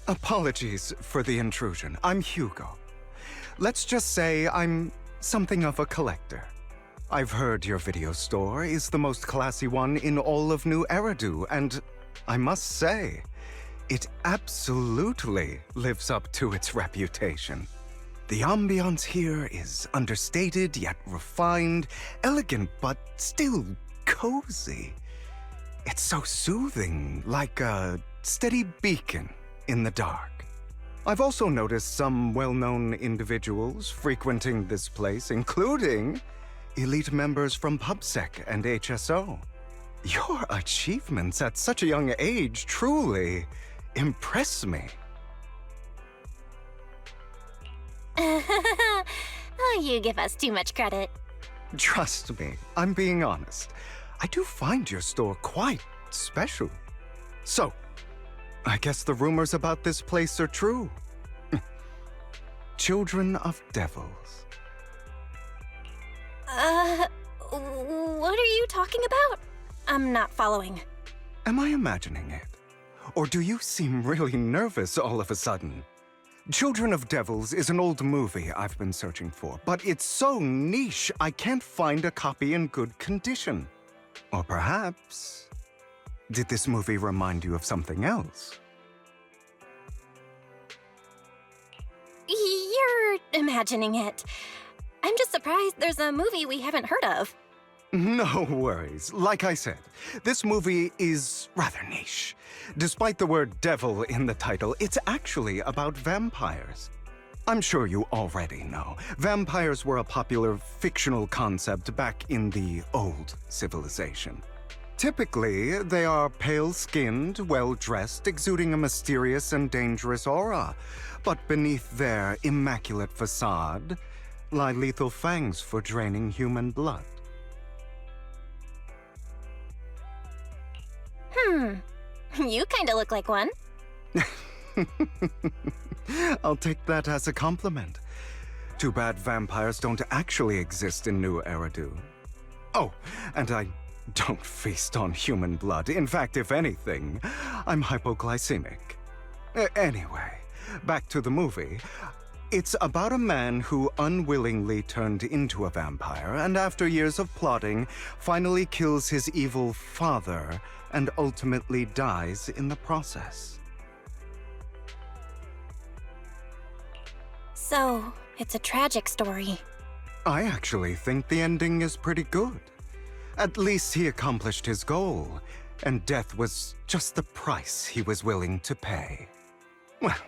Apologies for the intrusion. I'm Hugo. Let's just say I'm something of a collector. I've heard your video store is the most classy one in all of New Eridu, and I must say, it absolutely lives up to its reputation. The ambiance here is understated yet refined, elegant but still cozy. It's so soothing, like a steady beacon in the dark. I've also noticed some well-known individuals frequenting this place, including elite members from PubSec and HSO. Your achievements at such a young age truly impress me. Oh, you give us too much credit. Trust me, I'm being honest. I do find your store quite special. So, I guess the rumors about this place are true. Children of devils. What are you talking about? I'm not following. Am I imagining it? Or do you seem really nervous all of a sudden? Children of Devils is an old movie I've been searching for, but it's so niche I can't find a copy in good condition. Or perhaps, did this movie remind you of something else? You're imagining it. I'm just surprised there's a movie we haven't heard of. No worries. Like I said, this movie is rather niche. Despite the word devil in the title, it's actually about vampires. I'm sure you already know. Vampires were a popular fictional concept back in the old civilization. Typically, they are pale-skinned, well-dressed, exuding a mysterious and dangerous aura. But beneath their immaculate facade lie lethal fangs for draining human blood. You kinda look like one. I'll take that as a compliment. Too bad vampires don't actually exist in New Eridu. Oh, and I don't feast on human blood. In fact, if anything, I'm hypoglycemic. Anyway, back to the movie. It's about a man who unwillingly turned into a vampire and after years of plotting, finally kills his evil father and ultimately dies in the process. So, it's a tragic story. I actually think the ending is pretty good. At least he accomplished his goal, and death was just the price he was willing to pay. Well,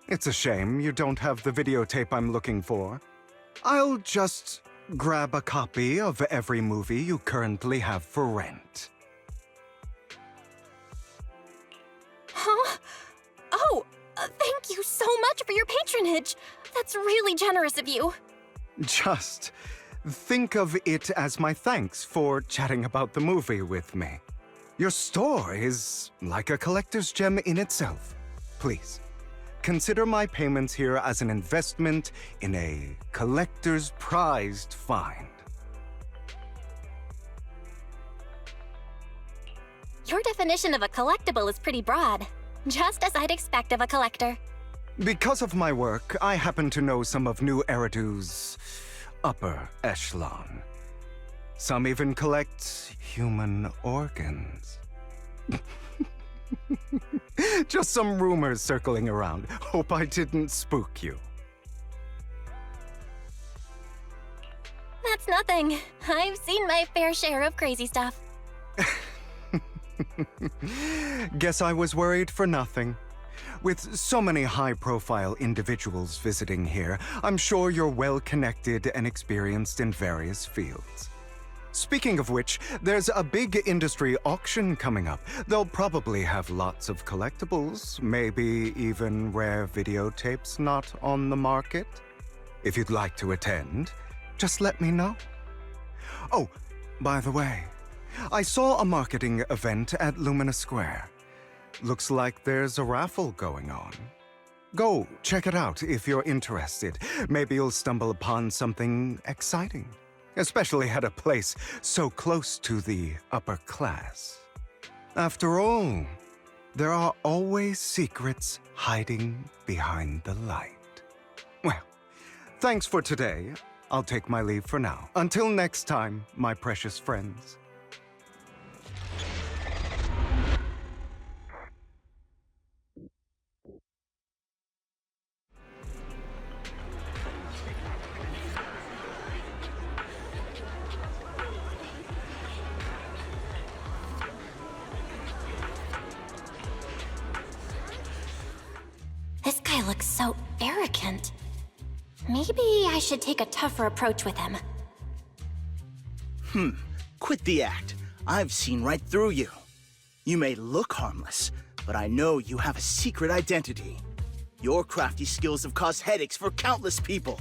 it's a shame you don't have the videotape I'm looking for. I'll just grab a copy of every movie you currently have for rent. Huh? Oh, thank you so much for your patronage. That's really generous of you. Just think of it as my thanks for chatting about the movie with me. Your store is like a collector's gem in itself. Please, consider my payments here as an investment in a collector's prized find. Your definition of a collectible is pretty broad, just as I'd expect of a collector. Because of my work, I happen to know some of New Eridu's upper echelon. Some even collect human organs. Just some rumors circling around. Hope I didn't spook you. That's nothing. I've seen my fair share of crazy stuff. Guess I was worried for nothing. With so many high-profile individuals visiting here, I'm sure you're well-connected and experienced in various fields. Speaking of which, there's a big industry auction coming up. They'll probably have lots of collectibles, maybe even rare videotapes not on the market. If you'd like to attend, just let me know. Oh, by the way, I saw a marketing event at Lumina Square. Looks like there's a raffle going on. Go check it out if you're interested. Maybe you'll stumble upon something exciting, especially at a place so close to the upper class. After all, There are always secrets hiding behind the light. Well, thanks for today. I'll take my leave for now. Until next time, my precious friends. This guy looks so arrogant. Maybe I should take a tougher approach with him. Quit the act. I've seen right through you. You may look harmless, but I know you have a secret identity. Your crafty skills have caused headaches for countless people.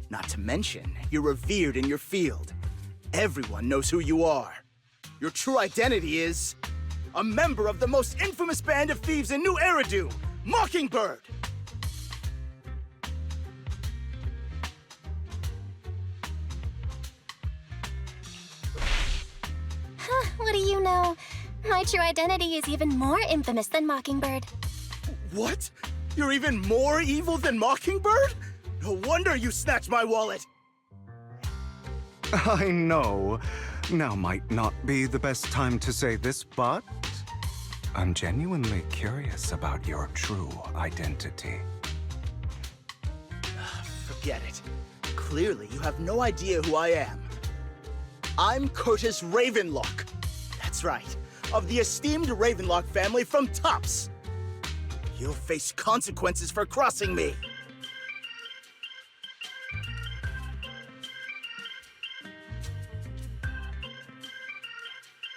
Not to mention, you're revered in your field. Everyone knows who you are. Your true identity is a member of the most infamous band of thieves in New Eridu, Mockingbird! What do you know? My true identity is even more infamous than Mockingbird. What? You're even more evil than Mockingbird? No wonder you snatched my wallet! I know. Now might not be the best time to say this, but I'm genuinely curious about your true identity. Forget it. Clearly, you have no idea who I am. I'm Curtis Ravenlock. That's right, of the esteemed Ravenlock family from Tops. You'll face consequences for crossing me.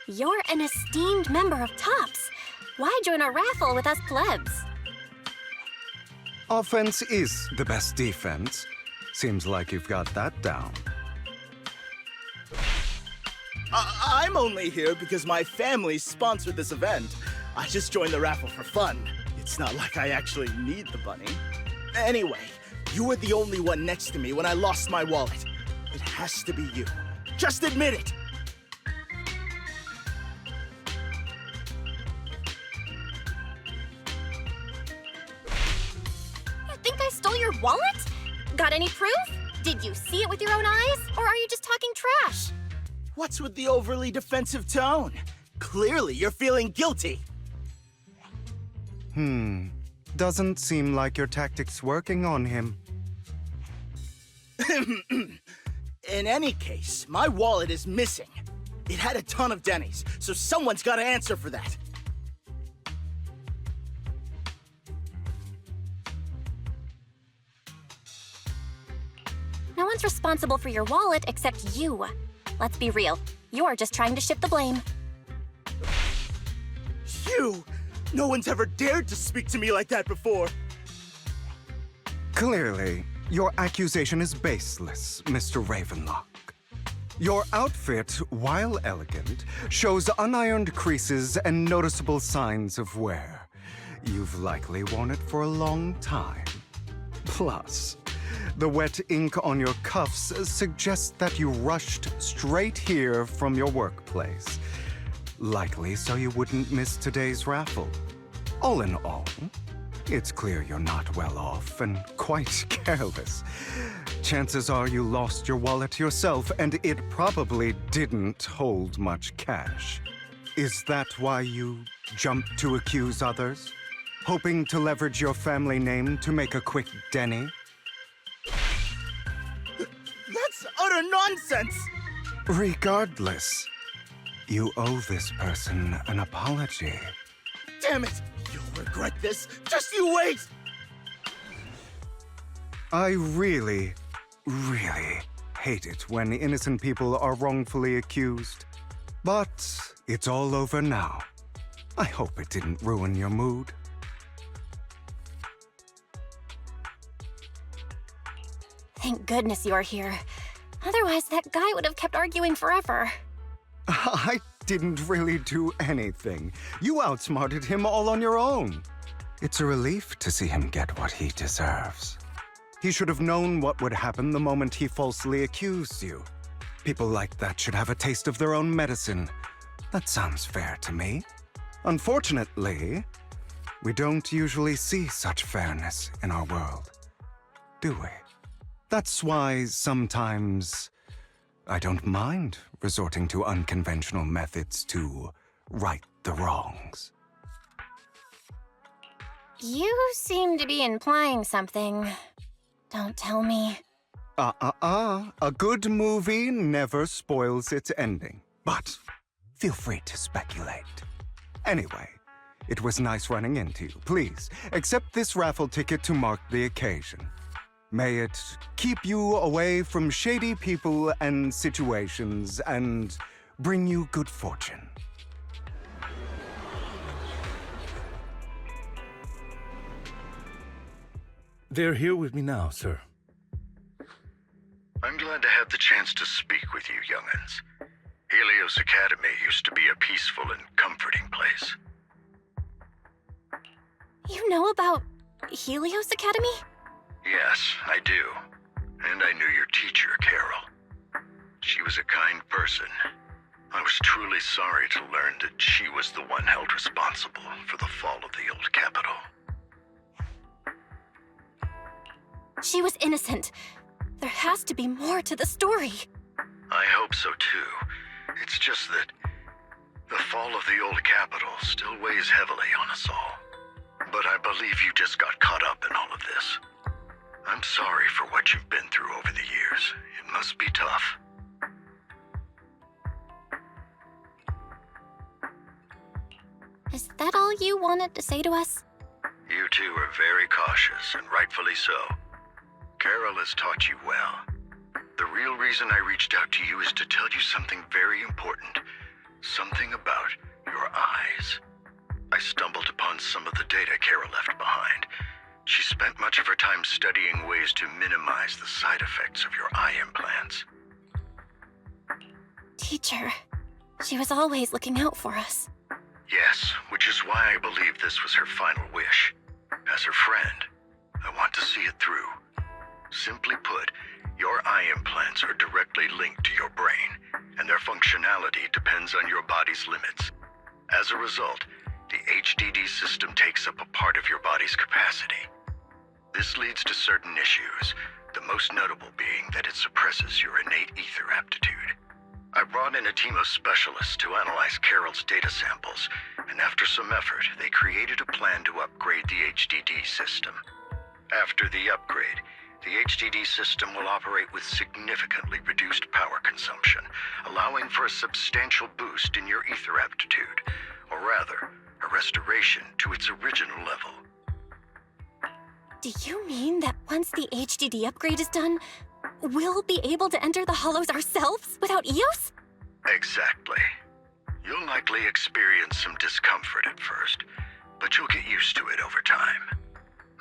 You're an esteemed member of Tops. Why join a raffle with us plebs? Offense is the best defense. Seems like you've got that down. I'm only here because my family sponsored this event. I just joined the raffle for fun. It's not like I actually need the bunny. Anyway, you were the only one next to me when I lost my wallet. It has to be you. Just admit it! You think I stole your wallet? Got any proof? Did you see it with your own eyes? Or are you just talking trash? What's with the overly defensive tone? Clearly, you're feeling guilty. Doesn't seem like your tactic's working on him. In any case, my wallet is missing. It had a ton of Denny's, so someone's got to answer for that. No one's responsible for your wallet except you. Let's be real. You're just trying to shift the blame. You! No one's ever dared to speak to me like that before. Clearly, your accusation is baseless, Mr. Ravenlock. Your outfit, while elegant, shows unironed creases and noticeable signs of wear. You've likely worn it for a long time. Plus, the wet ink on your cuffs suggests that you rushed straight here from your workplace. Likely so you wouldn't miss today's raffle. All in all, it's clear you're not well off and quite careless. Chances are you lost your wallet yourself, and it probably didn't hold much cash. Is that why you jumped to accuse others? Hoping to leverage your family name to make a quick Denny? That's utter nonsense! Regardless, you owe this person an apology. Damn it! You'll regret this. Just you wait! I really hate it when innocent people are wrongfully accused. But it's all over now. I hope it didn't ruin your mood. Thank goodness you're here. Otherwise, that guy would have kept arguing forever. I didn't really do anything. You outsmarted him all on your own. It's a relief to see him get what he deserves. He should have known what would happen the moment he falsely accused you. People like that should have a taste of their own medicine. That sounds fair to me. Unfortunately, We don't usually see such fairness in our world, do we? That's why sometimes I don't mind resorting to unconventional methods to right the wrongs. You seem to be implying something. Don't tell me. A good movie never spoils its ending. But feel free to speculate. Anyway, it was nice running into you. Please, accept this raffle ticket to mark the occasion. May it keep you away from shady people and situations and bring you good fortune. They're here with me now, sir. I'm glad to have the chance to speak with you, young'uns. Helios Academy used to be a peaceful and comforting place. You know about Helios Academy? Yes, I do. And I knew your teacher, Carol. She was a kind person. I was truly sorry to learn that she was the one held responsible for the fall of the old capital. She was innocent. There has to be more to the story. I hope so too. It's just that the fall of the old capital still weighs heavily on us all. But I believe you just got caught up in all of this. I'm sorry for what you've been through over the years. It must be tough. Is that all you wanted to say to us? You two are very cautious, and rightfully so. Carol has taught you well. The real reason I reached out to you is to tell you something very important. Something about your eyes. I stumbled upon some of the data Carol left behind. She spent much of her time studying ways to minimize the side effects of your eye implants. Teacher, she was always looking out for us. Yes, which is why I believe this was her final wish. As her friend, I want to see it through. Simply put, your eye implants are directly linked to your brain, and their functionality depends on your body's limits. As a result, the HDD system takes up a part of your body's capacity. This leads to certain issues, the most notable being that it suppresses your innate ether aptitude. I brought in a team of specialists to analyze Carol's data samples, and after some effort, they created a plan to upgrade the HDD system. After the upgrade, the HDD system will operate with significantly reduced power consumption, allowing for a substantial boost in your ether aptitude, or rather, a restoration to its original level. Do you mean that once the HDD upgrade is done, we'll be able to enter the hollows ourselves without EOS? Exactly. You'll likely experience some discomfort at first, but you'll get used to it over time.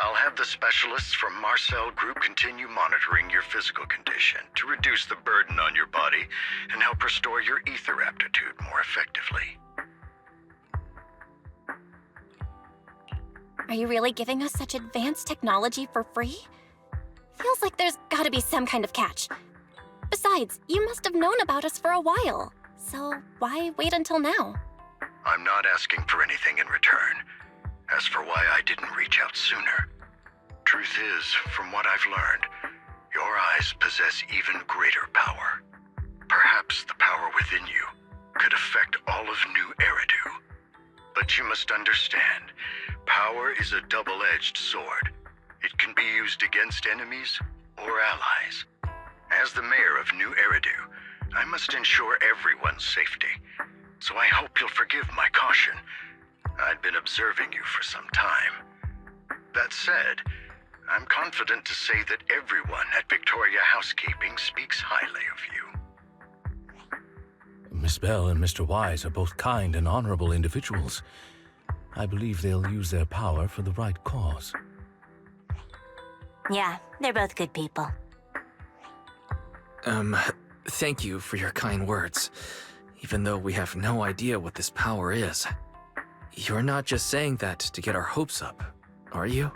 I'll have the specialists from Marcel Group continue monitoring your physical condition to reduce the burden on your body and help restore your ether aptitude more effectively. Are you really giving us such advanced technology for free? Feels like there's gotta be some kind of catch. Besides, you must have known about us for a while, so why wait until now? I'm not asking for anything in return. As for why I didn't reach out sooner, truth is, from what I've learned, your eyes possess even greater power. Perhaps the power within you could affect all of New Eridu. But you must understand, power is a double-edged sword. It can be used against enemies or allies. As the mayor of New Eridu, I must ensure everyone's safety. So I hope you'll forgive my caution. I'd been observing you for some time. That said, I'm confident to say that everyone at Victoria Housekeeping speaks highly of you. Miss Bell and Mr. Wise are both kind and honorable individuals. I believe they'll use their power for the right cause. Yeah, they're both good people. Thank you for your kind words, even though we have no idea what this power is. You're not just saying that to get our hopes up, are you?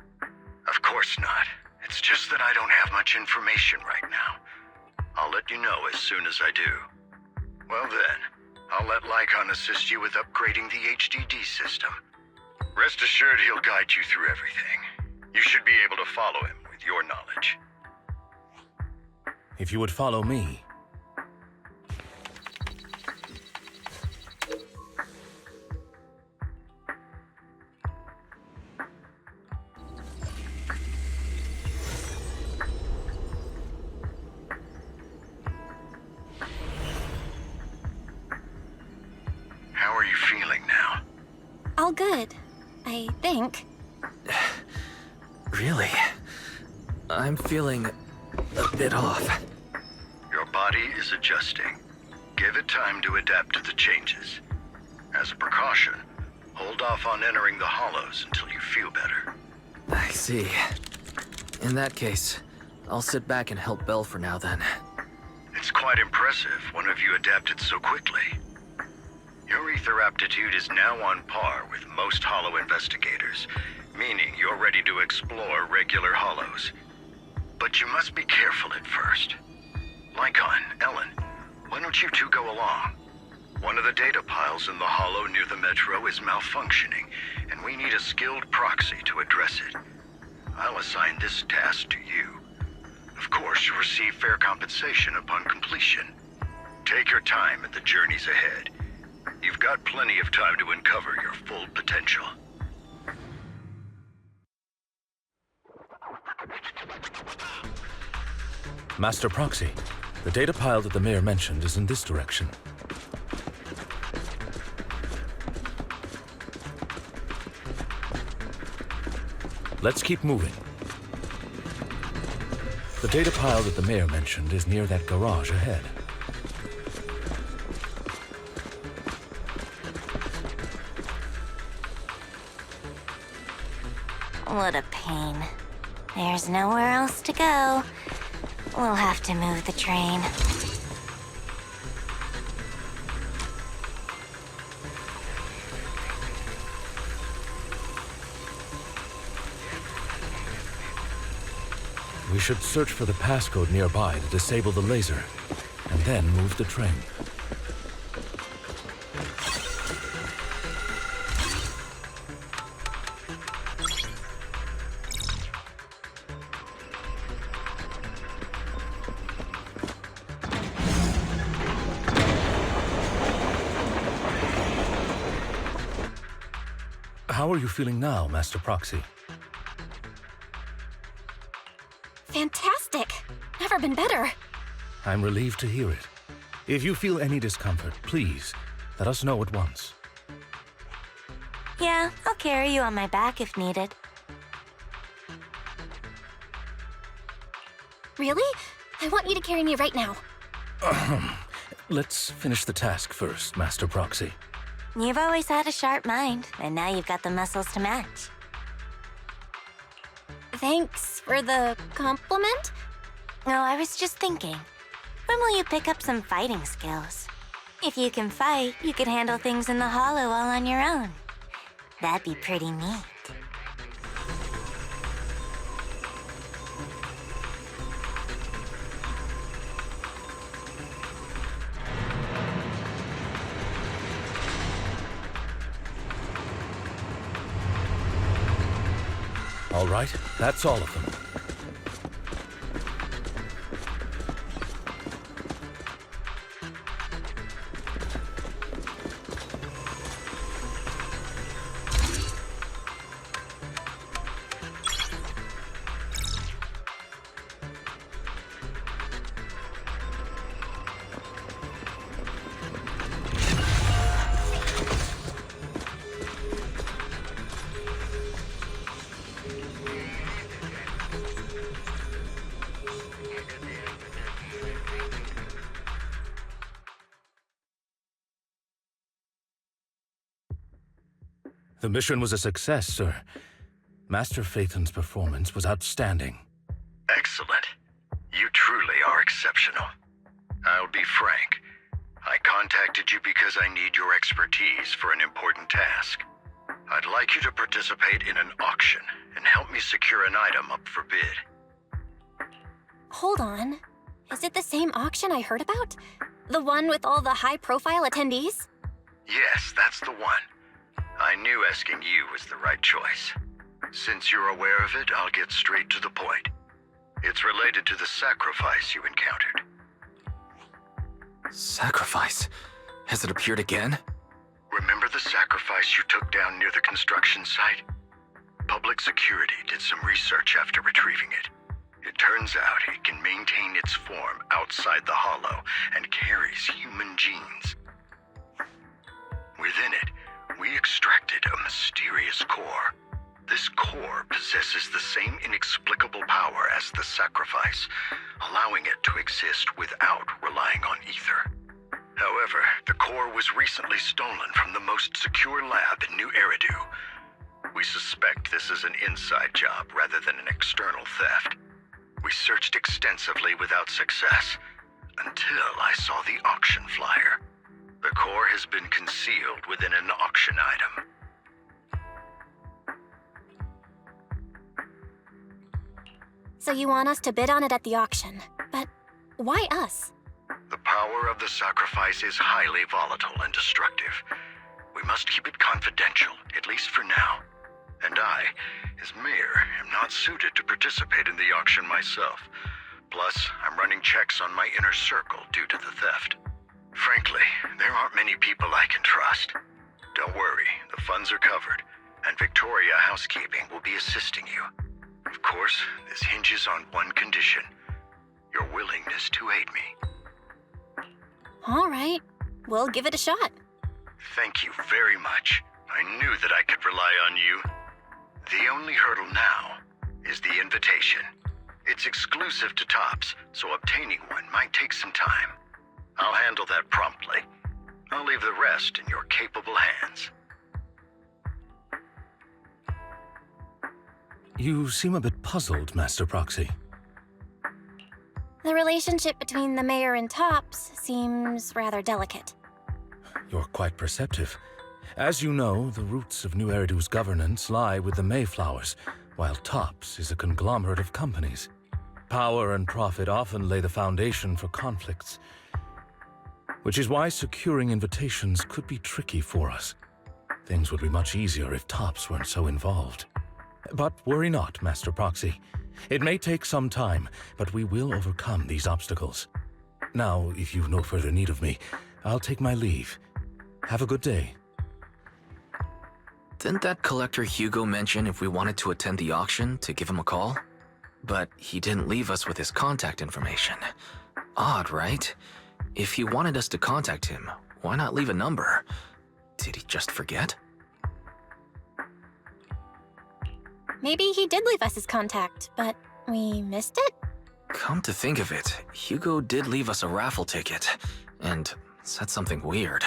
Of course not. It's just that I don't have much information right now. I'll let you know as soon as I do. Well then, I'll let Lycon assist you with upgrading the HDD system. Rest assured he'll guide you through everything. You should be able to follow him with your knowledge. If you would follow me. How are you feeling now? All good, I think. Really? I'm feeling a bit off. Your body is adjusting. Give it time to adapt to the changes. As a precaution, hold off on entering the hollows until you feel better. I see. In that case, I'll sit back and help Belle for now then. It's quite impressive one of you adapted so quickly. Your ether aptitude is now on par with most hollow investigators, meaning you're ready to explore regular hollows. But you must be careful at first. Lycon, Ellen, why don't you two go along? One of the data piles in the hollow near the metro is malfunctioning, and we need a skilled proxy to address it. I'll assign this task to you. Of course, you'll receive fair compensation upon completion. Take your time at the journeys ahead. You've got plenty of time to uncover your full potential. Master Proxy, the data pile that the mayor mentioned is in this direction. Let's keep moving. The data pile that the mayor mentioned is near that garage ahead. What a pain. There's nowhere else to go. We'll have to move the train. We should search for the passcode nearby to disable the laser, and then move the train. How are you feeling now, Master Proxy? Fantastic! Never been better. I'm relieved to hear it. If you feel any discomfort, please, let us know at once. Yeah, I'll carry you on my back if needed. Really? I want you to carry me right now. Let's finish the task first, Master Proxy. You've always had a sharp mind, and now you've got the muscles to match. Thanks for the compliment? No, I was just thinking. When will you pick up some fighting skills? If you can fight, you could handle things in the hollow all on your own. That'd be pretty neat. All right, that's all of them. The mission was a success, sir. Master Phaeton's performance was outstanding. Excellent. You truly are exceptional. I'll be frank. I contacted you because I need your expertise for an important task. I'd like you to participate in an auction and help me secure an item up for bid. Hold on. Is it the same auction I heard about? The one with all the high-profile attendees? Yes, that's the one. I knew asking you was the right choice. Since you're aware of it, I'll get straight to the point. It's related to the sacrifice you encountered. Sacrifice? Has it appeared again? Remember the sacrifice you took down near the construction site? Public security did some research after retrieving it. It turns out it can maintain its form outside the hollow and carries human genes. Within it, we extracted a mysterious core. This core possesses the same inexplicable power as the sacrifice, allowing it to exist without relying on ether. However, the core was recently stolen from the most secure lab in New Eridu. We suspect this is an inside job rather than an external theft. We searched extensively without success, until I saw the auction flyer. The core has been concealed within an auction item. So you want us to bid on it at the auction. But why us? The power of the sacrifice is highly volatile and destructive. We must keep it confidential, at least for now. And I, as mayor, am not suited to participate in the auction myself. Plus, I'm running checks on my inner circle due to the theft. Frankly, there aren't many people I can trust. Don't worry, the funds are covered, and Victoria Housekeeping will be assisting you. Of course, this hinges on one condition: your willingness to aid me. All right, we'll give it a shot. Thank you very much. I knew that I could rely on you. The only hurdle now is the invitation. It's exclusive to Tops, so obtaining one might take some time. I'll handle that promptly. I'll leave the rest in your capable hands. You seem a bit puzzled, Master Proxy. The relationship between the mayor and Tops seems rather delicate. You're quite perceptive. As you know, the roots of New Eridu's governance lie with the Mayflowers, while Tops is a conglomerate of companies. Power and profit often lay the foundation for conflicts, which is why securing invitations could be tricky for us. Things would be much easier if Tops weren't so involved. But worry not, Master Proxy. It may take some time, but we will overcome these obstacles. Now, if you've no further need of me, I'll take my leave. Have a good day. Didn't that collector Hugo mention if we wanted to attend the auction to give him a call? But he didn't leave us with his contact information. Odd, right? If he wanted us to contact him, why not leave a number? Did he just forget? Maybe he did leave us his contact, but we missed it? Come to think of it, Hugo did leave us a raffle ticket, and said something weird.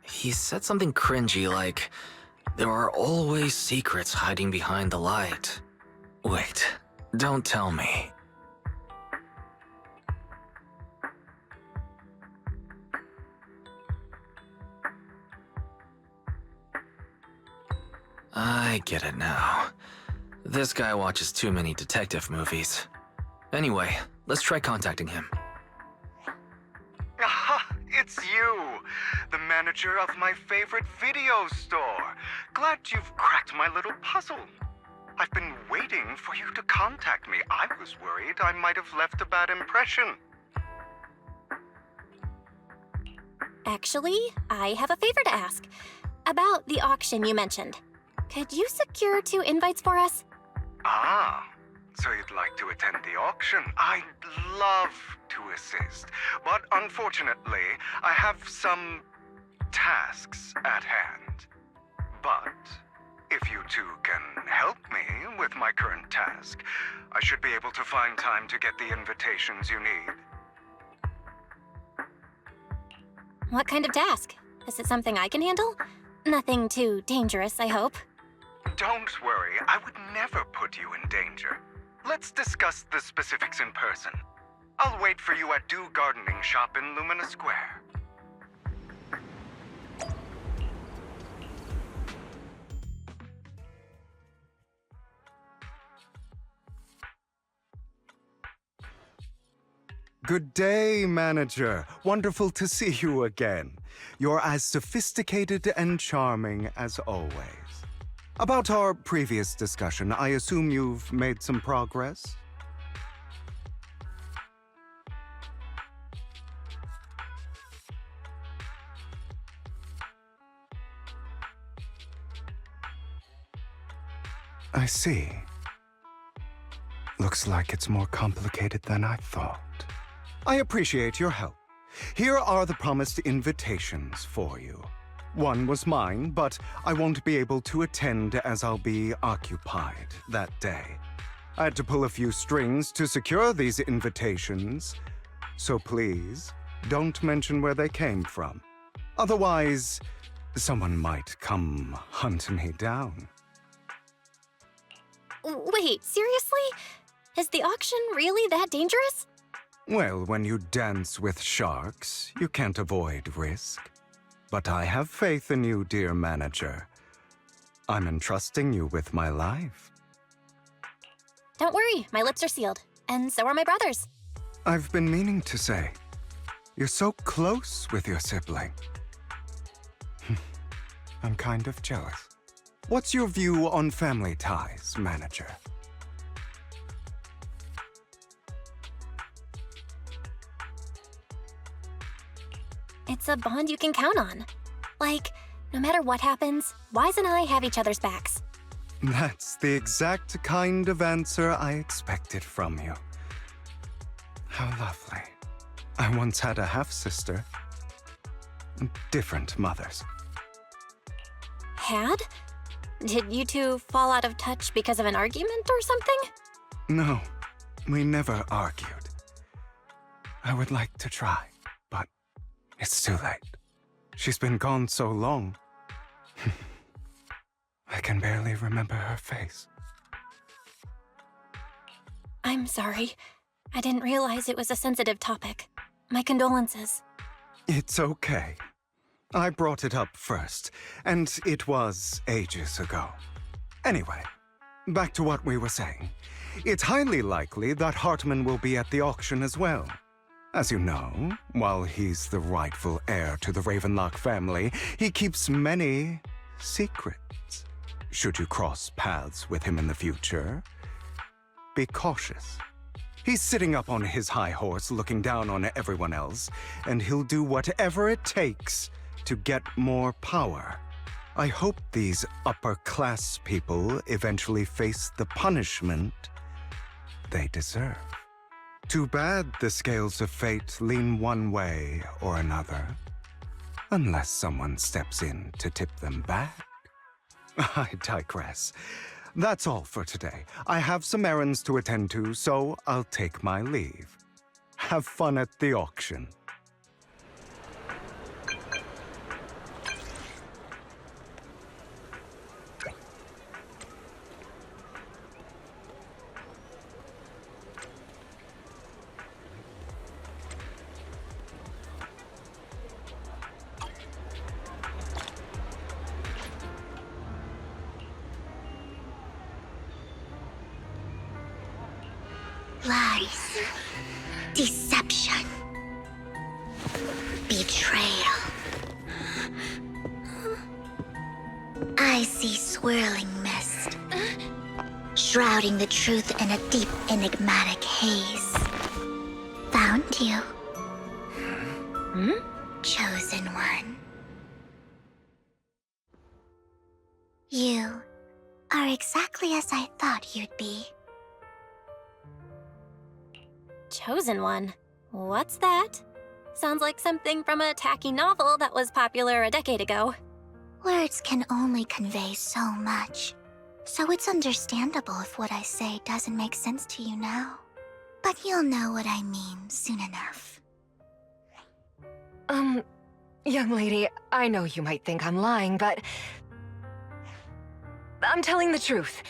He said something cringy like, "There are always secrets hiding behind the light." Wait, don't tell me. I get it now. This guy watches too many detective movies. Anyway, let's try contacting him. Aha, it's you! The manager of my favorite video store. Glad you've cracked my little puzzle. I've been waiting for you to contact me. I was worried I might have left a bad impression. Actually, I have a favor to ask. About the auction you mentioned. Could you secure 2 invites for us? Ah, so you'd like to attend the auction? I'd love to assist, but unfortunately, I have some tasks at hand. But if you two can help me with my current task, I should be able to find time to get the invitations you need. What kind of task? Is it something I can handle? Nothing too dangerous, I hope. Don't worry, I would never put you in danger. Let's discuss the specifics in person. I'll wait for you at Dew Gardening Shop in Lumina Square. Good day, manager. Wonderful to see you again. You're as sophisticated and charming as always. About our previous discussion, I assume you've made some progress? I see. Looks like it's more complicated than I thought. I appreciate your help. Here are the promised invitations for you. One was mine, but I won't be able to attend as I'll be occupied that day. I had to pull a few strings to secure these invitations, so please don't mention where they came from. Otherwise, someone might come hunt me down. Wait, seriously? Is the auction really that dangerous? Well, when you dance with sharks, you can't avoid risk. But I have faith in you, dear manager. I'm entrusting you with my life. Don't worry, my lips are sealed. And so are my brothers. I've been meaning to say, you're so close with your sibling. I'm kind of jealous. What's your view on family ties, manager? It's a bond you can count on. Like, no matter what happens, Wise and I have each other's backs. That's the exact kind of answer I expected from you. How lovely. I once had a half-sister. Different mothers. Had? Did you two fall out of touch because of an argument or something? No, we never argued. I would like to try, but it's too late. She's been gone so long. I can barely remember her face. I'm sorry. I didn't realize it was a sensitive topic. My condolences. It's okay. I brought it up first, and it was ages ago. Anyway, back to what we were saying. It's highly likely that Hartman will be at the auction as well. As you know, while he's the rightful heir to the Ravenlock family, he keeps many secrets. Should you cross paths with him in the future, be cautious. He's sitting up on his high horse looking down on everyone else, and he'll do whatever it takes to get more power. I hope these upper-class people eventually face the punishment they deserve. Too bad the scales of fate lean one way or another, unless someone steps in to tip them back. I digress. That's all for today. I have some errands to attend to, so I'll take my leave. Have fun at the auction. Lies, deception, betrayal. I see swirling mist, shrouding the truth in a deep, enigmatic haze. Found you. Chosen one. You are exactly as I thought you'd be. Chosen one? What's that? Sounds like something from a tacky novel that was popular a decade ago. Words can only convey so much, so it's understandable if what I say doesn't make sense to you now. But you'll know what I mean soon enough. Young lady, I know you might think I'm lying, but I'm telling the truth.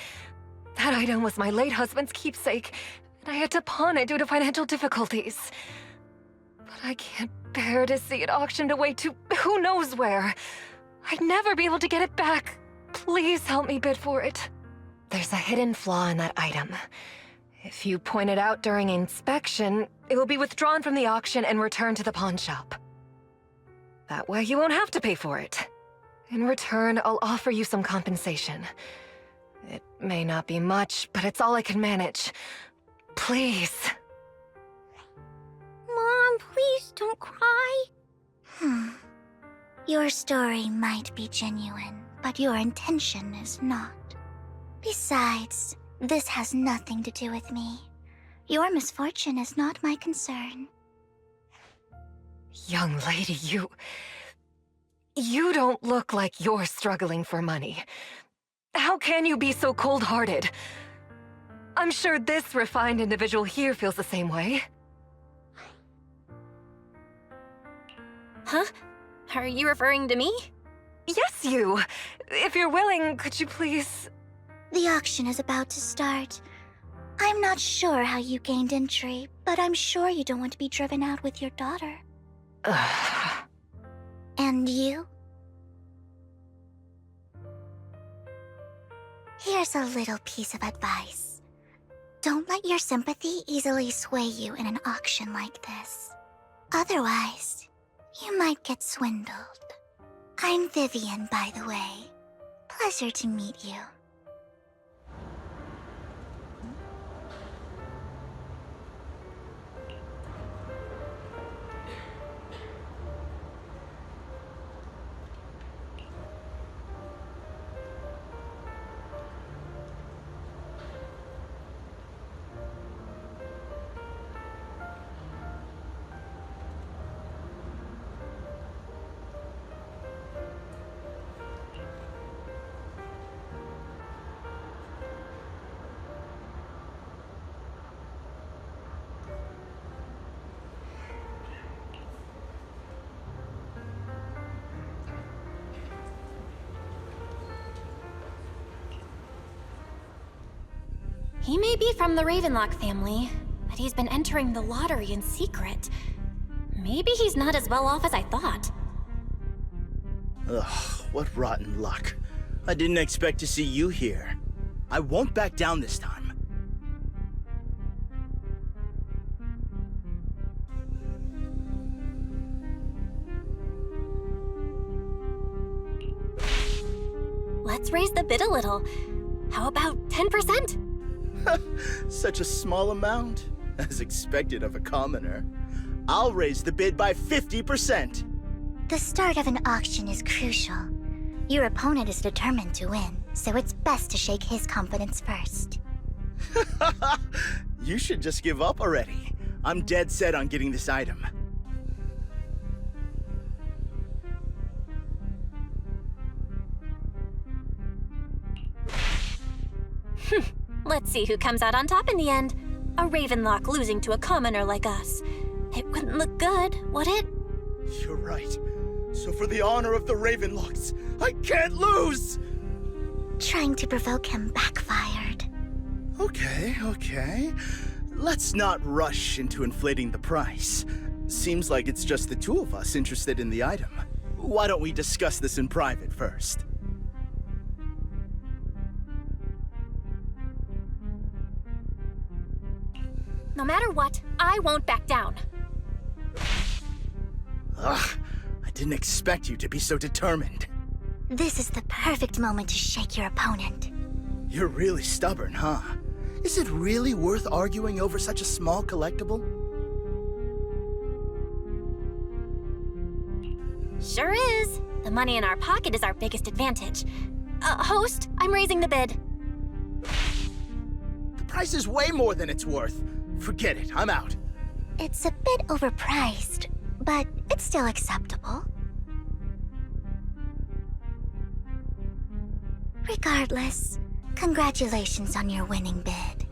That item was my late husband's keepsake, and I had to pawn it due to financial difficulties. But I can't bear to see it auctioned away to who knows where. I'd never be able to get it back. Please help me bid for it. There's a hidden flaw in that item. If you point it out during inspection, it will be withdrawn from the auction and returned to the pawn shop. That way you won't have to pay for it. In return, I'll offer you some compensation. It may not be much, but it's all I can manage. Please. Mom, please don't cry. Your story might be genuine, but your intention is not. Besides, this has nothing to do with me. Your misfortune is not my concern. Young lady, you don't look like you're struggling for money. How can you be so cold-hearted? I'm sure this refined individual here feels the same way. Huh? Are you referring to me? Yes, you! If you're willing, could you please... The auction is about to start. I'm not sure how you gained entry, but I'm sure you don't want to be driven out with your daughter. And you? Here's a little piece of advice. Don't let your sympathy easily sway you in an auction like this. Otherwise, you might get swindled. I'm Vivian, by the way. Pleasure to meet you. He may be from the Ravenlock family, but he's been entering the lottery in secret. Maybe he's not as well off as I thought. Ugh, what rotten luck. I didn't expect to see you here. I won't back down this time. Let's raise the bid a little. How about 10%? Such a small amount, as expected of a commoner. I'll raise the bid by 50%. The start of an auction is crucial. Your opponent is determined to win, so it's best to shake his confidence first. You should just give up already. I'm dead set on getting this item. Let's see who comes out on top in the end. A Ravenlock losing to a commoner like us. It wouldn't look good, would it? You're right. So for the honor of the Ravenlocks, I can't lose! Trying to provoke him backfired. Okay. Let's not rush into inflating the price. Seems like it's just the two of us interested in the item. Why don't we discuss this in private first? No matter what, I won't back down. Ugh, I didn't expect you to be so determined. This is the perfect moment to shake your opponent. You're really stubborn, huh? Is it really worth arguing over such a small collectible? Sure is. The money in our pocket is our biggest advantage. Host, I'm raising the bid. The price is way more than it's worth. Forget it, I'm out. It's a bit overpriced, but it's still acceptable. Regardless, congratulations on your winning bid.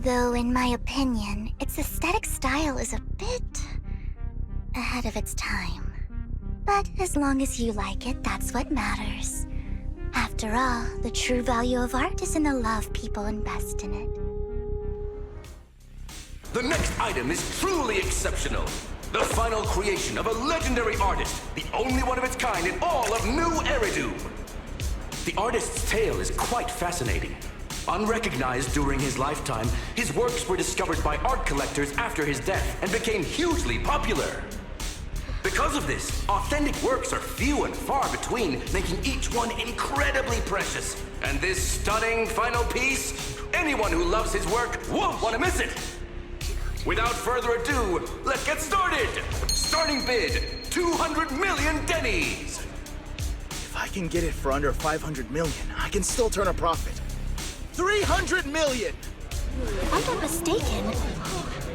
Though, in my opinion, its aesthetic style is a bit ahead of its time. But as long as you like it, that's what matters. After all, the true value of art is in the love people invest in it. The next item is truly exceptional. The final creation of a legendary artist, the only one of its kind in all of New Eridu. The artist's tale is quite fascinating. Unrecognized during his lifetime, his works were discovered by art collectors after his death and became hugely popular. Because of this, authentic works are few and far between, making each one incredibly precious. And this stunning final piece, anyone who loves his work won't want to miss it. Without further ado, let's get started! Starting bid, 200 million dennies! If I can get it for under 500 million, I can still turn a profit. 300 million! If I'm not mistaken,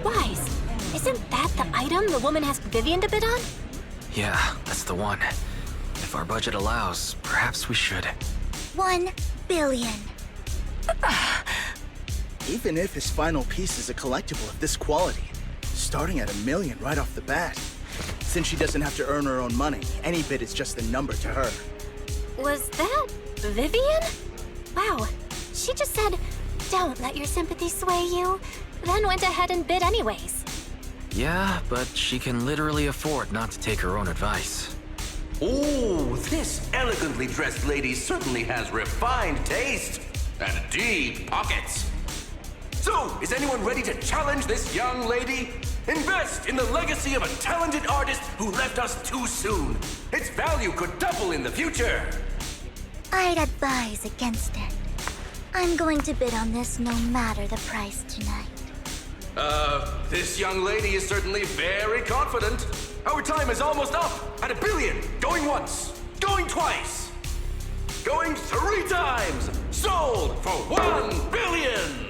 Wise, isn't that the item the woman asked Vivian to bid on? Yeah, that's the one. If our budget allows, perhaps we should. 1 billion. Even if his final piece is a collectible of this quality, starting at $1 million right off the bat. Since she doesn't have to earn her own money, any bid is just a number to her. Was that Vivian? Wow, she just said, "Don't let your sympathy sway you," then went ahead and bid anyways. Yeah, but she can literally afford not to take her own advice. Ooh, this elegantly dressed lady certainly has refined taste and deep pockets. So, is anyone ready to challenge this young lady? Invest in the legacy of a talented artist who left us too soon. Its value could double in the future. I'd advise against it. I'm going to bid on this no matter the price tonight. This young lady is certainly very confident. Our time is almost up at $1 billion. Going once, going twice, going 3 times. Sold for $1 billion.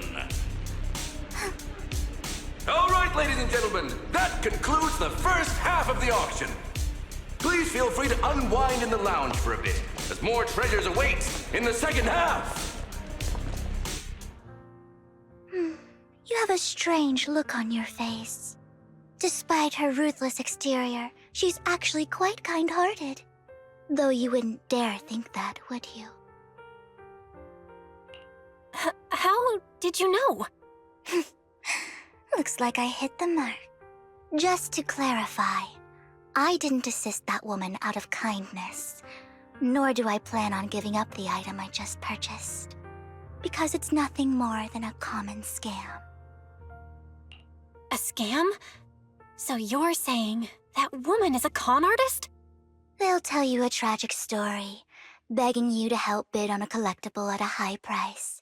All right, ladies and gentlemen, that concludes the first half of the auction. Please feel free to unwind in the lounge for a bit, as more treasures await in the second half. You have a strange look on your face. Despite her ruthless exterior, she's actually quite kind-hearted. Though you wouldn't dare think that, would you? How did you know? Looks like I hit the mark. Just to clarify, I didn't assist that woman out of kindness, nor do I plan on giving up the item I just purchased, because it's nothing more than a common scam. A scam? So you're saying that woman is a con artist? They'll tell you a tragic story, begging you to help bid on a collectible at a high price.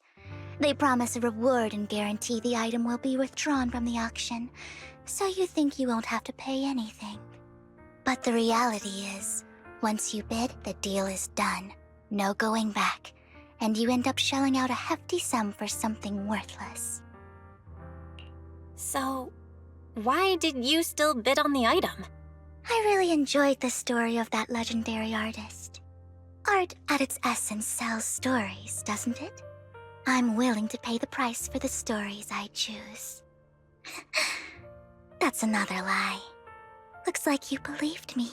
They promise a reward and guarantee the item will be withdrawn from the auction, so you think you won't have to pay anything. But the reality is, once you bid, the deal is done. No going back, and you end up shelling out a hefty sum for something worthless. So, why did you still bid on the item? I really enjoyed the story of that legendary artist. Art at its essence sells stories, doesn't it? I'm willing to pay the price for the stories I choose. That's another lie. Looks like you believed me.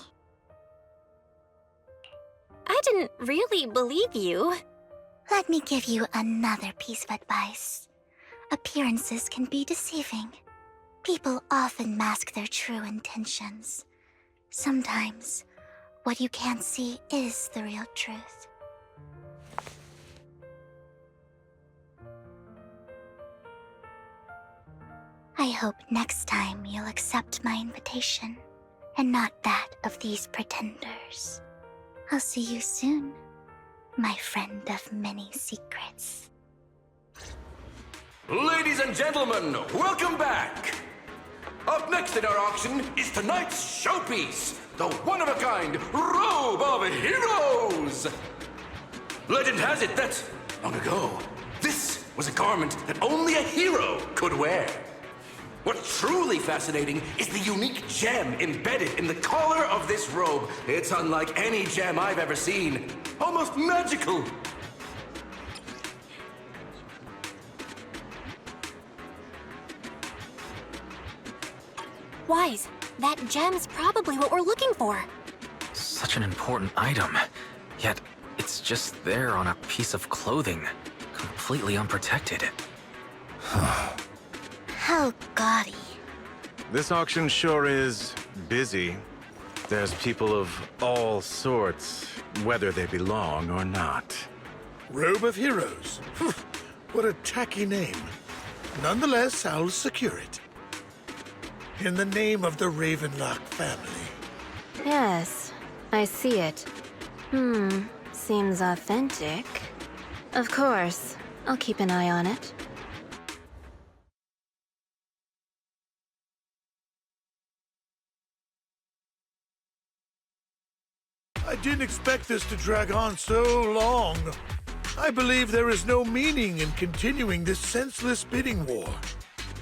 I didn't really believe you. Let me give you another piece of advice. Appearances can be deceiving. People often mask their true intentions. Sometimes, what you can't see is the real truth. I hope next time you'll accept my invitation, and not that of these pretenders. I'll see you soon, my friend of many secrets. Ladies and gentlemen, welcome back! Up next in our auction is tonight's showpiece, the one-of-a-kind Robe of Heroes! Legend has it that, long ago, this was a garment that only a hero could wear. What's truly fascinating is the unique gem embedded in the collar of this robe. It's unlike any gem I've ever seen. Almost magical. Wise, that gem's probably what we're looking for. Such an important item, yet it's just there on a piece of clothing, completely unprotected. How gaudy. This auction sure is busy. There's people of all sorts, whether they belong or not. Robe of Heroes. What a tacky name. Nonetheless, I'll secure it. In the name of the Ravenlock family. Yes, I see it. Seems authentic. Of course, I'll keep an eye on it. I didn't expect this to drag on so long. I believe there is no meaning in continuing this senseless bidding war.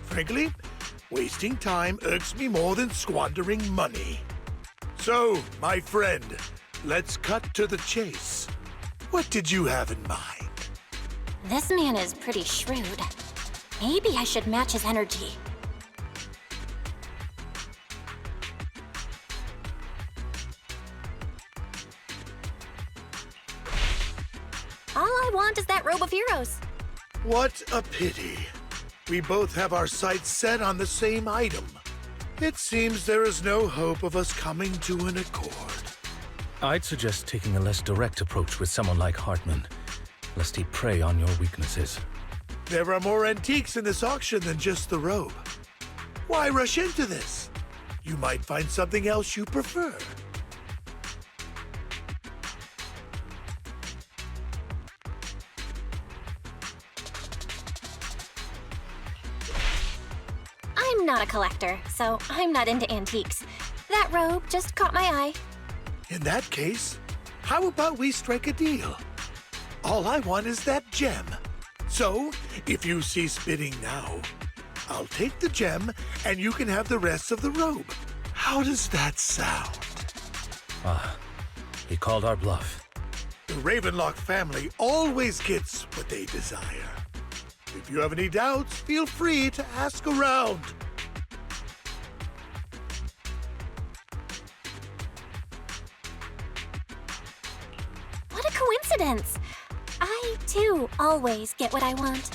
Frankly, wasting time irks me more than squandering money. So, my friend, let's cut to the chase. What did you have in mind? This man is pretty shrewd. Maybe I should match his energy. All I want is that robe of heroes. What a pity. We both have our sights set on the same item. It seems there is no hope of us coming to an accord. I'd suggest taking a less direct approach with someone like Hartman, lest he prey on your weaknesses. There are more antiques in this auction than just the robe. Why rush into this? You might find something else you prefer. I'm not a collector, so I'm not into antiques. That robe just caught my eye. In that case, how about we strike a deal? All I want is that gem. So, if you cease bidding now, I'll take the gem and you can have the rest of the robe. How does that sound? He called our bluff. The Ravenlock family always gets what they desire. If you have any doubts, feel free to ask around. What a coincidence! I, too, always get what I want.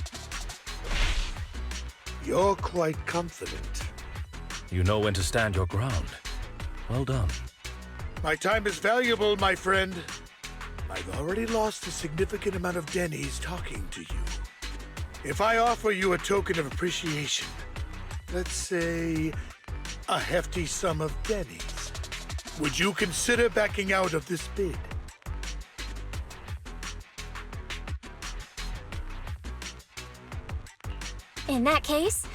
You're quite confident. You know when to stand your ground. Well done. My time is valuable, my friend. I've already lost a significant amount of Denny's talking to you. If I offer you a token of appreciation, let's say a hefty sum of Denny's, would you consider backing out of this bid? In that case,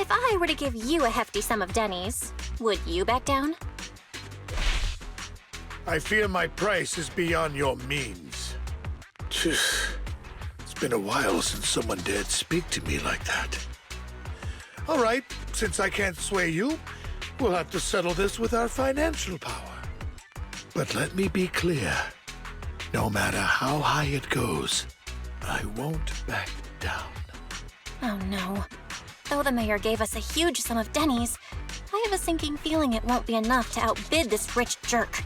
if I were to give you a hefty sum of Denny's, would you back down? I fear my price is beyond your means. It's been a while since someone dared speak to me like that. All right, since I can't sway you, we'll have to settle this with our financial power. But let me be clear. No matter how high it goes, I won't back down. Oh no. Though the mayor gave us a huge sum of Denny's, I have a sinking feeling it won't be enough to outbid this rich jerk.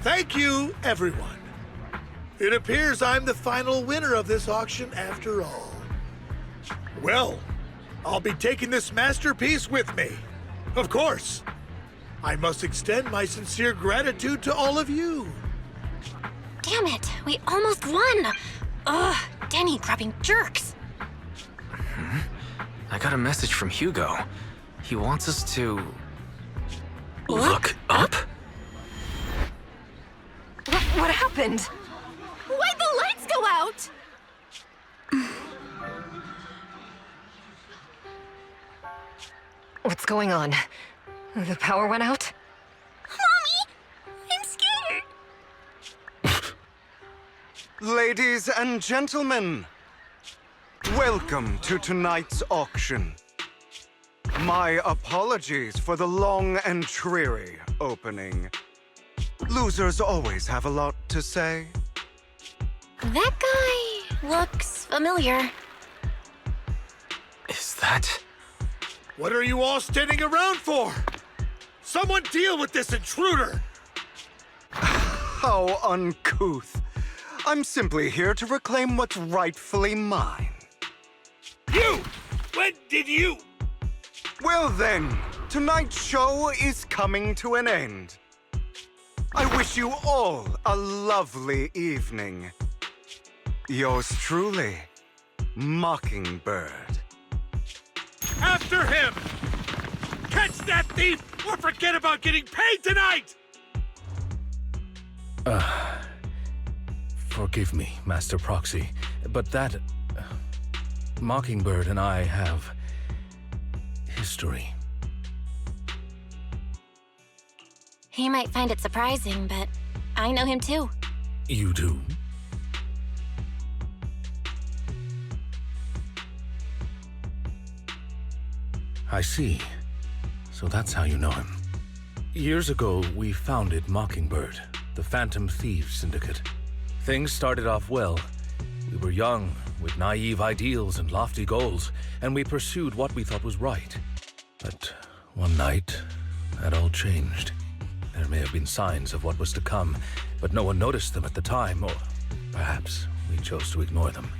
Thank you, everyone. It appears I'm the final winner of this auction after all. Well, I'll be taking this masterpiece with me. Of course. I must extend my sincere gratitude to all of you. Damn it, we almost won! Ugh, Denny grabbing jerks. I got a message from Hugo. He wants us to... Look up? What happened? Why'd the lights go out? What's going on? The power went out? Mommy! I'm scared! Ladies and gentlemen, welcome to tonight's auction. My apologies for the long and dreary opening. Losers always have a lot to say. That guy looks familiar. Is that... What are you all standing around for? Someone deal with this intruder! How uncouth. I'm simply here to reclaim what's rightfully mine. You! When did you... Well then, tonight's show is coming to an end. I wish you all a lovely evening. Yours truly, Mockingbird. After him! Catch that thief or forget about getting paid tonight! Forgive me, Master Proxy, but that... Mockingbird and I have... history. He might find it surprising, but I know him too. You do? I see. So that's how you know him. Years ago, we founded Mockingbird, the Phantom Thieves Syndicate. Things started off well. We were young, with naive ideals and lofty goals, and we pursued what we thought was right. But one night, that all changed. There may have been signs of what was to come, but no one noticed them at the time, or perhaps we chose to ignore them.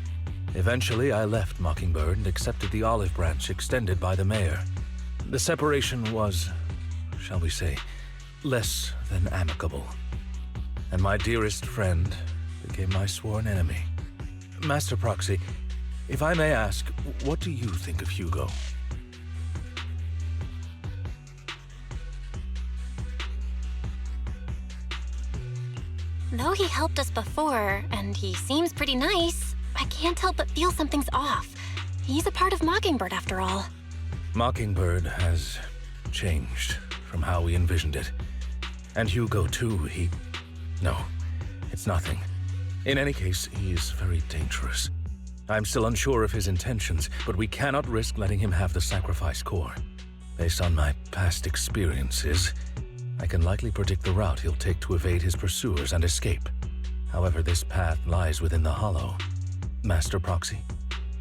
Eventually, I left Mockingbird and accepted the olive branch extended by the mayor. The separation was, shall we say, less than amicable. And my dearest friend became my sworn enemy. Master Proxy, if I may ask, what do you think of Hugo? Though he helped us before, and he seems pretty nice, I can't help but feel something's off. He's a part of Mockingbird after all. Mockingbird has changed from how we envisioned it. And Hugo too, No, it's nothing. In any case, he is very dangerous. I'm still unsure of his intentions, but we cannot risk letting him have the sacrifice core. Based on my past experiences, I can likely predict the route he'll take to evade his pursuers and escape. However, this path lies within the Hollow. Master Proxy,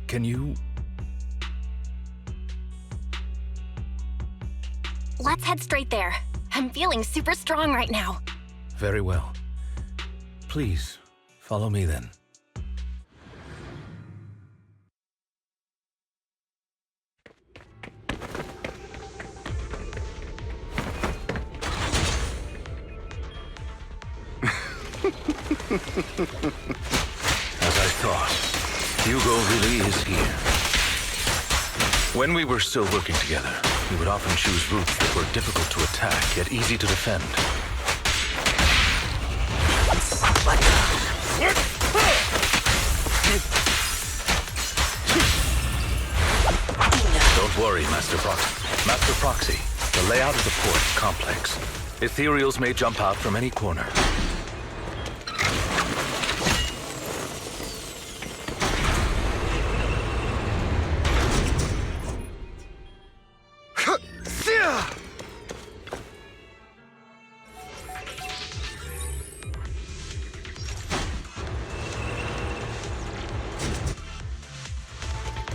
can you... Let's head straight there. I'm feeling super strong right now. Very well. Please, follow me then. As I thought, Hugo really is here. When we were still working together, we would often choose routes that were difficult to attack, yet easy to defend. Don't worry, Master Proxy. The layout of the port is complex. Ethereals may jump out from any corner.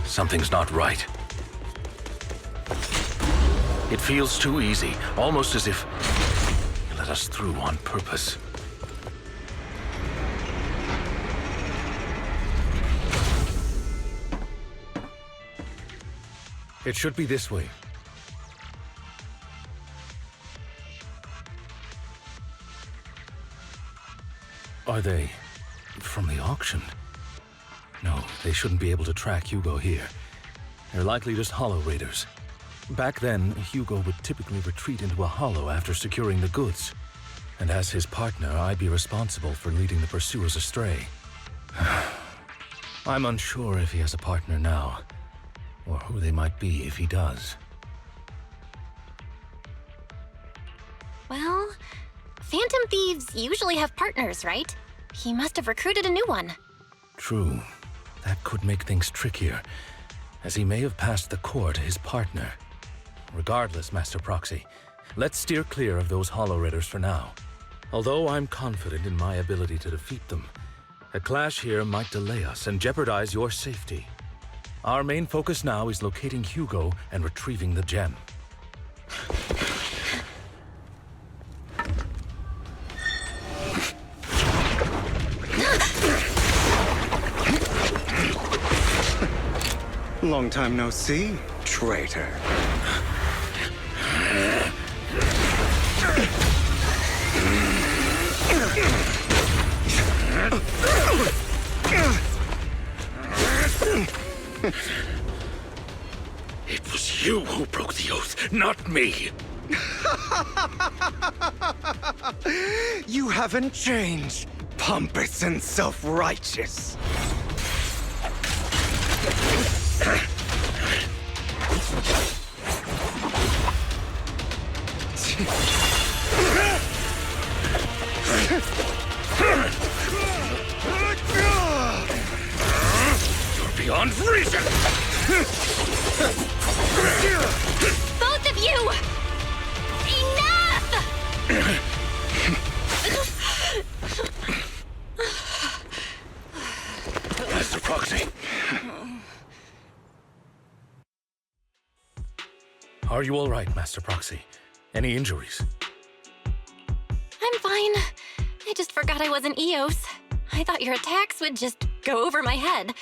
Something's not right. It feels too easy, almost as if you let us through on purpose. It should be this way. Are they from the auction? No, they shouldn't be able to track Hugo here. They're likely just hollow raiders. Back then, Hugo would typically retreat into a hollow after securing the goods. And as his partner, I'd be responsible for leading the pursuers astray. I'm unsure if he has a partner now, or who they might be if he does. Well, Phantom Thieves usually have partners, right? He must have recruited a new one. True. That could make things trickier, as he may have passed the core to his partner. Regardless, Master Proxy, let's steer clear of those Hollow Raiders for now. Although I'm confident in my ability to defeat them, a clash here might delay us and jeopardize your safety. Our main focus now is locating Hugo and retrieving the gem. Long time no see, traitor. It was you who broke the oath, not me. You haven't changed, pompous and self-righteous. You're beyond reason. Both of you! Enough! Master Proxy. Are you all right, Master Proxy? Any injuries? I'm fine. I just forgot I wasn't Eos. I thought your attacks would just go over my head.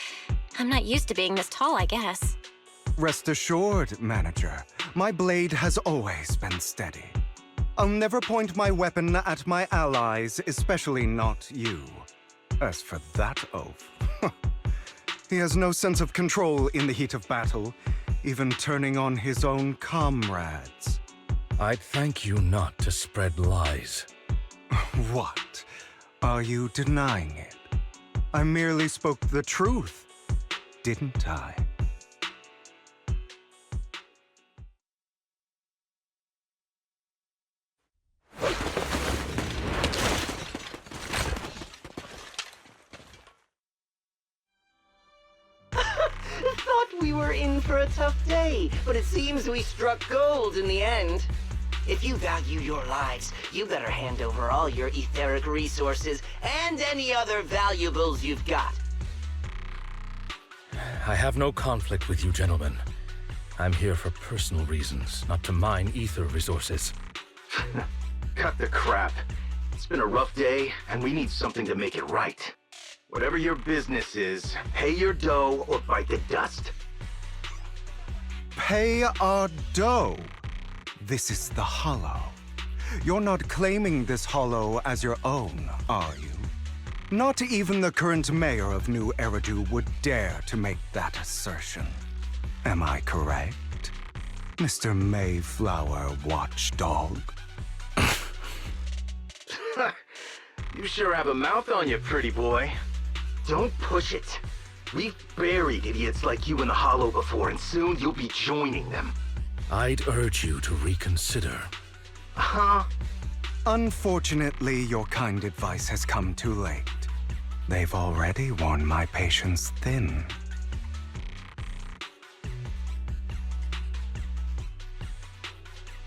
I'm not used to being this tall, I guess. Rest assured, Manager, my blade has always been steady. I'll never point my weapon at my allies, especially not you. As for that oaf, he has no sense of control in the heat of battle, even turning on his own comrades. I'd thank you not to spread lies. What? Are you denying it? I merely spoke the truth, didn't I? Thought we were in for a tough day, but it seems we struck gold in the end. If you value your lives, you better hand over all your etheric resources and any other valuables you've got. I have no conflict with you, gentlemen. I'm here for personal reasons, not to mine ether resources. Cut the crap. It's been a rough day, and we need something to make it right. Whatever your business is, pay your dough or bite the dust. Pay our dough. This is the Hollow. You're not claiming this Hollow as your own, are you? Not even the current mayor of New Eridu would dare to make that assertion. Am I correct, Mr. Mayflower Watchdog? You sure have a mouth on you, pretty boy. Don't push it. We've buried idiots like you in the Hollow before, and soon you'll be joining them. I'd urge you to reconsider. Huh? Unfortunately, your kind advice has come too late. They've already worn my patience thin.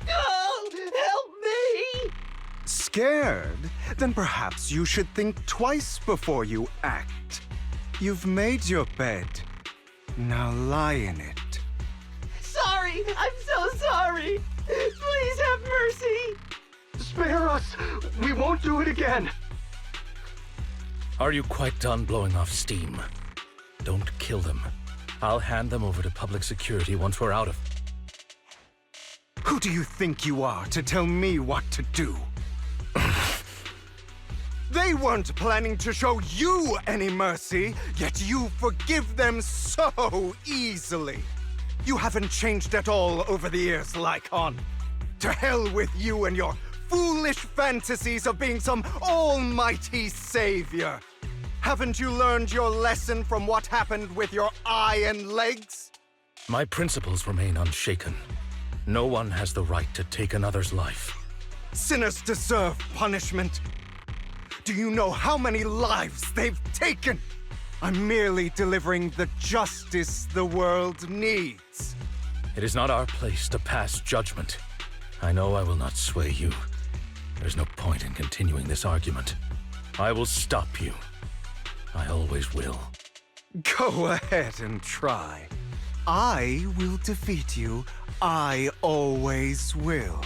Oh, help me! Scared? Then perhaps you should think twice before you act. You've made your bed. Now lie in it. Sorry, I'm so sorry. Please have mercy. Spare us! We won't do it again! Are you quite done blowing off steam? Don't kill them. I'll hand them over to public security once we're out of... Who do you think you are to tell me what to do? They weren't planning to show you any mercy, yet you forgive them so easily. You haven't changed at all over the years, Lycon. To hell with you and your foolish fantasies of being some almighty savior. Haven't you learned your lesson from what happened with your eye and legs? My principles remain unshaken. No one has the right to take another's life. Sinners deserve punishment. Do you know how many lives they've taken? I'm merely delivering the justice the world needs. It is not our place to pass judgment. I know I will not sway you. There's no point in continuing this argument. I will stop you. I always will. Go ahead and try. I will defeat you. I always will.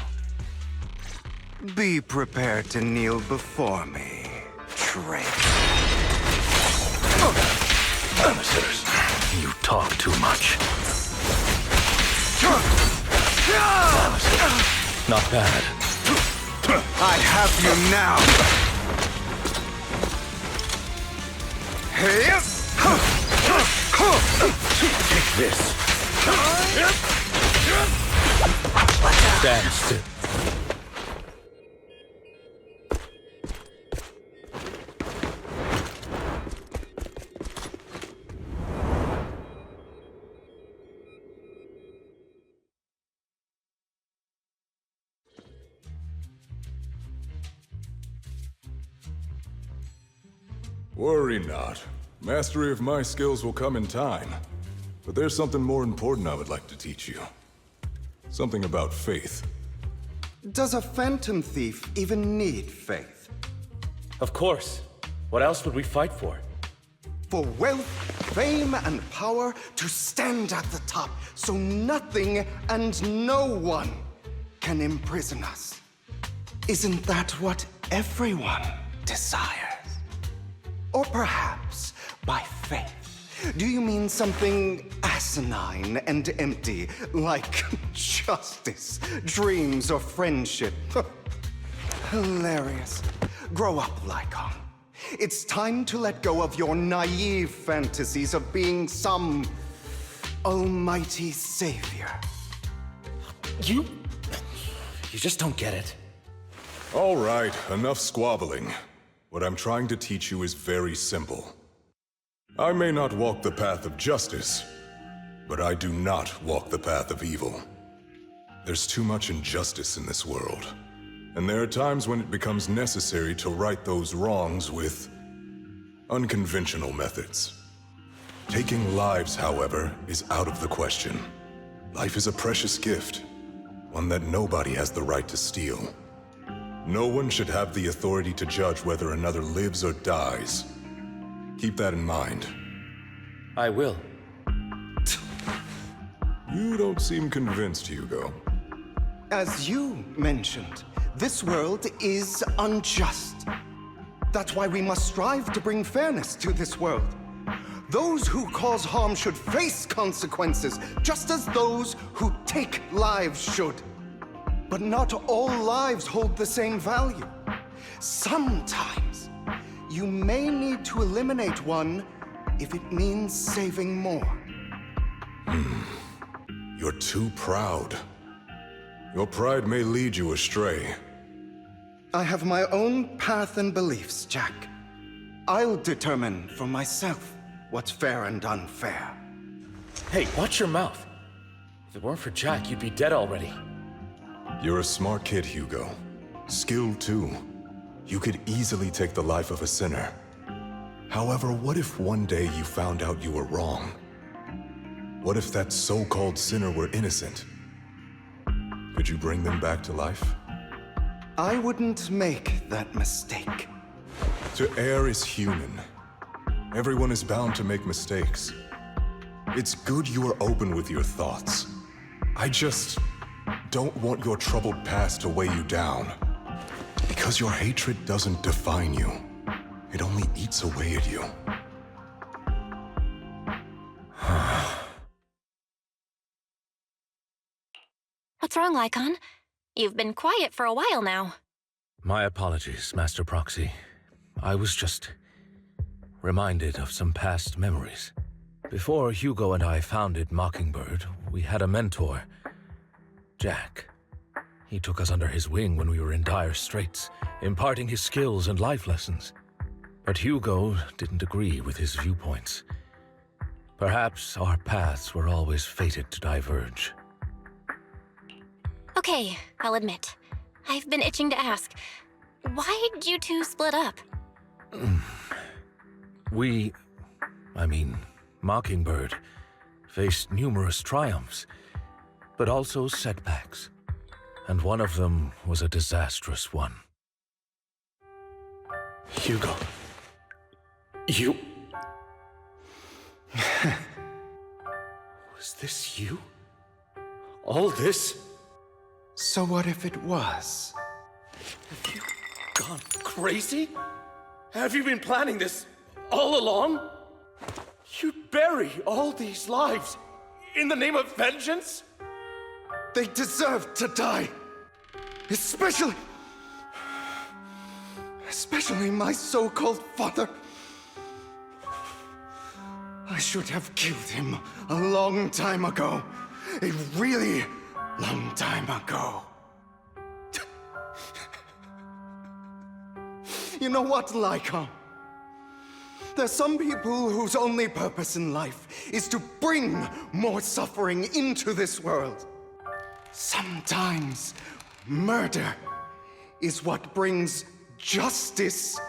Be prepared to kneel before me, traitor. Amateurs, you talk too much. Amateurs, not bad. I have you now. Take this. Stand still. Worry not. Mastery of my skills will come in time. But there's something more important I would like to teach you. Something about faith. Does a phantom thief even need faith? Of course. What else would we fight for? For wealth, fame, and power to stand at the top so nothing and no one can imprison us. Isn't that what everyone desires? Or perhaps by faith, do you mean something asinine and empty, like justice, dreams, or friendship? Hilarious. Grow up, Lycon. It's time to let go of your naive fantasies of being some almighty savior. You just don't get it. All right, enough squabbling. What I'm trying to teach you is very simple. I may not walk the path of justice, but I do not walk the path of evil. There's too much injustice in this world, and there are times when it becomes necessary to right those wrongs with unconventional methods. Taking lives, however, is out of the question. Life is a precious gift, one that nobody has the right to steal. No one should have the authority to judge whether another lives or dies. Keep that in mind. I will. You don't seem convinced, Hugo. As you mentioned, this world is unjust. That's why we must strive to bring fairness to this world. Those who cause harm should face consequences, just as those who take lives should. But not all lives hold the same value. Sometimes, you may need to eliminate one if it means saving more. You're too proud. Your pride may lead you astray. I have my own path and beliefs, Jack. I'll determine for myself what's fair and unfair. Hey, watch your mouth. If it weren't for Jack, you'd be dead already. You're a smart kid, Hugo. Skilled too. You could easily take the life of a sinner. However, what if one day you found out you were wrong? What if that so-called sinner were innocent? Could you bring them back to life? I wouldn't make that mistake. To err is human. Everyone is bound to make mistakes. It's good you are open with your thoughts. I just don't want your troubled past to weigh you down. Because your hatred doesn't define you. It only eats away at you. What's wrong, Lycon? You've been quiet for a while now. My apologies, Master Proxy. I was just reminded of some past memories. Before Hugo and I founded Mockingbird, we had a mentor, Jack. He took us under his wing when we were in dire straits, imparting his skills and life lessons. But Hugo didn't agree with his viewpoints. Perhaps our paths were always fated to diverge. Okay, I'll admit. I've been itching to ask. Why'd you two split up? Mockingbird, faced numerous triumphs, but also setbacks. And one of them was a disastrous one. Hugo. You... Was this you? All this? So what if it was? Have you gone crazy? Have you been planning this all along? You'd bury all these lives in the name of vengeance? They deserve to die. Especially my so-called father. I should have killed him a long time ago. A really long time ago. You know what, Lycon? There's some people whose only purpose in life is to bring more suffering into this world. Sometimes murder is what brings justice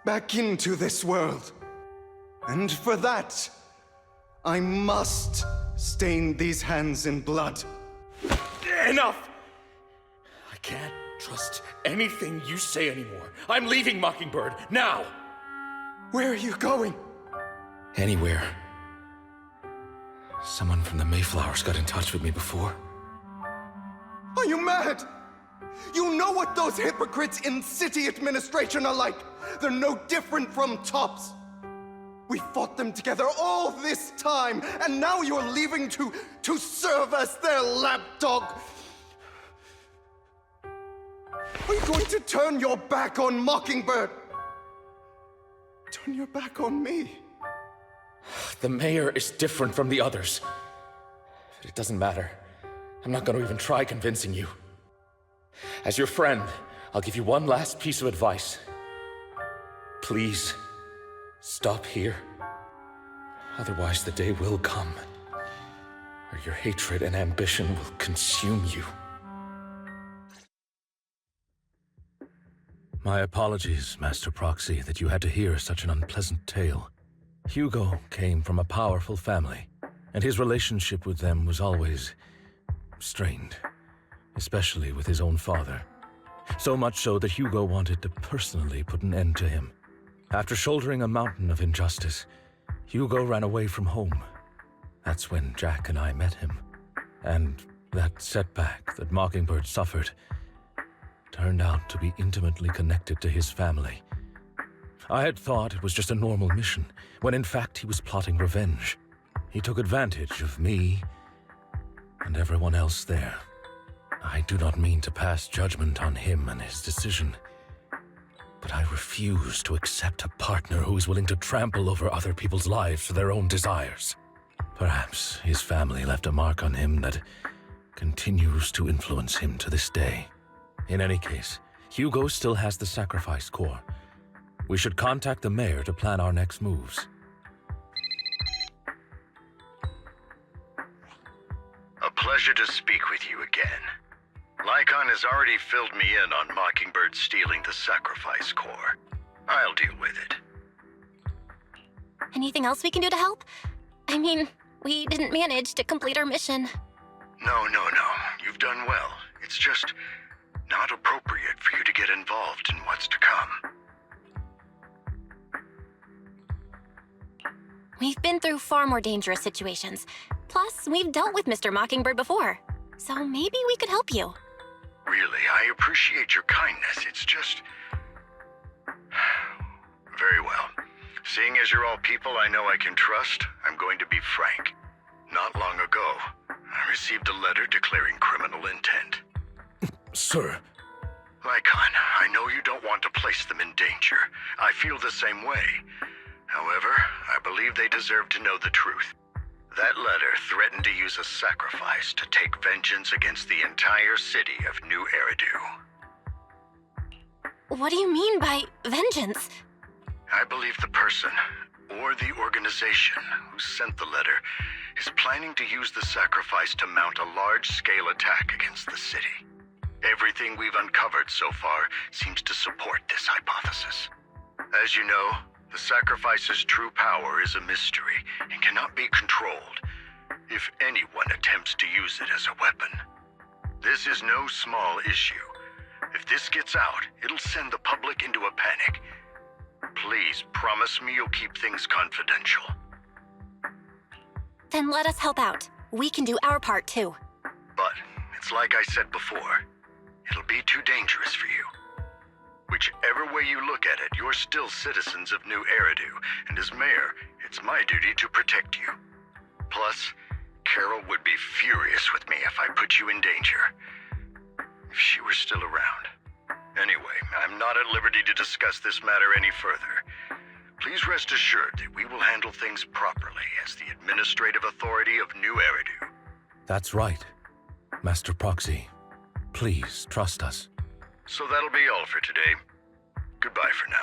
back into this world. And for that, I must stain these hands in blood. Enough! I can't trust anything you say anymore. I'm leaving Mockingbird, now! Where are you going? Anywhere. Someone from the Mayflowers got in touch with me before. Are you mad? You know what those hypocrites in city administration are like. They're no different from tops. We fought them together all this time, and now you're leaving to serve as their lapdog. Are you going to turn your back on Mockingbird? Turn your back on me? The mayor is different from the others. But it doesn't matter. I'm not going to even try convincing you. As your friend, I'll give you one last piece of advice. Please, stop here. Otherwise, the day will come where your hatred and ambition will consume you. My apologies, Master Proxy, that you had to hear such an unpleasant tale. Hugo came from a powerful family, and his relationship with them was always strained, especially with his own father. So much so that Hugo wanted to personally put an end to him. After shouldering a mountain of injustice, Hugo ran away from home. That's when Jack and I met him. And that setback that Mockingbird suffered turned out to be intimately connected to his family. I had thought it was just a normal mission, when in fact he was plotting revenge. He took advantage of me and everyone else there. I do not mean to pass judgment on him and his decision, but I refuse to accept a partner who is willing to trample over other people's lives for their own desires. Perhaps his family left a mark on him that continues to influence him to this day. In any case, Hugo still has the sacrifice core. We should contact the mayor to plan our next moves. A pleasure to speak with you again. Lycon has already filled me in on Mockingbird stealing the sacrifice core. I'll deal with it. Anything else we can do to help? I mean, we didn't manage to complete our mission. No. You've done well. It's just not appropriate for you to get involved in what's to come. We've been through far more dangerous situations. Plus, we've dealt with Mr. Mockingbird before. So maybe we could help you. Really, I appreciate your kindness. It's just... Very well. Seeing as you're all people I know I can trust, I'm going to be frank. Not long ago, I received a letter declaring criminal intent. Sir. Lycon, I know you don't want to place them in danger. I feel the same way. However, I believe they deserve to know the truth. That letter threatened to use a sacrifice to take vengeance against the entire city of New Eridu. What do you mean by vengeance? I believe the person, or the organization, who sent the letter is planning to use the sacrifice to mount a large-scale attack against the city. Everything we've uncovered so far seems to support this hypothesis. As you know, the sacrifice's true power is a mystery and cannot be controlled if anyone attempts to use it as a weapon. This is no small issue. If this gets out, it'll send the public into a panic. Please promise me you'll keep things confidential. Then let us help out. We can do our part too. But it's like I said before, it'll be too dangerous for you. Whichever way you look at it, you're still citizens of New Eridu, and as mayor, it's my duty to protect you. Plus, Carol would be furious with me if I put you in danger. If she were still around. Anyway, I'm not at liberty to discuss this matter any further. Please rest assured that we will handle things properly as the administrative authority of New Eridu. That's right, Master Proxy. Please trust us. So that'll be all for today. Goodbye for now.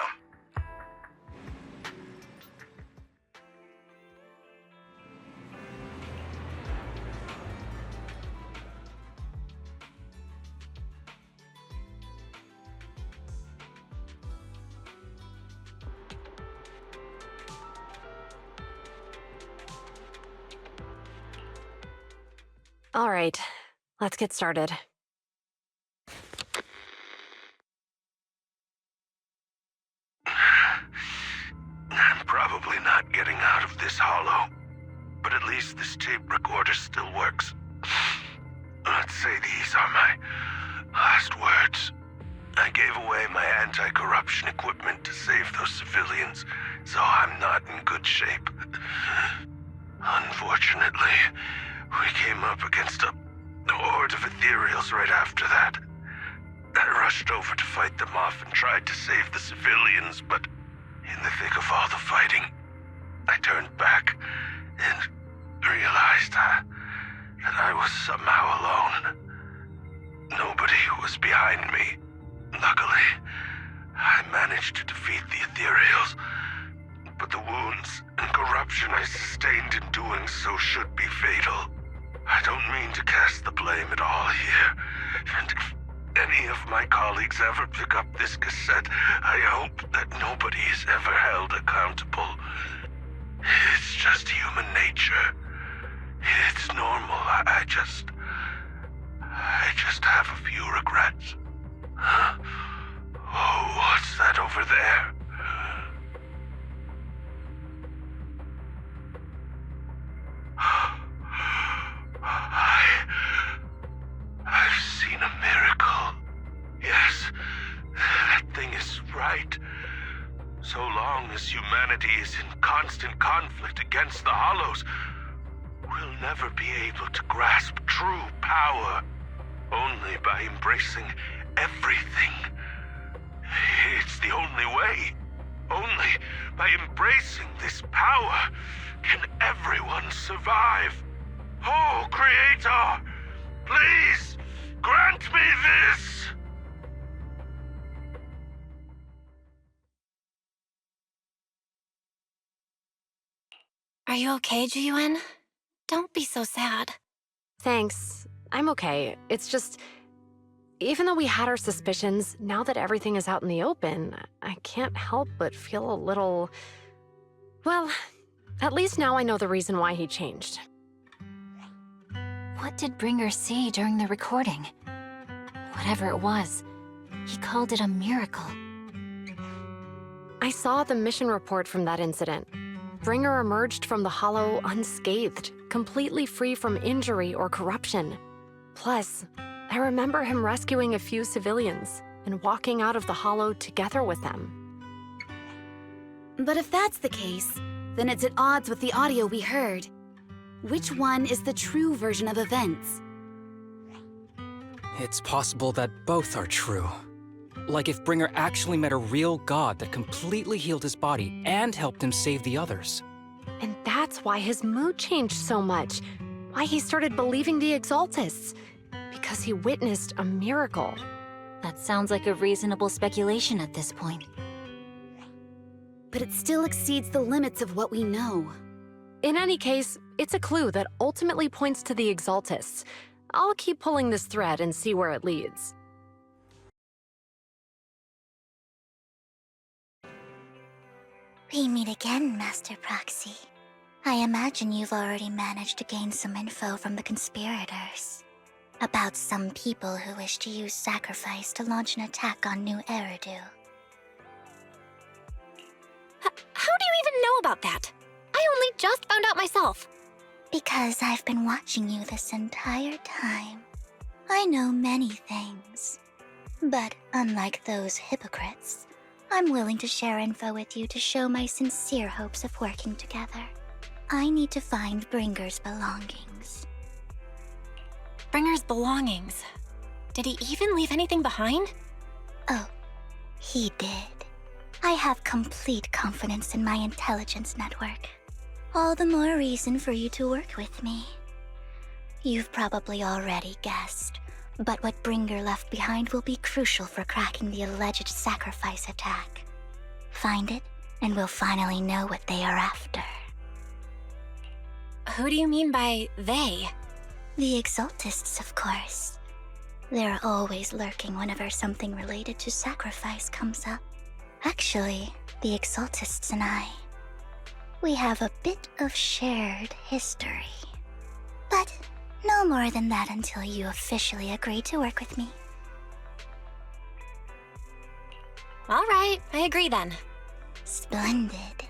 All right, let's get started. I'm probably not getting out of this hollow, but at least this tape recorder still works. Let's say these are my last words. I gave away my anti-corruption equipment to save those civilians, so I'm not in good shape. Unfortunately, we came up against a horde of ethereals right after that. I rushed over to fight them off and tried to save the civilians, but in the thick of all the fighting, I turned back and realized that I was somehow alone. Nobody was behind me. Luckily, I managed to defeat the ethereals, but the wounds and corruption I sustained in doing so should be fatal. I don't mean to cast the blame at all here, and if any of my colleagues ever pick up this cassette, I hope that nobody is ever held accountable. It's just human nature. It's normal. I just have a few regrets. Oh, what's that over there? I've seen a miracle. Yes, that thing is right. So long as humanity is in constant conflict against the Hollows, we'll never be able to grasp true power. Only by embracing everything. It's the only way. Only by embracing this power can everyone survive. Oh, Creator, please grant me this! Are you okay, Jiyuan? Don't be so sad. Thanks. I'm okay. It's just, even though we had our suspicions, now that everything is out in the open, I can't help but feel a little... Well, at least now I know the reason why he changed. What did Bringer see during the recording? Whatever it was, he called it a miracle. I saw the mission report from that incident. Bringer emerged from the Hollow unscathed, completely free from injury or corruption. Plus, I remember him rescuing a few civilians and walking out of the Hollow together with them. But if that's the case, then it's at odds with the audio we heard. Which one is the true version of events? It's possible that both are true. Like if Bringer actually met a real god that completely healed his body and helped him save the others. And that's why his mood changed so much. Why he started believing the Exaltists. Because he witnessed a miracle. That sounds like a reasonable speculation at this point. But it still exceeds the limits of what we know. In any case, it's a clue that ultimately points to the Exaltists. I'll keep pulling this thread and see where it leads. We meet again, Master Proxy. I imagine you've already managed to gain some info from the conspirators. About some people who wish to use sacrifice to launch an attack on New Eridu. How do you even know about that? I only just found out myself. Because I've been watching you this entire time. I know many things. But unlike those hypocrites, I'm willing to share info with you to show my sincere hopes of working together. I need to find Bringer's belongings. Bringer's belongings? Did he even leave anything behind? Oh, he did. I have complete confidence in my intelligence network. All the more reason for you to work with me. You've probably already guessed, but what Bringer left behind will be crucial for cracking the alleged sacrifice attack. Find it, and we'll finally know what they are after. Who do you mean by they? The Exaltists, of course. They're always lurking whenever something related to sacrifice comes up. Actually, the Exaltists and I, we have a bit of shared history. But no more than that until you officially agree to work with me. All right, I agree then. Splendid.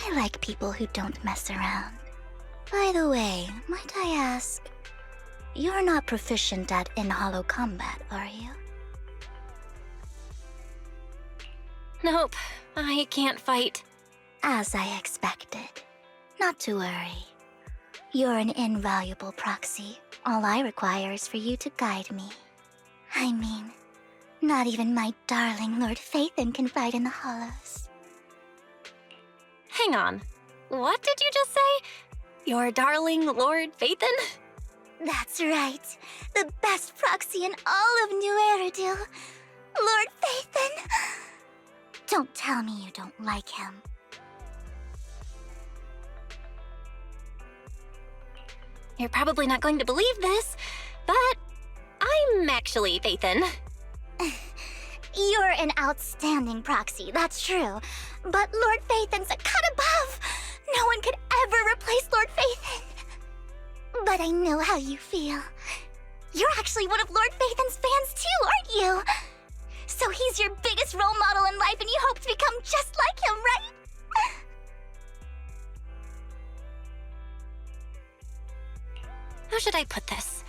I like people who don't mess around. By the way, might I ask, you're not proficient at in-hollow combat, are you? Nope, I can't fight. As I expected. Not to worry. You're an invaluable proxy. All I require is for you to guide me. I mean, not even my darling Lord Phaethon can fight in the hollows. Hang on. What did you just say? Your darling Lord Phaethon? That's right. The best proxy in all of New Eridu. Lord Phaethon. Don't tell me you don't like him. You're probably not going to believe this, but I'm actually Phaethon. You're an outstanding proxy, that's true. But Lord Phaethon's a cut above. No one could ever replace Lord Phaethon. But I know how you feel. You're actually one of Lord Phaethon's fans too, aren't you? So he's your biggest role model in life and you hope to become just like him, right? How should I put this?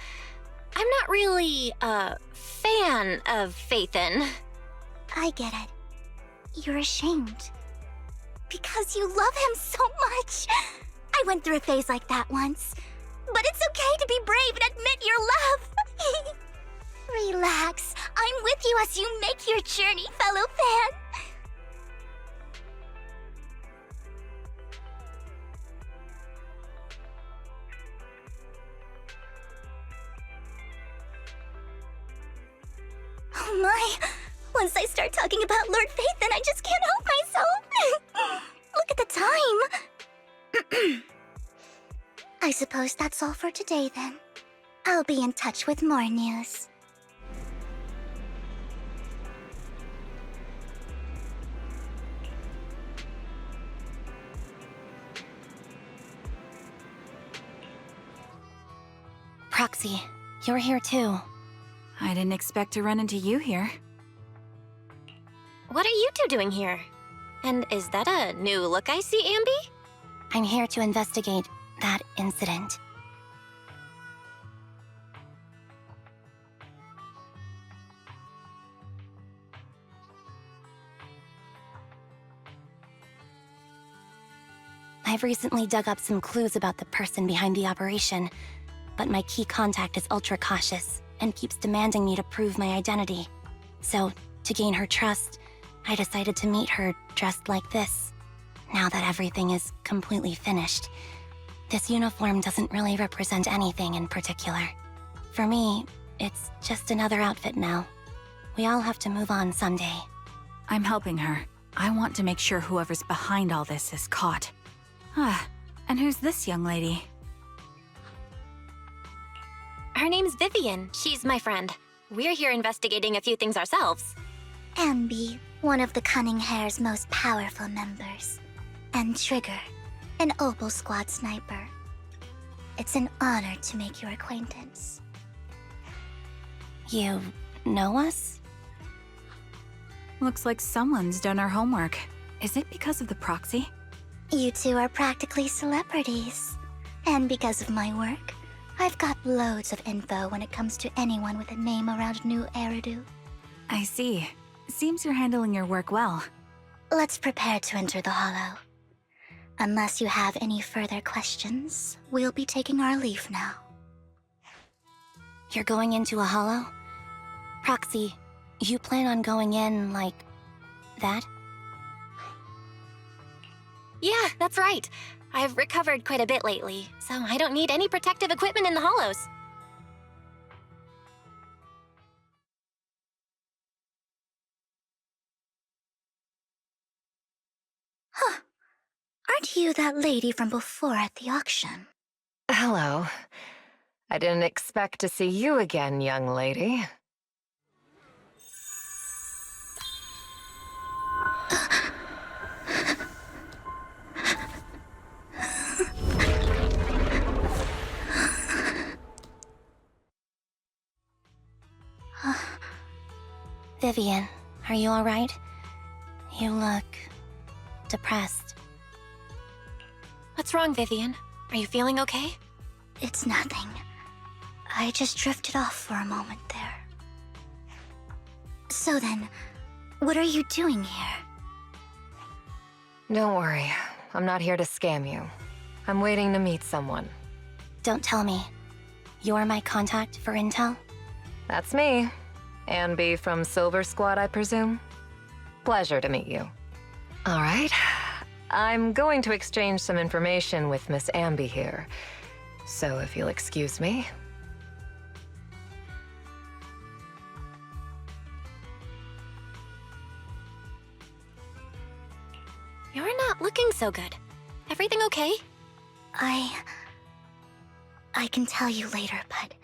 I'm not really a fan of Phaethon. I get it. You're ashamed. Because you love him so much. I went through a phase like that once. But it's okay to be brave and admit your love. Relax. I'm with you as you make your journey, fellow fan. Oh my! Once I start talking about Lord Phaethon, I just can't help myself! Look at the time! I suppose that's all for today then. I'll be in touch with more news. Proxy, you're here too. I didn't expect to run into you here. What are you two doing here? And is that a new look I see, Ambi? I'm here to investigate that incident. I've recently dug up some clues about the person behind the operation, but my key contact is ultra cautious and keeps demanding me to prove my identity. So, to gain her trust, I decided to meet her dressed like this. Now that everything is completely finished, this uniform doesn't really represent anything in particular. For me, it's just another outfit now. We all have to move on someday. I'm helping her. I want to make sure whoever's behind all this is caught. Ah, and who's this young lady? Her name's Vivian. She's my friend. We're here investigating a few things ourselves. Ambi, one of the Cunning Hair's most powerful members. And Trigger, an Opal Squad sniper. It's an honor to make your acquaintance. You know us? Looks like someone's done our homework. Is it because of the proxy? You two are practically celebrities. And because of my work, I've got loads of info when it comes to anyone with a name around New Eridu. I see. Seems you're handling your work well. Let's prepare to enter the Hollow. Unless you have any further questions, we'll be taking our leave now. You're going into a Hollow? Proxy, you plan on going in like that? Yeah, that's right. I've recovered quite a bit lately, so I don't need any protective equipment in the hollows. Huh. Aren't you that lady from before at the auction? Hello. I didn't expect to see you again, young lady. Vivian, are you all right? You look depressed. What's wrong, Vivian? Are you feeling okay? It's nothing. I just drifted off for a moment there. So then, what are you doing here? Don't worry. I'm not here to scam you. I'm waiting to meet someone. Don't tell me. You're my contact for intel? That's me. Ambi from Silver Squad, I presume? Pleasure to meet you. All right. I'm going to exchange some information with Miss Ambi here. So if you'll excuse me. You're not looking so good. Everything okay? I can tell you later, but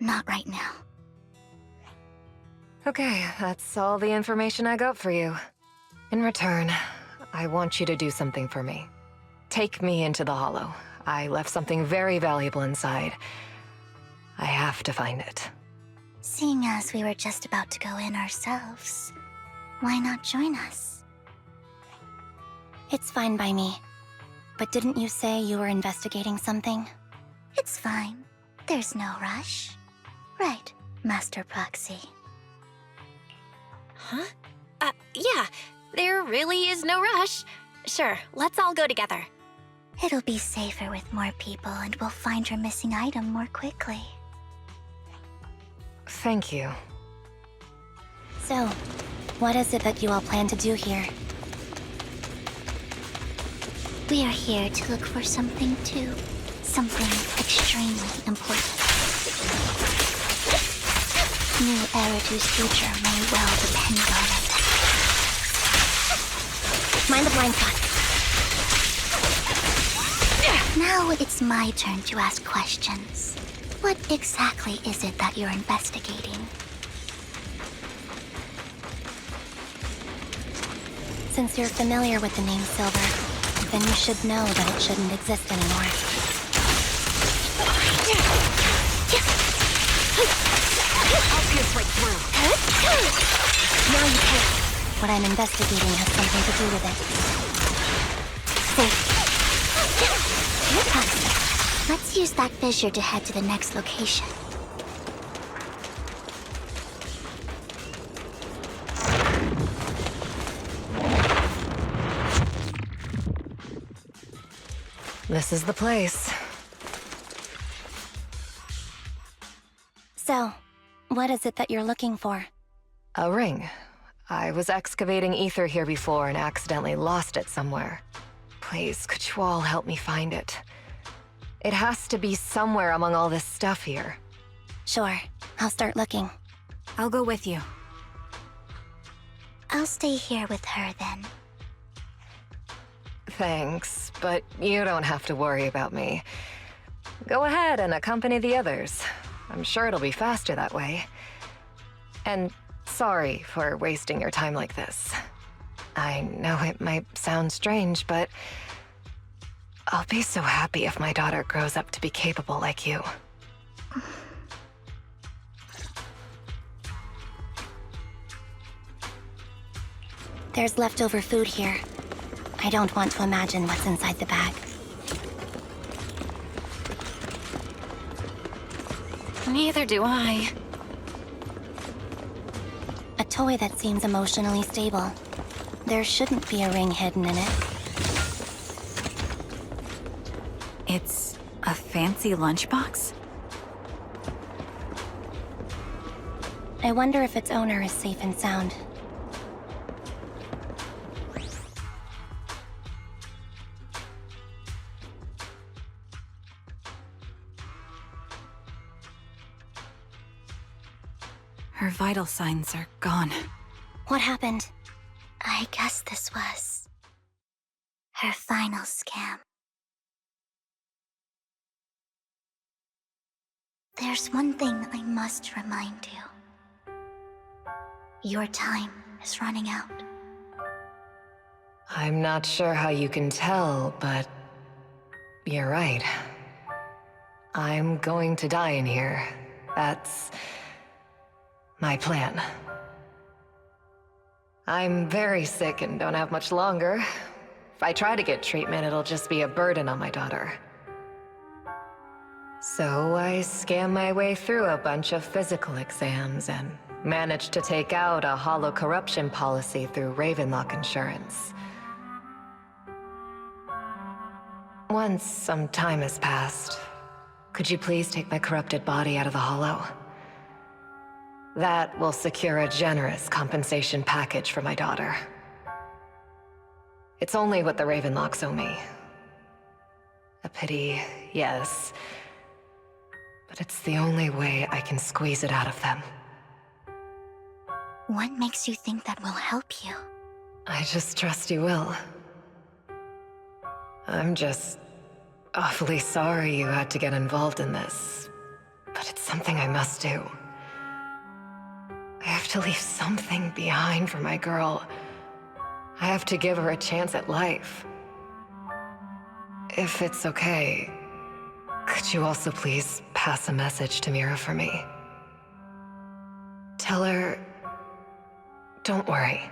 not right now. Okay, that's all the information I got for you. In return, I want you to do something for me. Take me into the Hollow. I left something very valuable inside. I have to find it. Seeing as we were just about to go in ourselves, why not join us? It's fine by me. But didn't you say you were investigating something? It's fine. There's no rush. Right, Master Proxy. Huh? Yeah. There really is no rush. Sure, let's all go together. It'll be safer with more people, and we'll find your missing item more quickly. Thank you. So, what is it that you all plan to do here? We are here to look for something too. Something extremely important. New Eridu's future may well depend on it. Mind the blind spot. Now it's my turn to ask questions. What exactly is it that you're investigating? Since you're familiar with the name Silver, then you should know that it shouldn't exist anymore. I'll pierce right through. Now you pay. What I'm investigating has something to do with it. Safe. Let's use that fissure to head to the next location. This is the place. So, what is it that you're looking for? A ring. I was excavating ether here before and accidentally lost it somewhere. Please, could you all help me find it? It has to be somewhere among all this stuff here. Sure, I'll start looking. I'll go with you. I'll stay here with her then. Thanks, but you don't have to worry about me. Go ahead and accompany the others. I'm sure it'll be faster that way. And sorry for wasting your time like this. I know it might sound strange, but I'll be so happy if my daughter grows up to be capable like you. There's leftover food here. I don't want to imagine what's inside the bag. Neither do I. A toy that seems emotionally stable. There shouldn't be a ring hidden in it. It's a fancy lunchbox? I wonder if its owner is safe and sound. Her vital signs are gone. What happened? I guess this was her final scam. There's one thing I must remind you. Your time is running out. I'm not sure how you can tell, but you're right. I'm going to die in here. That's my plan. I'm very sick and don't have much longer. If I try to get treatment, it'll just be a burden on my daughter. So I scam my way through a bunch of physical exams and managed to take out a hollow corruption policy through Ravenlock Insurance. Once some time has passed, could you please take my corrupted body out of the hollow? That will secure a generous compensation package for my daughter. It's only what the Ravenlocks owe me. A pity, yes. But it's the only way I can squeeze it out of them. What makes you think that will help you? I just trust you will. I'm just awfully sorry you had to get involved in this. But it's something I must do. I have to leave something behind for my girl. I have to give her a chance at life. If it's okay, could you also please pass a message to Mira for me? Tell her, don't worry.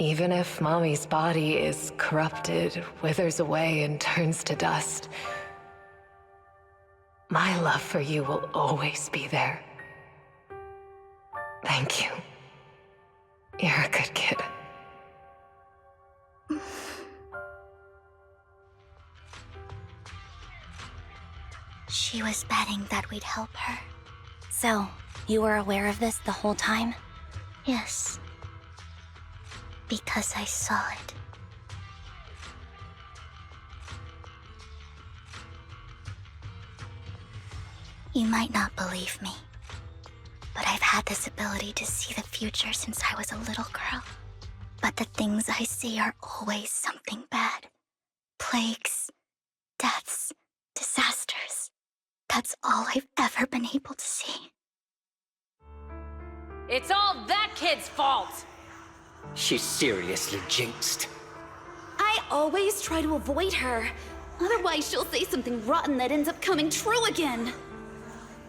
Even if Mommy's body is corrupted, withers away, and turns to dust, my love for you will always be there. Thank you. You're a good kid. She was betting that we'd help her. So, you were aware of this the whole time? Yes. Because I saw it. You might not believe me, but I've had this ability to see the future since I was a little girl. But the things I see are always something bad. Plagues, deaths, disasters. That's all I've ever been able to see. It's all that kid's fault! She's seriously jinxed. I always try to avoid her. Otherwise, she'll say something rotten that ends up coming true again.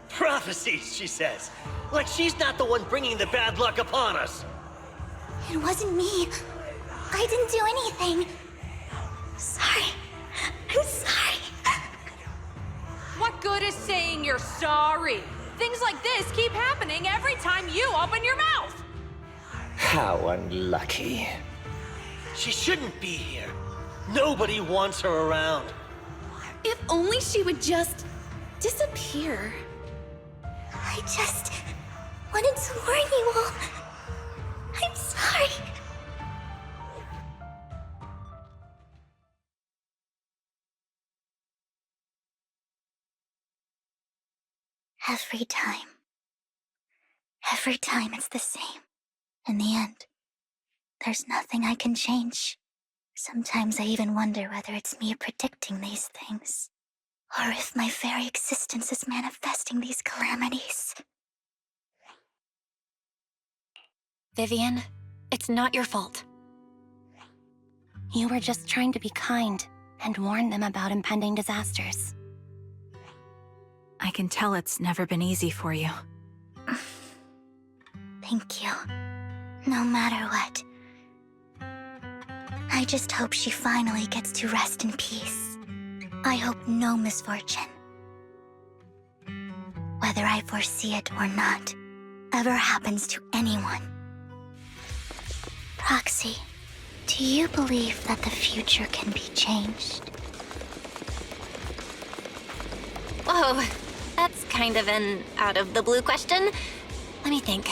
Prophecies, she says. Like she's not the one bringing the bad luck upon us. It wasn't me. I didn't do anything. Sorry. I'm sorry. What good is saying you're sorry? Things like this keep happening every time you open your mouth! How unlucky. She shouldn't be here. Nobody wants her around. If only she would just disappear. I just wanted to warn you all. I'm sorry. Every time it's the same. In the end, there's nothing I can change. Sometimes I even wonder whether it's me predicting these things, or if my very existence is manifesting these calamities. Vivian, it's not your fault. You were just trying to be kind and warn them about impending disasters. I can tell it's never been easy for you. Thank you. No matter what. I just hope she finally gets to rest in peace. I hope no misfortune, whether I foresee it or not, ever happens to anyone. Proxy, do you believe that the future can be changed? Whoa, that's kind of an out-of-the-blue question. Let me think.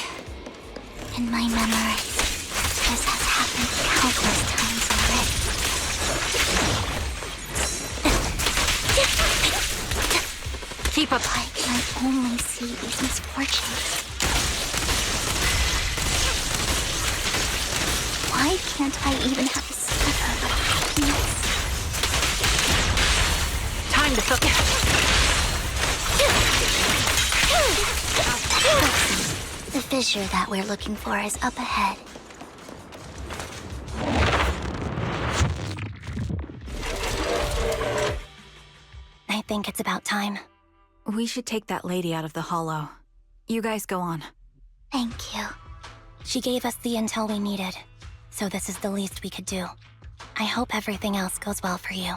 In my memory, this has happened countless times already. Keep up. Why can I only see these misfortunes? Why can't I even have a sliver of happiness? Time to focus. The fissure that we're looking for is up ahead. I think it's about time. We should take that lady out of the hollow. You guys go on. Thank you. She gave us the intel we needed, so this is the least we could do. I hope everything else goes well for you.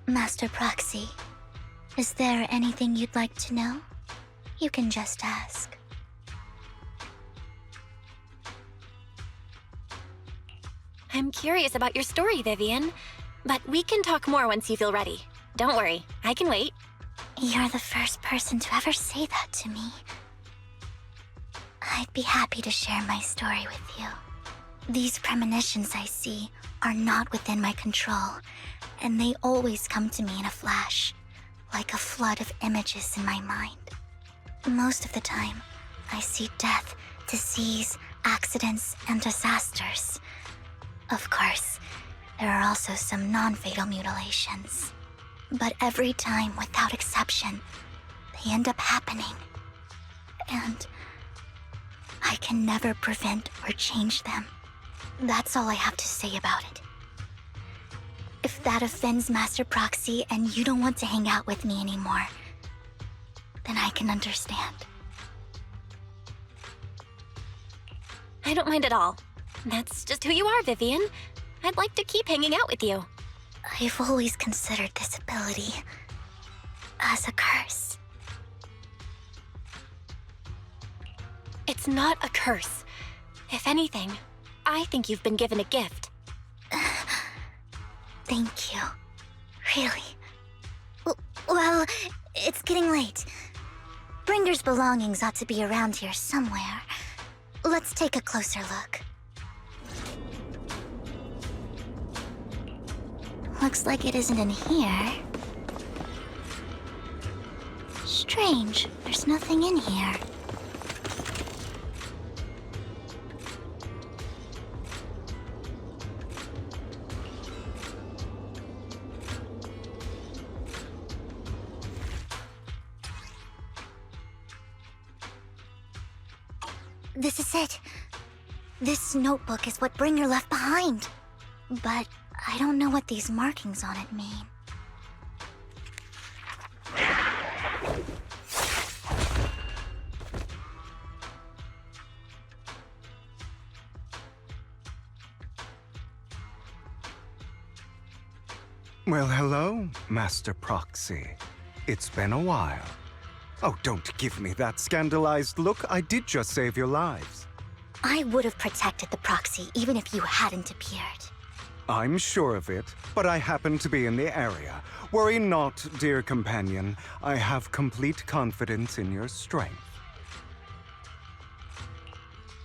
Master Proxy, is there anything you'd like to know? You can just ask. I'm curious about your story, Vivian, but we can talk more once you feel ready. Don't worry, I can wait. You're the first person to ever say that to me. I'd be happy to share my story with you. These premonitions I see are not within my control, and they always come to me in a flash, like a flood of images in my mind. Most of the time, I see death, disease, accidents, and disasters. Of course, there are also some non-fatal mutilations. But every time, without exception, they end up happening. And I can never prevent or change them. That's all I have to say about it. If that offends Master Proxy and you don't want to hang out with me anymore, then I can understand. I don't mind at all. That's just who you are, Vivian. I'd like to keep hanging out with you. I've always considered this ability as a curse. It's not a curse. If anything, I think you've been given a gift. Thank you. Really. Well, it's getting late. Bringer's belongings ought to be around here somewhere. Let's take a closer look. Looks like it isn't in here. Strange, there's nothing in here. This is it. This notebook is what Bringer left behind. But I don't know what these markings on it mean. Well, hello, Master Proxy. It's been a while. Oh, don't give me that scandalized look. I did just save your lives. I would have protected the Proxy even if you hadn't appeared. I'm sure of it, but I happen to be in the area. Worry not, dear companion. I have complete confidence in your strength.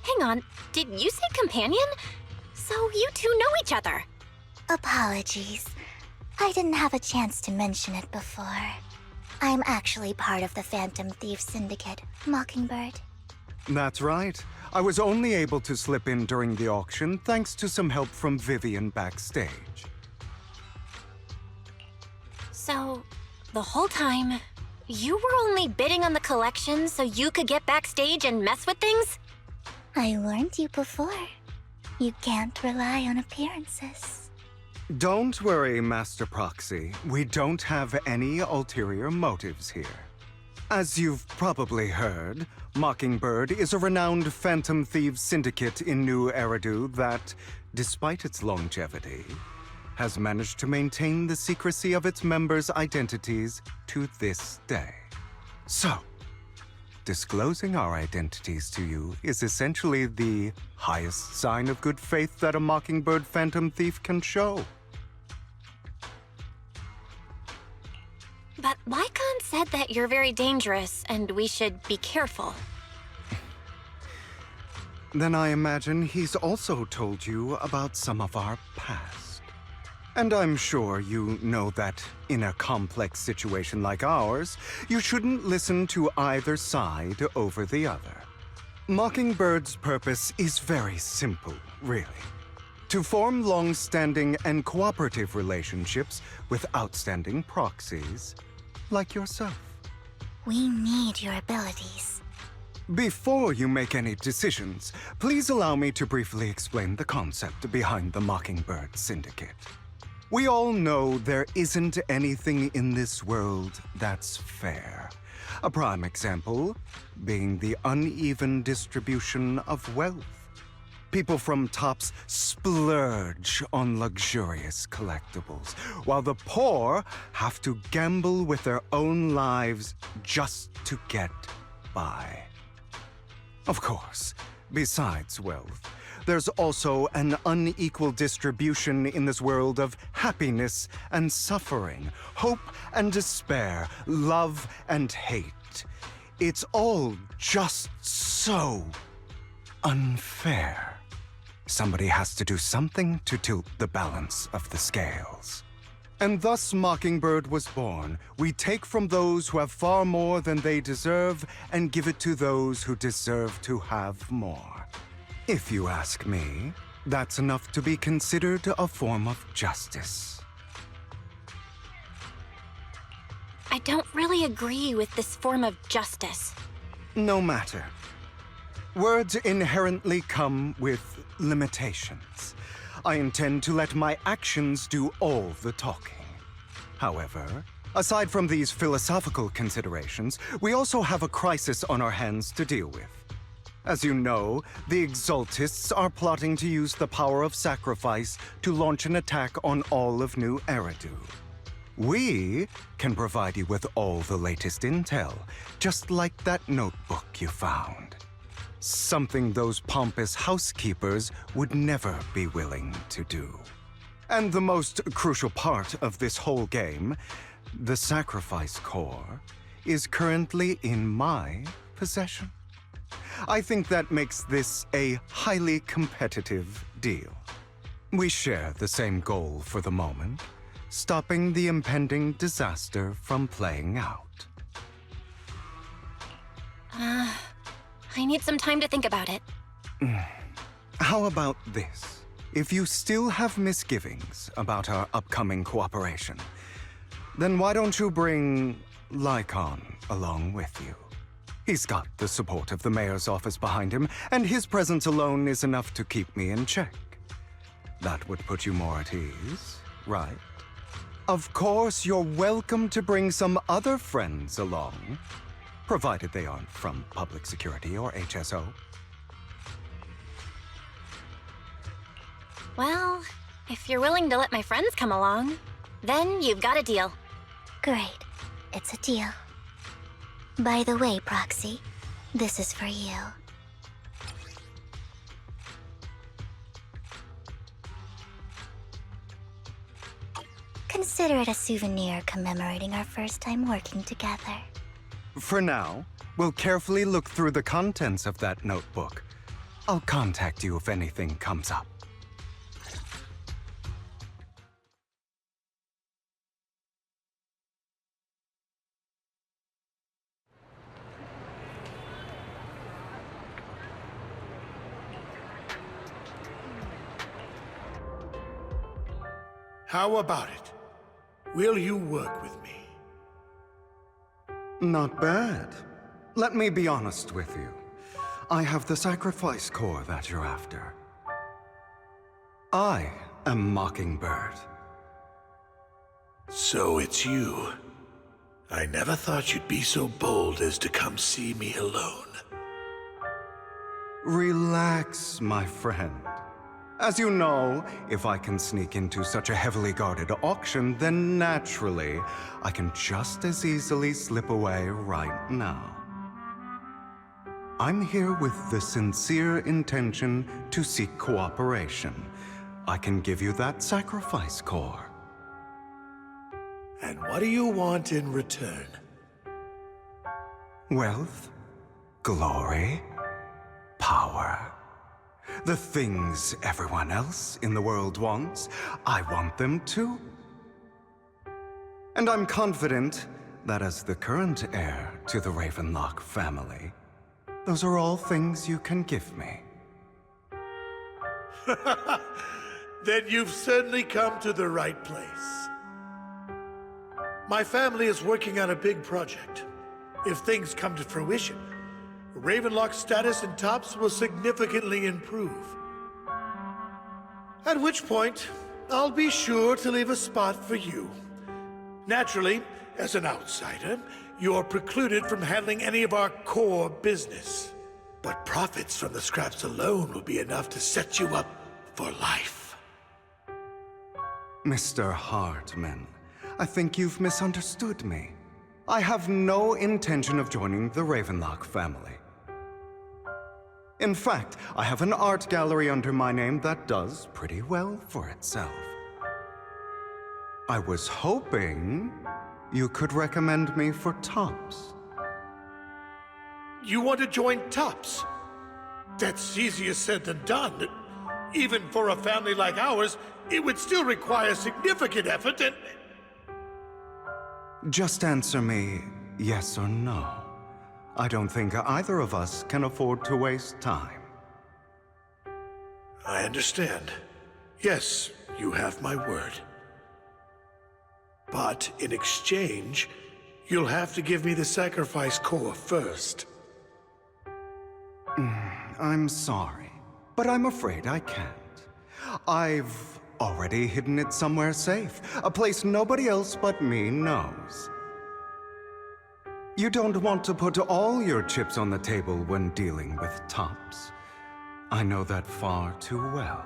Hang on, did you say companion? So you two know each other. Apologies. I didn't have a chance to mention it before. I'm actually part of the Phantom Thief Syndicate, Mockingbird. That's right. I was only able to slip in during the auction thanks to some help from Vivian backstage. So, the whole time, you were only bidding on the collection so you could get backstage and mess with things? I warned you before. You can't rely on appearances. Don't worry, Master Proxy. We don't have any ulterior motives here. As you've probably heard, Mockingbird is a renowned Phantom Thieves syndicate in New Eridu that, despite its longevity, has managed to maintain the secrecy of its members' identities to this day. So, disclosing our identities to you is essentially the highest sign of good faith that a Mockingbird Phantom Thief can show. But Lycon said that you're very dangerous and we should be careful. Then I imagine he's also told you about some of our past. And I'm sure you know that in a complex situation like ours, you shouldn't listen to either side over the other. Mockingbird's purpose is very simple, really. To form long-standing and cooperative relationships with outstanding proxies, like yourself. We need your abilities. Before you make any decisions, please allow me to briefly explain the concept behind the Mockingbird Syndicate. We all know there isn't anything in this world that's fair. A prime example being the uneven distribution of wealth. People from tops splurge on luxurious collectibles, while the poor have to gamble with their own lives just to get by. Of course, besides wealth, there's also an unequal distribution in this world of happiness and suffering, hope and despair, love and hate. It's all just so unfair. Somebody has to do something to tilt the balance of the scales. And thus Mockingbird was born. We take from those who have far more than they deserve and give it to those who deserve to have more. If you ask me, that's enough to be considered a form of justice. I don't really agree with this form of justice. No matter. Words inherently come with limitations. I intend to let my actions do all the talking. However, aside from these philosophical considerations, we also have a crisis on our hands to deal with. As you know, the Exaltists are plotting to use the power of sacrifice to launch an attack on all of New Eridu. We can provide you with all the latest intel, just like that notebook you found. Something those pompous housekeepers would never be willing to do. And the most crucial part of this whole game, the sacrifice core, is currently in my possession. I think that makes this a highly competitive deal. We share the same goal for the moment, stopping the impending disaster from playing out. I need some time to think about it. How about this? If you still have misgivings about our upcoming cooperation, then why don't you bring Lycon along with you? He's got the support of the mayor's office behind him, and his presence alone is enough to keep me in check. That would put you more at ease, right? Of course, you're welcome to bring some other friends along, provided they aren't from public security or HSO. Well, if you're willing to let my friends come along, then you've got a deal. Great. It's a deal. By the way, Proxy, this is for you. Consider it a souvenir commemorating our first time working together. For now, we'll carefully look through the contents of that notebook. I'll contact you if anything comes up. How about it? Will you work with me? Not bad. Let me be honest with you. I have the sacrifice core that you're after. I am Mockingbird. So it's you. I never thought you'd be so bold as to come see me alone. Relax, my friend. As you know, if I can sneak into such a heavily guarded auction, then naturally, I can just as easily slip away right now. I'm here with the sincere intention to seek cooperation. I can give you that sacrifice core. And what do you want in return? Wealth, glory, power. The things everyone else in the world wants, I want them too. And I'm confident that as the current heir to the Ravenlock family, Those are all things you can give me. Then you've certainly come to the right place. My family is working on a big project. If things come to fruition, Ravenlock's status in Tops will significantly improve. At which point, I'll be sure to leave a spot for you. Naturally, as an outsider, you're precluded from handling any of our core business. But profits from the scraps alone will be enough to set you up for life. Mr. Hartman, I think you've misunderstood me. I have no intention of joining the Ravenlock family. In fact, I have an art gallery under my name that does pretty well for itself. I was hoping you could recommend me for Tops. You want to join Tops? That's easier said than done. Even for a family like ours, it would still require significant effort and... Just answer me yes or no. I don't think either of us can afford to waste time. I understand. Yes, you have my word. But in exchange, you'll have to give me the sacrifice core first. I'm sorry, but I'm afraid I can't. I've already hidden it somewhere safe, a place nobody else but me knows. You don't want to put all your chips on the table when dealing with Tops. I know that far too well.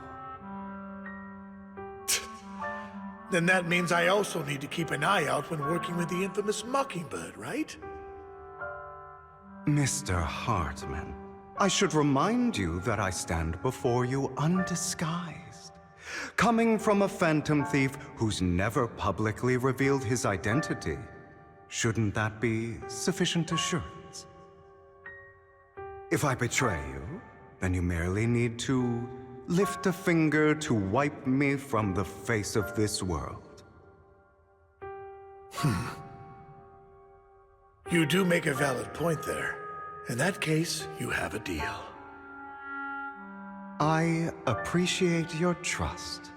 Then that means I also need to keep an eye out when working with the infamous Mockingbird, right? Mr. Hartman, I should remind you that I stand before you undisguised. Coming from a phantom thief who's never publicly revealed his identity, shouldn't that be sufficient assurance? If I betray you, then you merely need to lift a finger to wipe me from the face of this world. You do make a valid point there. In that case, you have a deal. I appreciate your trust.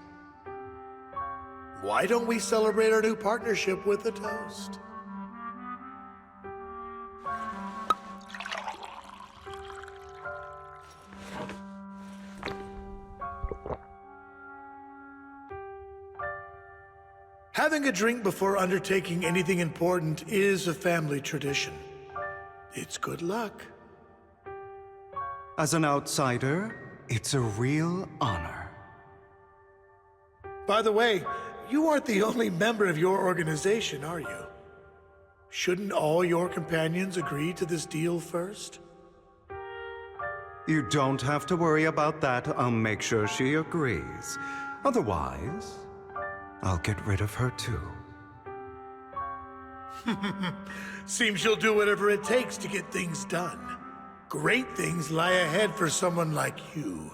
Why don't we celebrate our new partnership with a toast? Having a drink before undertaking anything important is a family tradition. It's good luck. As an outsider, it's a real honor. By the way, you aren't the only member of your organization, are you? Shouldn't all your companions agree to this deal first? You don't have to worry about that. I'll make sure she agrees. Otherwise, I'll get rid of her too. Seems you'll do whatever it takes to get things done. Great things lie ahead for someone like you.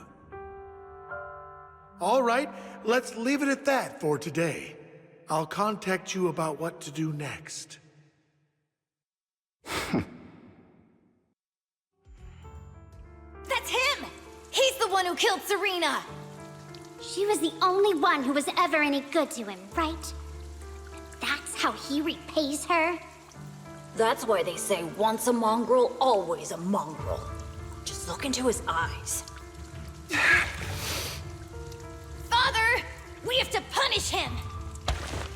All right, let's leave it at that for today. I'll contact you about what to do next. That's him! He's the one who killed Serena! She was the only one who was ever any good to him, right? That's how he repays her? That's why they say once a mongrel, always a mongrel. Just look into his eyes. Father! We have to punish him!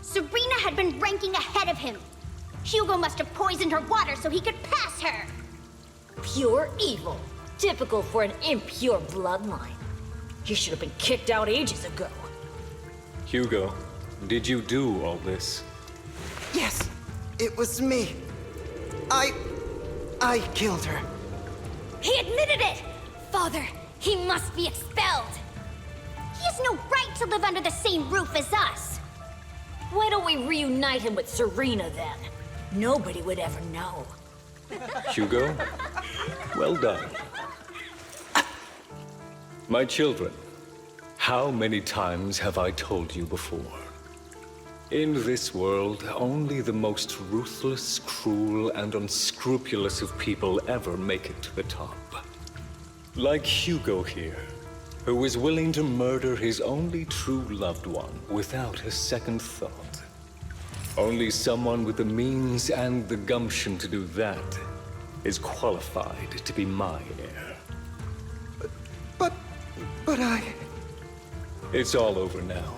Serena had been ranking ahead of him. Hugo must have poisoned her water so he could pass her. Pure evil. Typical for an impure bloodline. He should have been kicked out ages ago. Hugo, did you do all this? Yes, it was me. I killed her. He admitted it! Father, he must be expelled. He has no right to live under the same roof as us. Why don't we reunite him with Serena then? Nobody would ever know. Hugo, well done. My children, how many times have I told you before? In this world, only the most ruthless, cruel, and unscrupulous of people ever make it to the top. Like Hugo here, who was willing to murder his only true loved one without a second thought. Only someone with the means and the gumption to do that is qualified to be my heir. But I... It's all over now,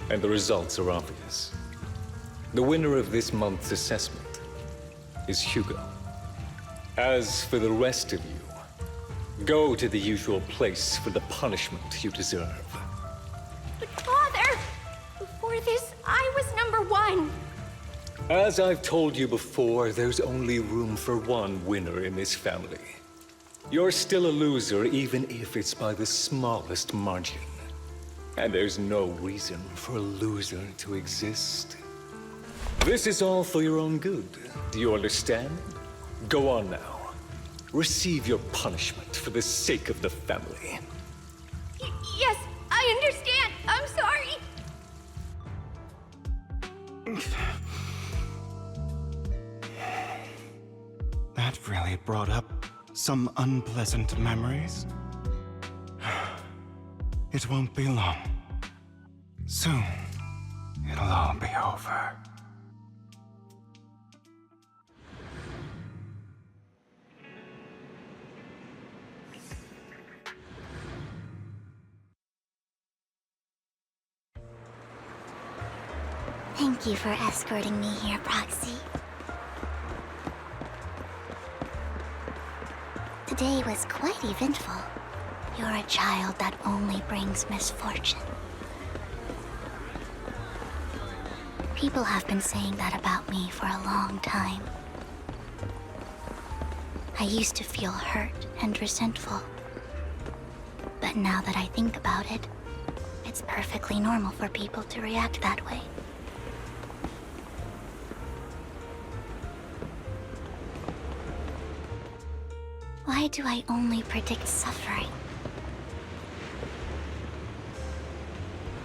and the results are obvious. The winner of this month's assessment is Hugo. As for the rest of you, go to the usual place for the punishment you deserve. But Father, before this, I was number one. As I've told you before, there's only room for one winner in this family. You're still a loser, even if it's by the smallest margin. And there's no reason for a loser to exist. This is all for your own good. Do you understand? Go on now. Receive your punishment for the sake of the family. Yes, I understand. I'm sorry. That really brought up some unpleasant memories. It won't be long. Soon, it'll all be over. Thank you for escorting me here, Proxy. Today was quite eventful. You're a child that only brings misfortune. People have been saying that about me for a long time. I used to feel hurt and resentful. But now that I think about it, it's perfectly normal for people to react that way. Why do I only predict suffering?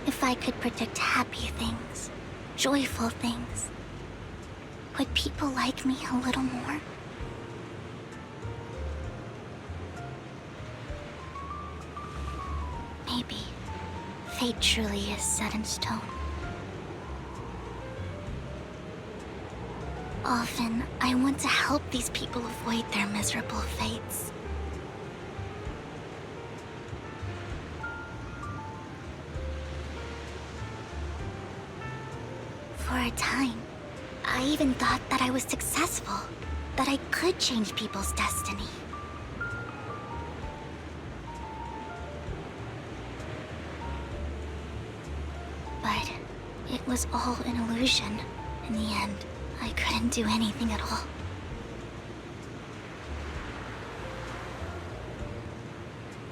If I could predict happy things, joyful things, would people like me a little more? Maybe fate truly is set in stone. Often, I want to help these people avoid their miserable fates. For a time, I even thought that I was successful, that I could change people's destiny. But it was all an illusion in the end. I couldn't do anything at all.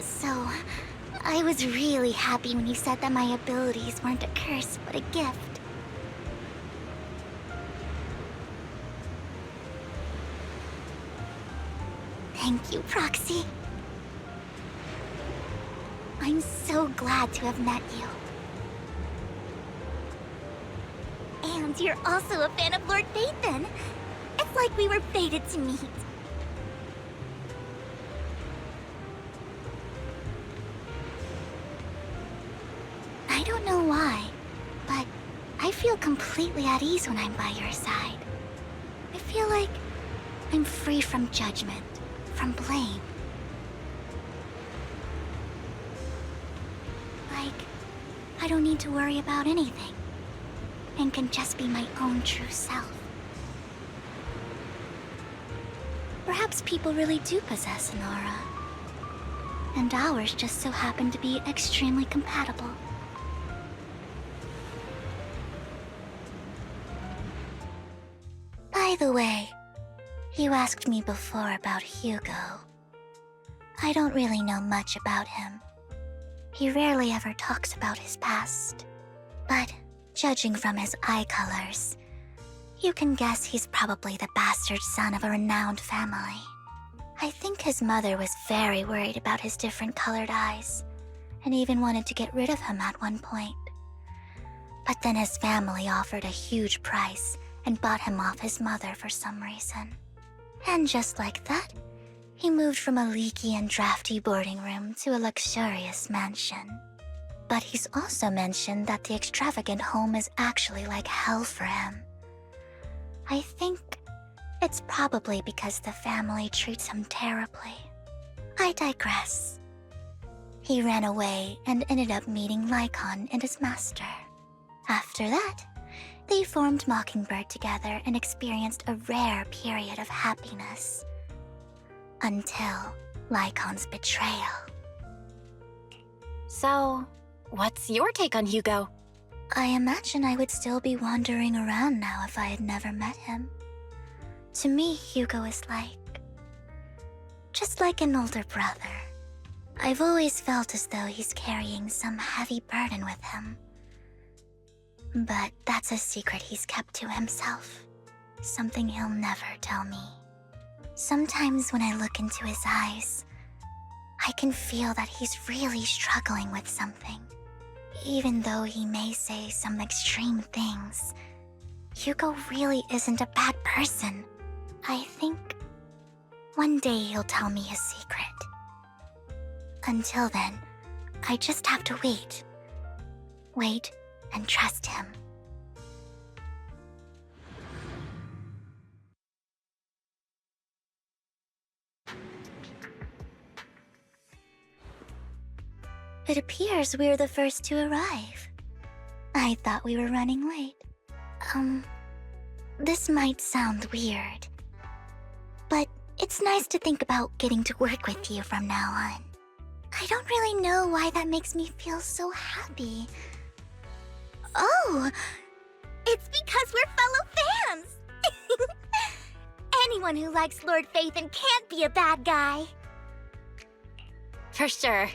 So, I was really happy when you said that my abilities weren't a curse, but a gift. Thank you, Proxy. I'm so glad to have met you. And you're also a fan of Lord Phaethon. It's like we were fated to meet. I don't know why, but I feel completely at ease when I'm by your side. I feel like I'm free from judgment, from blame. Like, I don't need to worry about anything, and can just be my own true self. Perhaps people really do possess an aura, and ours just so happen to be extremely compatible. By the way, you asked me before about Hugo. I don't really know much about him. He rarely ever talks about his past, but judging from his eye colors, you can guess he's probably the bastard son of a renowned family. I think his mother was very worried about his different colored eyes, and even wanted to get rid of him at one point. But then his family offered a huge price and bought him off his mother for some reason. And just like that, He moved from a leaky and drafty boarding room to a luxurious mansion. But he's also mentioned that the extravagant home is actually like hell for him. I think it's probably because the family treats him terribly. I digress. He ran away and ended up meeting Lycon and his master. After that, they formed Mockingbird together and experienced a rare period of happiness. Until Lycon's betrayal. So, what's your take on Hugo? I imagine I would still be wandering around now if I had never met him. To me, Hugo is just like an older brother. I've always felt as though he's carrying some heavy burden with him. But that's a secret he's kept to himself. Something he'll never tell me. Sometimes when I look into his eyes, I can feel that he's really struggling with something. Even though he may say some extreme things, Hugo really isn't a bad person. I think one day he'll tell me his secret. Until then, I just have to wait. Wait and trust him. It appears we're the first to arrive. I thought we were running late. This might sound weird, but it's nice to think about getting to work with you from now on. I don't really know why that makes me feel so happy. Oh, it's because we're fellow fans! Anyone who likes Lord Phaethon can't be a bad guy. For sure.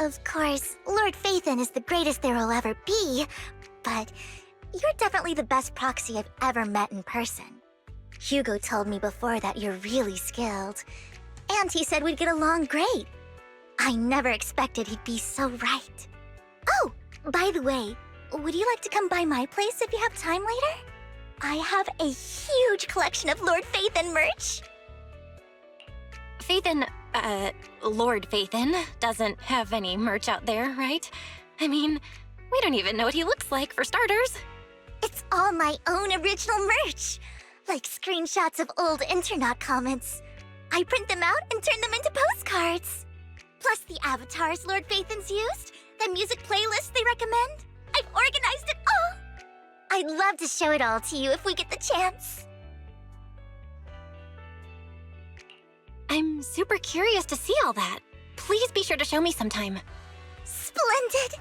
Of course, Lord Phaethon is the greatest there will ever be, but you're definitely the best proxy I've ever met in person. Hugo told me before that you're really skilled, and he said we'd get along great. I never expected he'd be so right. Oh, by the way, would you like to come by my place if you have time later? I have a huge collection of Lord Phaethon merch. Lord Phaethon doesn't have any merch out there, right? I mean, we don't even know what he looks like, for starters. It's all my own original merch, like screenshots of old internet comments. I print them out and turn them into postcards. Plus the avatars Lord Phaethon's used, the music playlists they recommend. I've organized it all. I'd love to show it all to you if we get the chance. I'm super curious to see all that. Please be sure to show me sometime. Splendid!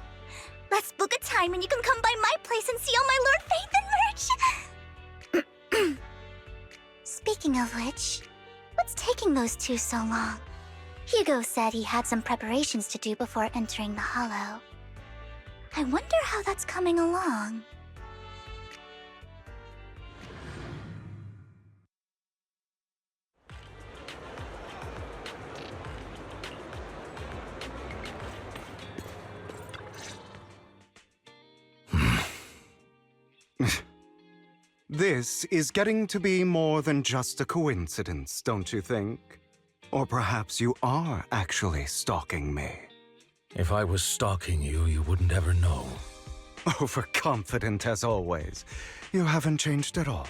Let's book a time and you can come by my place and see all my Lord Phaethon merch! Speaking of which, what's taking those two so long? Hugo said he had some preparations to do before entering the Hollow. I wonder how that's coming along. This is getting to be more than just a coincidence, don't you think? Or perhaps you are actually stalking me. If I was stalking you, you wouldn't ever know. Overconfident as always. You haven't changed at all.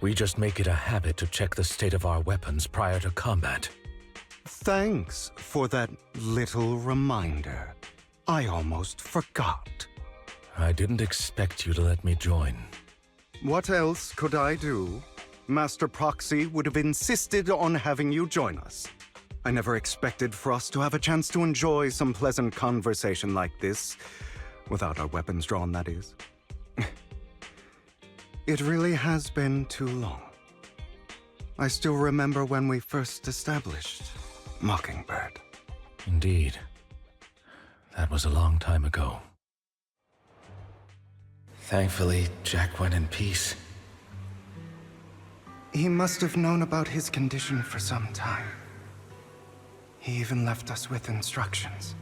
We just make it a habit to check the state of our weapons prior to combat. Thanks for that little reminder. I almost forgot. I didn't expect you to let me join. What else could I do? Master Proxy would have insisted on having you join us. I never expected for us to have a chance to enjoy some pleasant conversation like this. Without our weapons drawn, that is. It really has been too long. I still remember when we first established Mockingbird. Indeed. That was a long time ago. Thankfully, Jack went in peace. He must have known about his condition for some time. He even left us with instructions.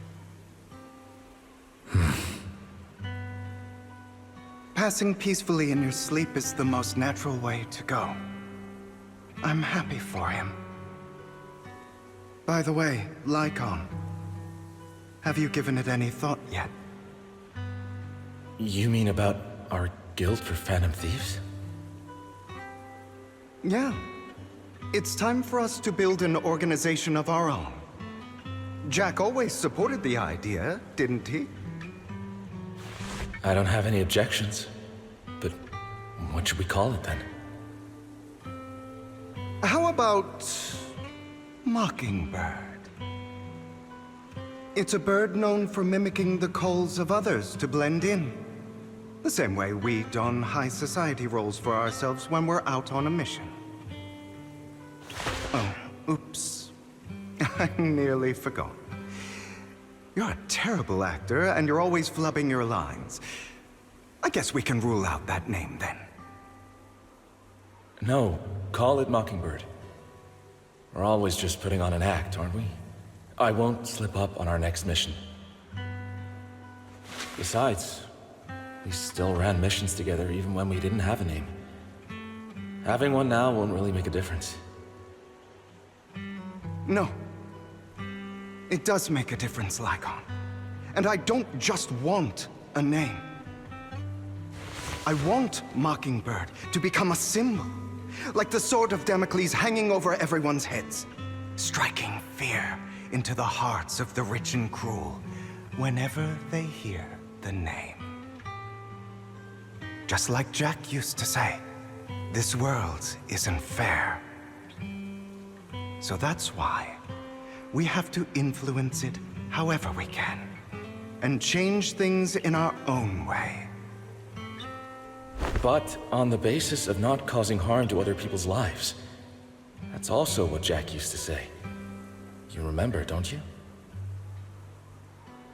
Passing peacefully in your sleep is the most natural way to go. I'm happy for him. By the way, Lycon, have you given it any thought yet? You mean about our guild for Phantom Thieves? Yeah. It's time for us to build an organization of our own. Jack always supported the idea, didn't he? I don't have any objections. But what should we call it then? How about Mockingbird? It's a bird known for mimicking the calls of others to blend in. The same way we don high society roles for ourselves when we're out on a mission. Oh, oops. I nearly forgot. You're a terrible actor, and you're always flubbing your lines. I guess we can rule out that name then. No, call it Mockingbird. We're always just putting on an act, aren't we? I won't slip up on our next mission. Besides, we still ran missions together even when we didn't have a name. Having one now won't really make a difference. No. It does make a difference, Lycon. And I don't just want a name. I want Mockingbird to become a symbol, like the sword of Damocles hanging over everyone's heads, striking fear into the hearts of the rich and cruel whenever they hear the name. Just like Jack used to say, this world isn't fair. So that's why we have to influence it however we can, and change things in our own way. But on the basis of not causing harm to other people's lives. That's also what Jack used to say. You remember, don't you?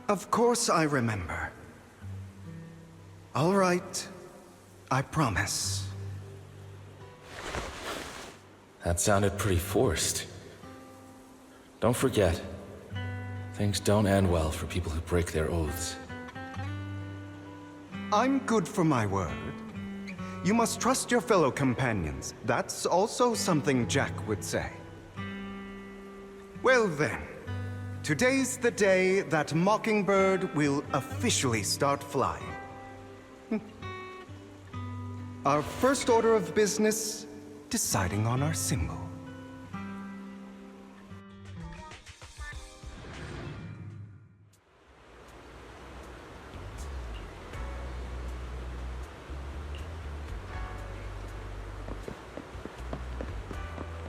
Of course I remember. All right, I promise. That sounded pretty forced. Don't forget, things don't end well for people who break their oaths. I'm good for my word. You must trust your fellow companions. That's also something Jack would say. Well then, today's the day that Mockingbird will officially start flying. Our first order of business, deciding on our symbol.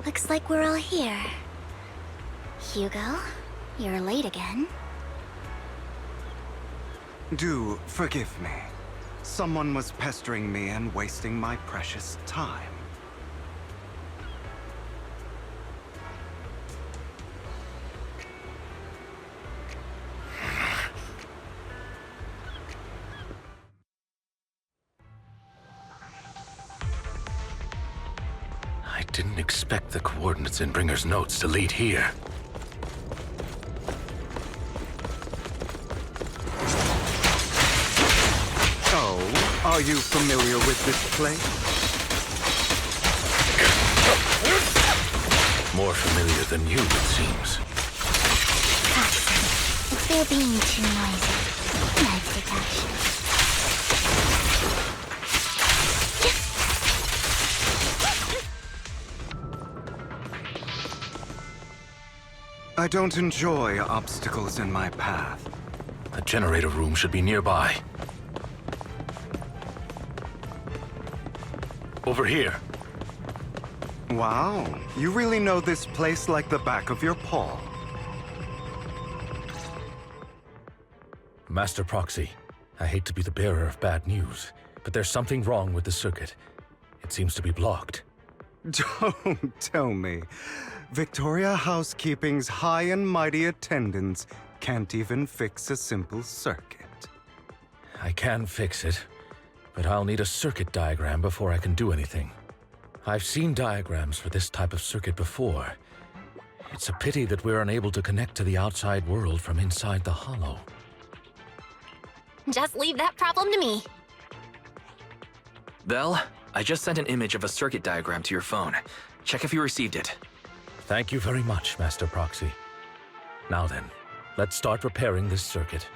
Looks like we're all here. Hugo, you're late again. Do forgive me. Someone was pestering me and wasting my precious time. I didn't expect the coordinates in Bringer's notes to lead here. Oh, are you familiar with this place? More familiar than you, it seems. If they're being too noisy, knife detection. I don't enjoy obstacles in my path. The generator room should be nearby. Over here. Wow, you really know this place like the back of your paw. Master Proxy, I hate to be the bearer of bad news, but there's something wrong with the circuit. It seems to be blocked. Don't tell me. Victoria Housekeeping's high and mighty attendants can't even fix a simple circuit. I can fix it, but I'll need a circuit diagram before I can do anything. I've seen diagrams for this type of circuit before. It's a pity that we're unable to connect to the outside world from inside the hollow. Just leave that problem to me. Belle, I just sent an image of a circuit diagram to your phone. Check if you received it. Thank you very much, Master Proxy. Now then, let's start repairing this circuit.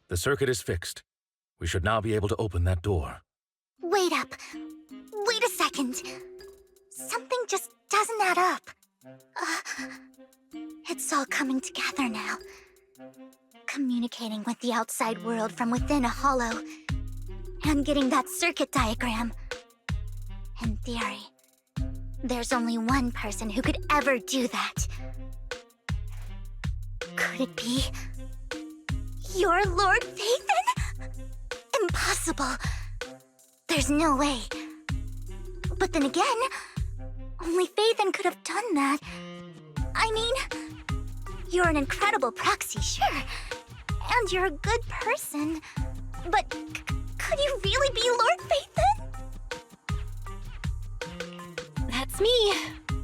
The circuit is fixed. We should now be able to open that door. Wait up. Wait a second. Something just doesn't add up. It's all coming together now. Communicating with the outside world from within a hollow. And getting that circuit diagram. In theory, there's only one person who could ever do that. Could it be your Lord Phaethon? Impossible. There's no way. But then again, only Phaethon could have done that. I mean, you're an incredible proxy, sure. And you're a good person. But could you really be Lord Phaethon? That's me.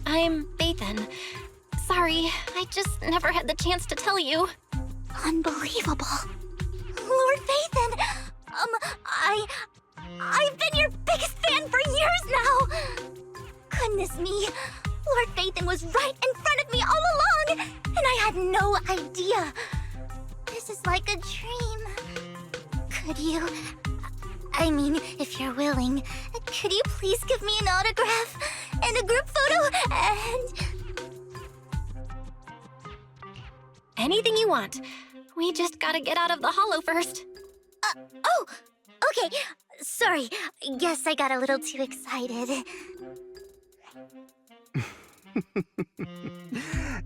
I'm Phaethon. Sorry, I just never had the chance to tell you. Unbelievable. Lord Phaethon! I've been your biggest fan for years now! Goodness me, Lord Phaethon was right in front of me all along, and I had no idea. This is like a dream. Could you... I mean, if you're willing, could you please give me an autograph and a group photo and... Anything you want. We just gotta get out of the hollow first. Oh! Okay, sorry. Guess I got a little too excited.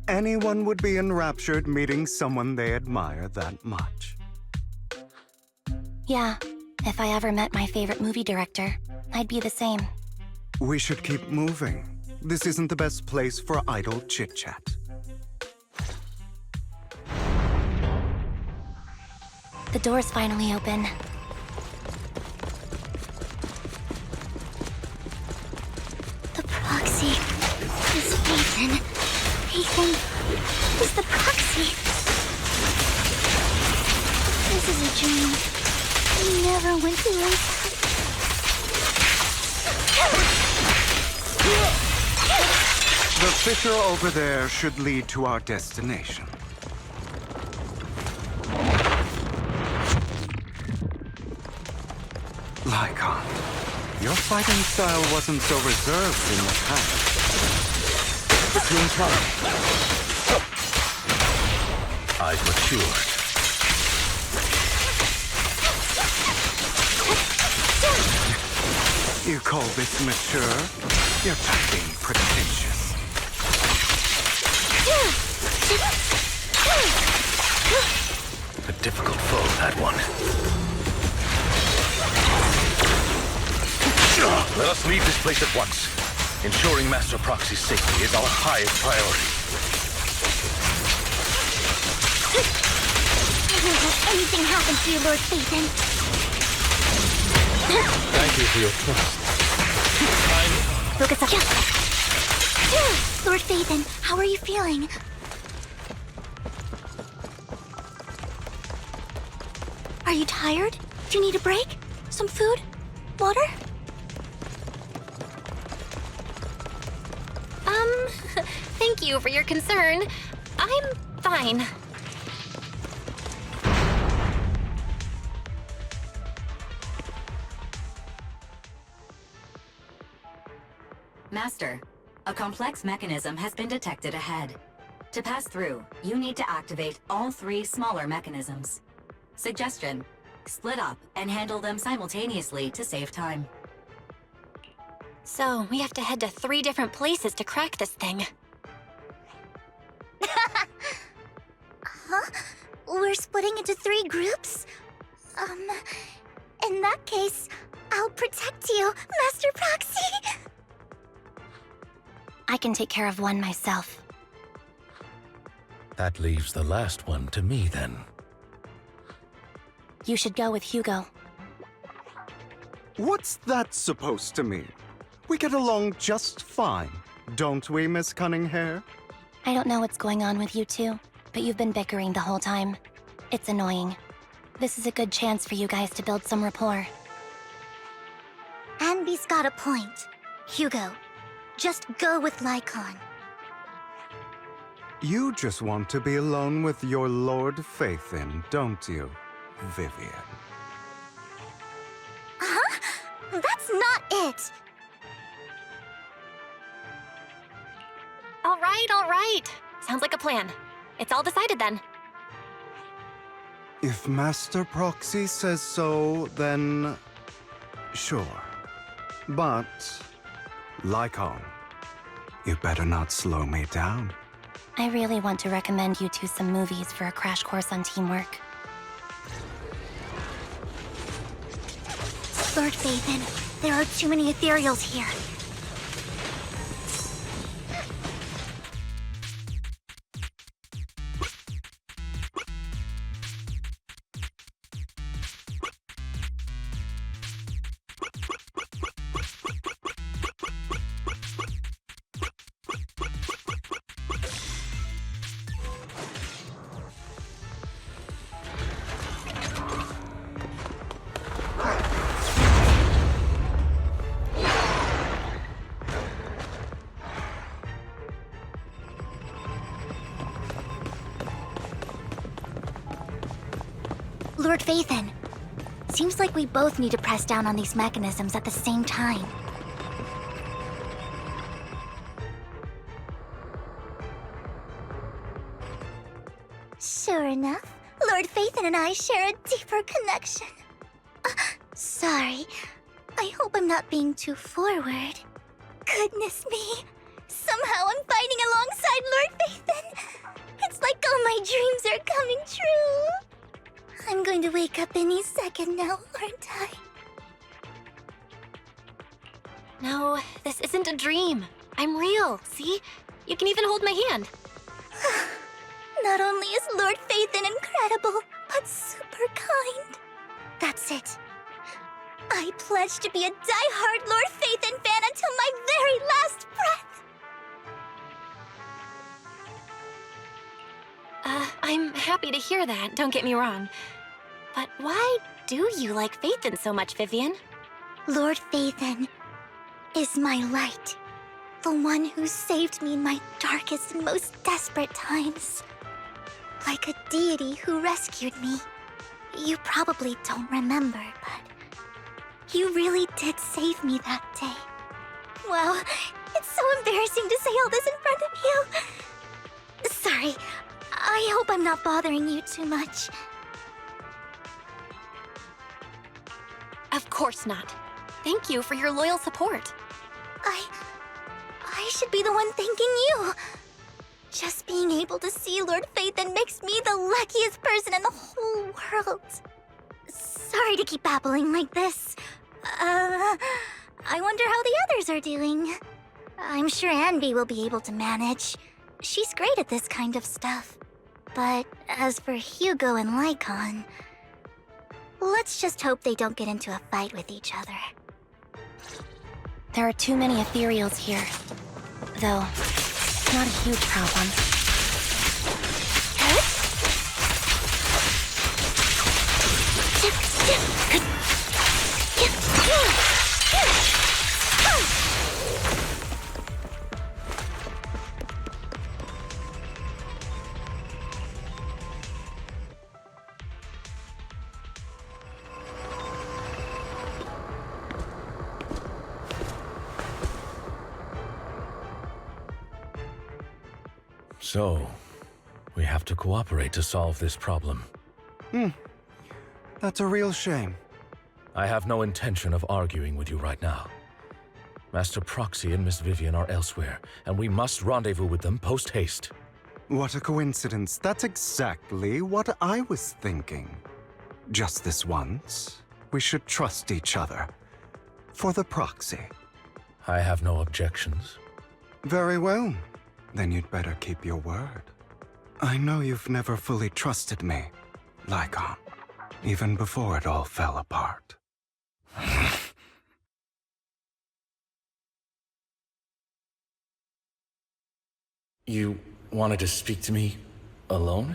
Anyone would be enraptured meeting someone they admire that much. Yeah, if I ever met my favorite movie director, I'd be the same. We should keep moving. This isn't the best place for idle chit-chat. The door's finally open. The proxy is Phaethon. Phaethon is the proxy. This is a dream. We never went through it. The fissure over there should lead to our destination. Lycon, your fighting style wasn't so reserved in the past. Between time, I've matured. You call this mature? You're just being pretentious. A difficult foe, that one. Let us leave this place at once. Ensuring Master Proxy's safety is our highest priority. I won't let anything happen to you, Lord Phaethon. Thank you for your trust. Focus up. Lord Phaethon, how are you feeling? Are you tired? Do you need a break? Some food? Water? Thank you for your concern. I'm fine. Master, a complex mechanism has been detected ahead. To pass through, you need to activate all 3 smaller mechanisms. Suggestion: split up and handle them simultaneously to save time. So, we have to head to 3 different places to crack this thing. Huh? We're splitting into 3 groups? In that case, I'll protect you, Master Proxy! I can take care of one myself. That leaves the last one to me, then. You should go with Hugo. What's that supposed to mean? We get along just fine, don't we, Miss Cunninghair? I don't know what's going on with you two, but you've been bickering the whole time. It's annoying. This is a good chance for you guys to build some rapport. And be He's got a point. Hugo, just go with Lycon. You just want to be alone with your Lord Faithin, don't you, Vivian? Huh? That's not it! All right. Sounds like a plan. It's all decided then. If Master Proxy says so, then sure. But, Lycon, you better not slow me down. I really want to recommend you two some movies for a crash course on teamwork. Lord Faithin, there are too many ethereals here. Lord Faithin, seems like we both need to press down on these mechanisms at the same time. Sure enough, Lord Faithin and I share a deeper connection. Sorry, I hope I'm not being too forward. Goodness me, somehow I'm fighting alongside Lord Faithin. It's like all my dreams are coming true. I'm going to wake up any second now, aren't I? No, this isn't a dream. I'm real, see? You can even hold my hand. Not only is Lord Faithin incredible, but super kind. That's it. I pledge to be a die-hard Lord Faithin fan until my very last breath. I'm happy to hear that, don't get me wrong. But why do you like Faithin so much, Vivian? Lord Faithin is my light. The one who saved me in my darkest and most desperate times. Like a deity who rescued me. You probably don't remember, but you really did save me that day. Wow, it's so embarrassing to say all this in front of you. Sorry, I hope I'm not bothering you too much. Of course not. Thank you for your loyal support. I should be the one thanking you. Just being able to see Lord Faithin makes me the luckiest person in the whole world. Sorry to keep babbling like this. I wonder how the others are doing. I'm sure Anvi will be able to manage. She's great at this kind of stuff. But as for Hugo and Lycon, let's just hope they don't get into a fight with each other. There are too many ethereals here. Though, not a huge problem. So, we have to cooperate to solve this problem. That's a real shame. I have no intention of arguing with you right now. Master Proxy and Miss Vivian are elsewhere, and we must rendezvous with them post-haste. What a coincidence. That's exactly what I was thinking. Just this once, we should trust each other. For the Proxy. I have no objections. Very well. Then you'd better keep your word. I know you've never fully trusted me, Lycon, even before it all fell apart. You wanted to speak to me alone?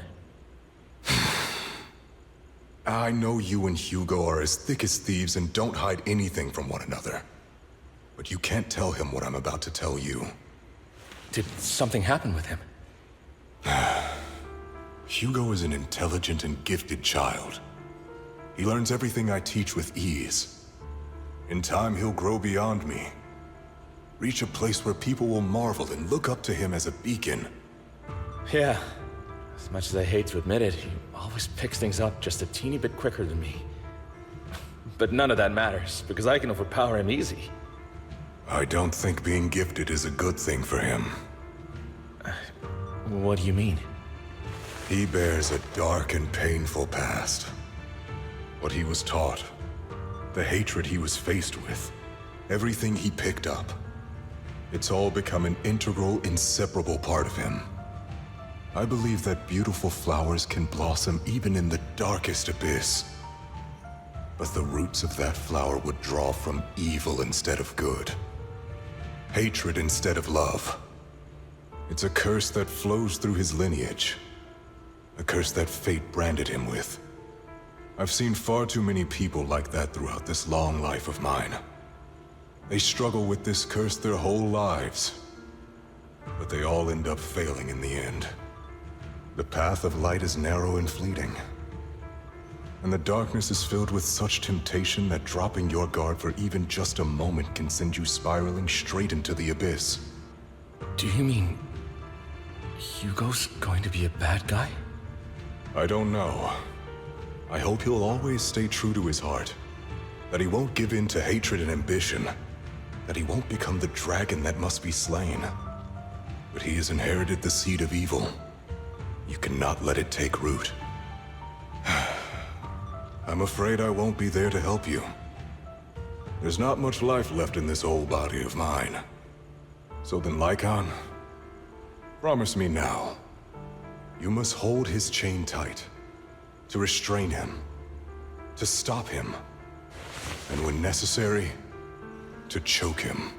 I know you and Hugo are as thick as thieves and don't hide anything from one another. But you can't tell him what I'm about to tell you. Did something happen with him? Hugo is an intelligent and gifted child. He learns everything I teach with ease. In time, he'll grow beyond me. Reach a place where people will marvel and look up to him as a beacon. Yeah. As much as I hate to admit it, he always picks things up just a teeny bit quicker than me. But none of that matters, because I can overpower him easy. I don't think being gifted is a good thing for him. What do you mean? He bears a dark and painful past. What he was taught, the hatred he was faced with, everything he picked up. It's all become an integral, inseparable part of him. I believe that beautiful flowers can blossom even in the darkest abyss. But the roots of that flower would draw from evil instead of good. Hatred instead of love. It's a curse that flows through his lineage. A curse that fate branded him with. I've seen far too many people like that throughout this long life of mine. They struggle with this curse their whole lives. But they all end up failing in the end. The path of light is narrow and fleeting. And the darkness is filled with such temptation that dropping your guard for even just a moment can send you spiraling straight into the abyss. Do you mean Hugo's going to be a bad guy? I don't know. I hope he'll always stay true to his heart. That he won't give in to hatred and ambition. That he won't become the dragon that must be slain. But he has inherited the seed of evil. You cannot let it take root. I'm afraid I won't be there to help you. There's not much life left in this old body of mine. So then, Lycon, promise me now. You must hold his chain tight. To restrain him. To stop him. And when necessary, to choke him.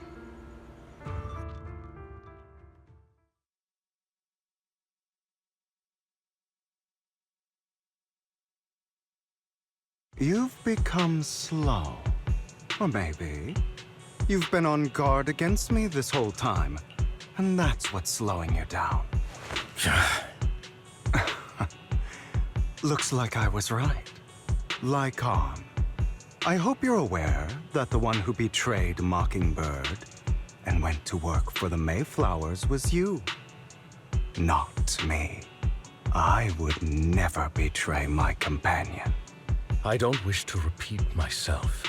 You've become slow. Or maybe you've been on guard against me this whole time, and that's what's slowing you down. Looks like I was right. Lycon. I hope you're aware that the one who betrayed Mockingbird and went to work for the Mayflowers was you. Not me. I would never betray my companion. I don't wish to repeat myself,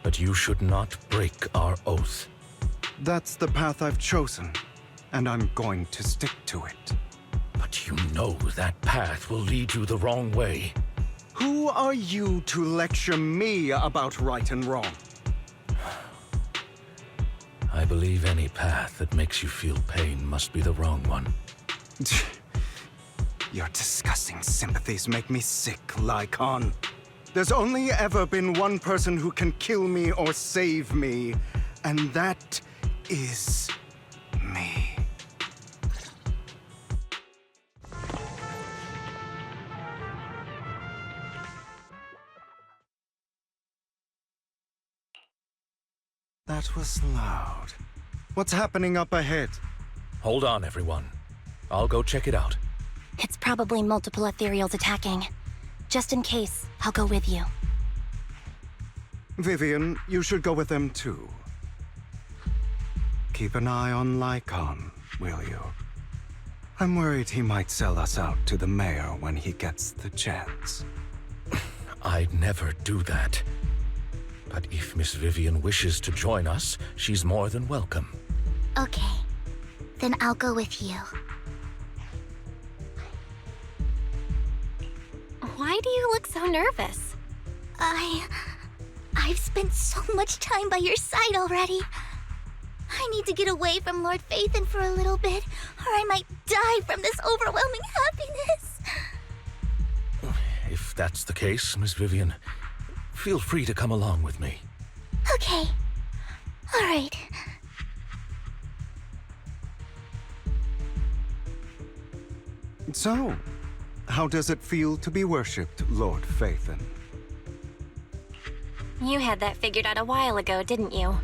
but you should not break our oath. That's the path I've chosen, and I'm going to stick to it. But you know that path will lead you the wrong way. Who are you to lecture me about right and wrong? I believe any path that makes you feel pain must be the wrong one. Your disgusting sympathies make me sick, Lycon. There's only ever been one person who can kill me or save me, and that is me. That was loud. What's happening up ahead? Hold on, everyone. I'll go check it out. It's probably multiple ethereals attacking. Just in case, I'll go with you. Vivian, you should go with them too. Keep an eye on Lycon, will you? I'm worried he might sell us out to the mayor when he gets the chance. I'd never do that. But if Miss Vivian wishes to join us, she's more than welcome. Okay. Then I'll go with you. Why do you look so nervous? I've spent so much time by your side already. I need to get away from Lord Phaethon for a little bit, or I might die from this overwhelming happiness. If that's the case, Miss Vivian, feel free to come along with me. Okay. All right. So, how does it feel to be worshipped, Lord Phaethon? You had that figured out a while ago, didn't you?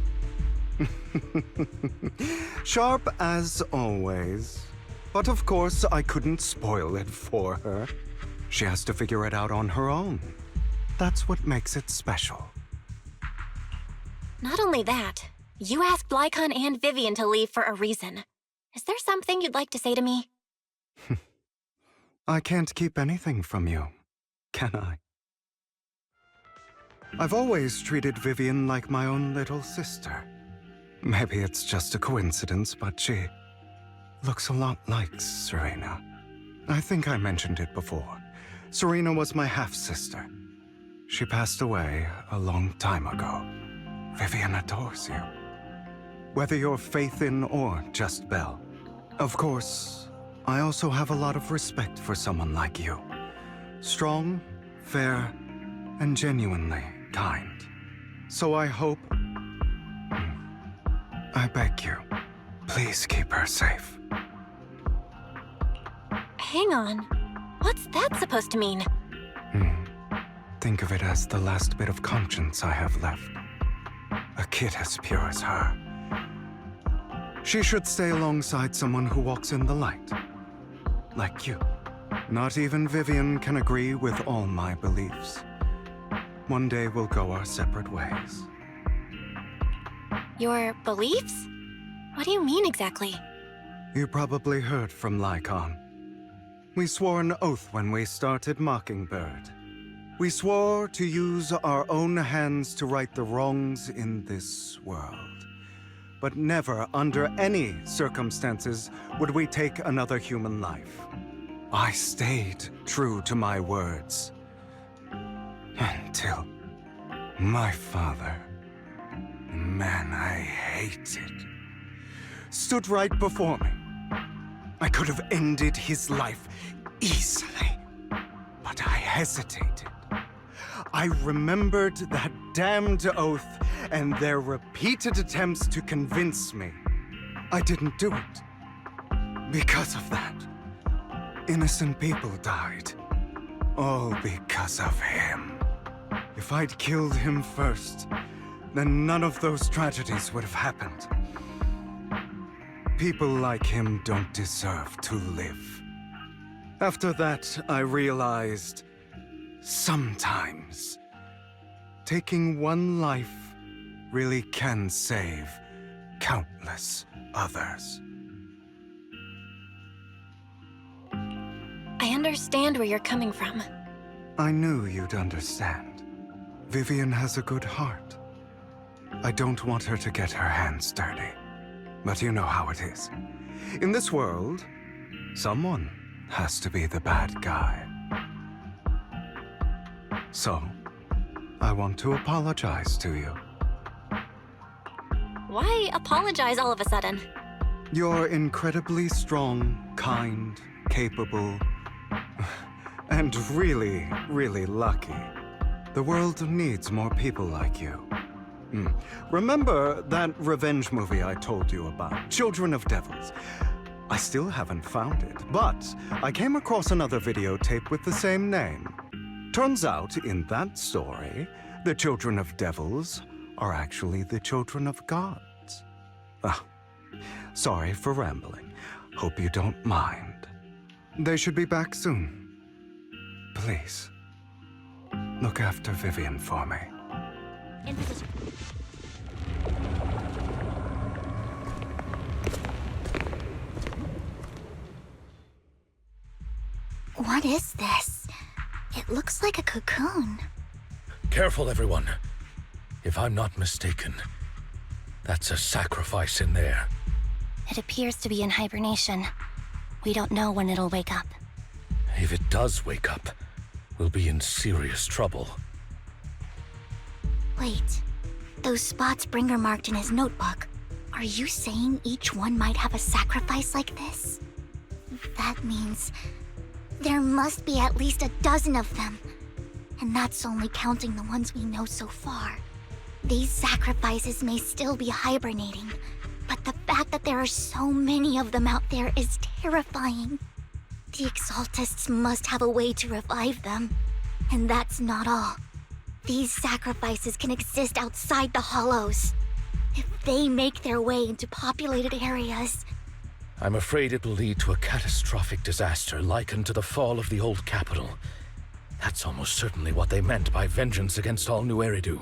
Sharp as always. But of course, I couldn't spoil it for her. She has to figure it out on her own. That's what makes it special. Not only that, you asked Lycon and Vivian to leave for a reason. Is there something you'd like to say to me? I can't keep anything from you, can I? I've always treated Vivian like my own little sister. Maybe it's just a coincidence, but she looks a lot like Serena. I think I mentioned it before. Serena was my half-sister. She passed away a long time ago. Vivian adores you. Whether you're faith in or just Belle. Of course, I also have a lot of respect for someone like you. Strong, fair, and genuinely kind. So I hope... I beg you, please keep her safe. Hang on. What's that supposed to mean? Think of it as the last bit of conscience I have left. A kid as pure as her. She should stay alongside someone who walks in the light. Like you. Not even Vivian can agree with all my beliefs. One day we'll go our separate ways. Your beliefs? What do you mean exactly? You probably heard from Lycon. We swore an oath when we started Mockingbird. We swore to use our own hands to right the wrongs in this world. But never, under any circumstances, would we take another human life. I stayed true to my words. Until my father, the man I hated, stood right before me. I could have ended his life easily, but I hesitated. I remembered that damned oath and their repeated attempts to convince me. I didn't do it. Because of that, innocent people died. All because of him. If I'd killed him first, then none of those tragedies would have happened. People like him don't deserve to live. After that, I realized sometimes taking one life really can save countless others. I understand where you're coming from. I knew you'd understand. Vivian has a good heart. I don't want her to get her hands dirty. But you know how it is. In this world, someone has to be the bad guy. So, I want to apologize to you. Why apologize all of a sudden? You're incredibly strong, kind, capable, and really, really lucky. The world needs more people like you. Remember that revenge movie I told you about, Children of Devils? I still haven't found it, but I came across another videotape with the same name. Turns out, in that story, the children of devils are actually the children of gods. Ah, sorry for rambling. Hope you don't mind. They should be back soon. Please, look after Vivian for me. In position. What is this? It looks like a cocoon. Careful, everyone. If I'm not mistaken, that's a sacrifice in there. It appears to be in hibernation. We don't know when it'll wake up. If it does wake up, we'll be in serious trouble. Wait, those spots Bringer marked in his notebook. Are you saying each one might have a sacrifice like this? That means there must be at least a dozen of them. And that's only counting the ones we know so far. These sacrifices may still be hibernating, but the fact that there are so many of them out there is terrifying. The Exaltists must have a way to revive them. And that's not all. These sacrifices can exist outside the Hollows. If they make their way into populated areas... I'm afraid it will lead to a catastrophic disaster likened to the fall of the old capital. That's almost certainly what they meant by vengeance against all New Eridu.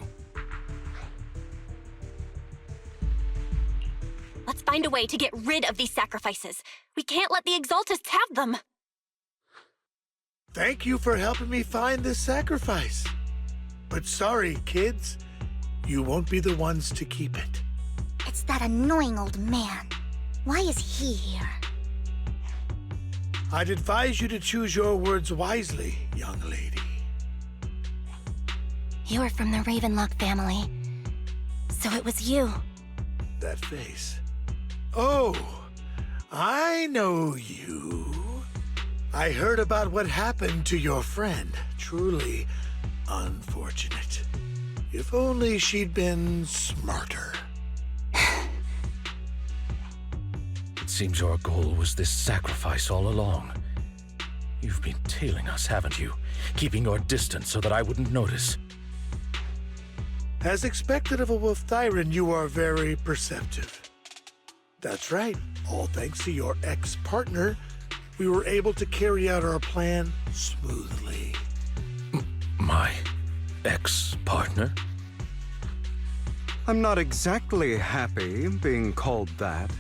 Let's find a way to get rid of these sacrifices. We can't let the Exaltists have them. Thank you for helping me find this sacrifice. But sorry, kids. You won't be the ones to keep it. It's that annoying old man. Why is he here? I'd advise you to choose your words wisely, young lady. You're from the Ravenlock family. So it was you. That face. Oh, I know you. I heard about what happened to your friend. Truly unfortunate. If only she'd been smarter. It seems your goal was this sacrifice all along. You've been tailing us, haven't you? Keeping your distance so that I wouldn't notice. As expected of a Wolf Thyran, you are very perceptive. That's right. All thanks to your ex-partner, we were able to carry out our plan smoothly. My ex-partner? I'm not exactly happy being called that,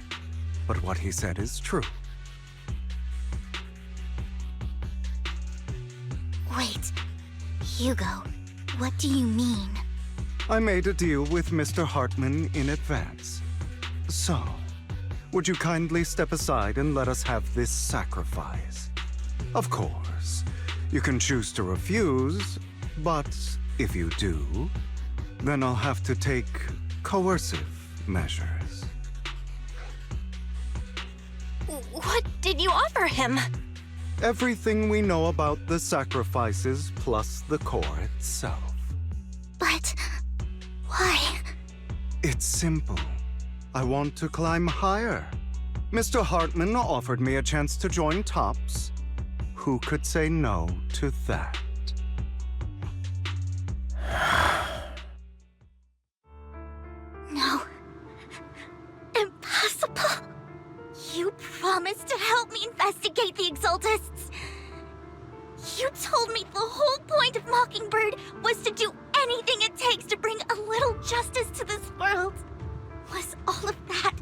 but what he said is true. Wait, Hugo, what do you mean? I made a deal with Mr. Hartman in advance. So, would you kindly step aside and let us have this sacrifice? Of course, you can choose to refuse, but if you do, then I'll have to take coercive measures. What did you offer him? Everything we know about the sacrifices plus the core itself. But... why? It's simple. I want to climb higher. Mr. Hartman offered me a chance to join Tops. Who could say no to that? No. Impossible. You promised to help me investigate the Exaltists. You told me the whole point of Mockingbird was to do anything it takes to bring a little justice to this world. Was all of that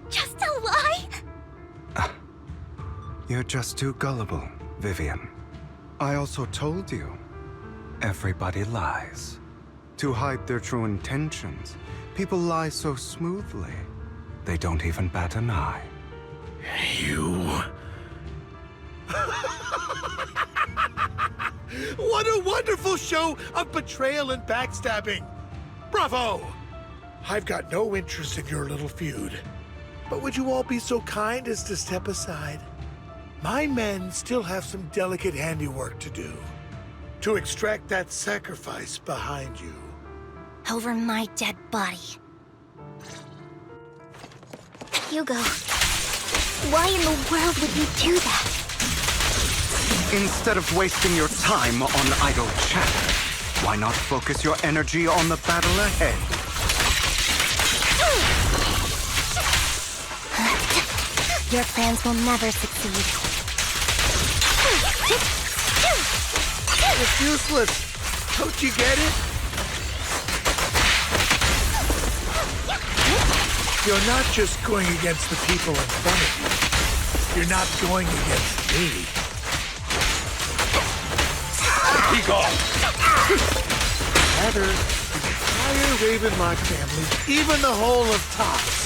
just a lie? You're just too gullible, Vivian. I also told you, everybody lies. To hide their true intentions, people lie so smoothly, they don't even bat an eye. You... What a wonderful show of betrayal and backstabbing! Bravo! I've got no interest in your little feud. But would you all be so kind as to step aside? My men still have some delicate handiwork to do. To extract that sacrifice behind you. Over my dead body. Hugo, why in the world would you do that? Instead of wasting your time on idle chatter, why not focus your energy on the battle ahead? Your plans will never succeed. It's useless. Don't you get it? You're not just going against the people in front of you. You're not going against me. Be gone! Rather, the entire Ravenlock family, even the whole of Tops.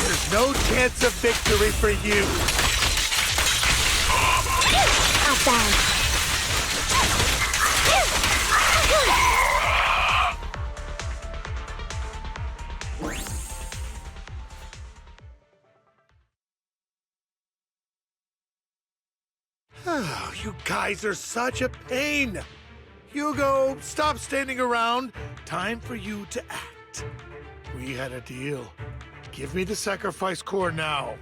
There's no chance of victory for you. Outbound. Oh, you guys are such a pain. Hugo, stop standing around. Time for you to act. We had a deal. Give me the sacrifice core now.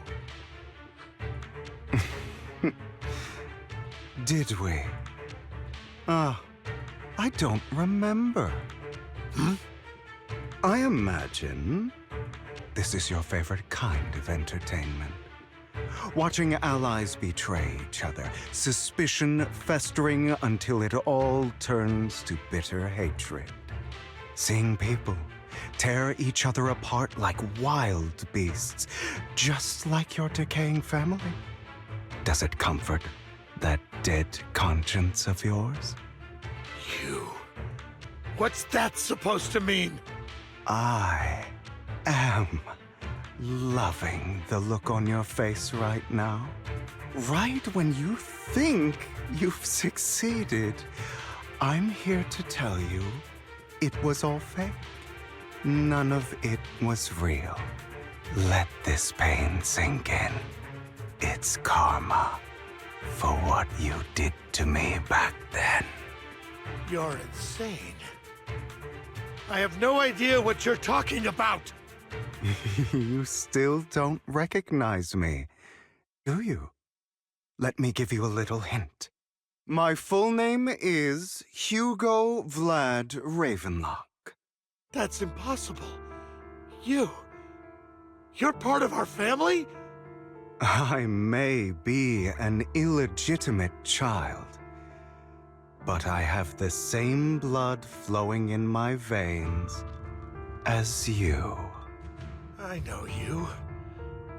Did we? I don't remember. I imagine this is your favorite kind of entertainment. Watching allies betray each other, suspicion festering until it all turns to bitter hatred. Seeing people tear each other apart like wild beasts, just like your decaying family. Does it comfort that dead conscience of yours? You. What's that supposed to mean? I am loving the look on your face right now. Right when you think you've succeeded, I'm here to tell you it was all fake. None of it was real. Let this pain sink in. It's karma for what you did to me back then. You're insane. I have no idea what you're talking about. You still don't recognize me, do you? Let me give you a little hint. My full name is Hugo Vlad Ravenlock. That's impossible. You're part of our family? I may be an illegitimate child, but I have the same blood flowing in my veins as you. I know you.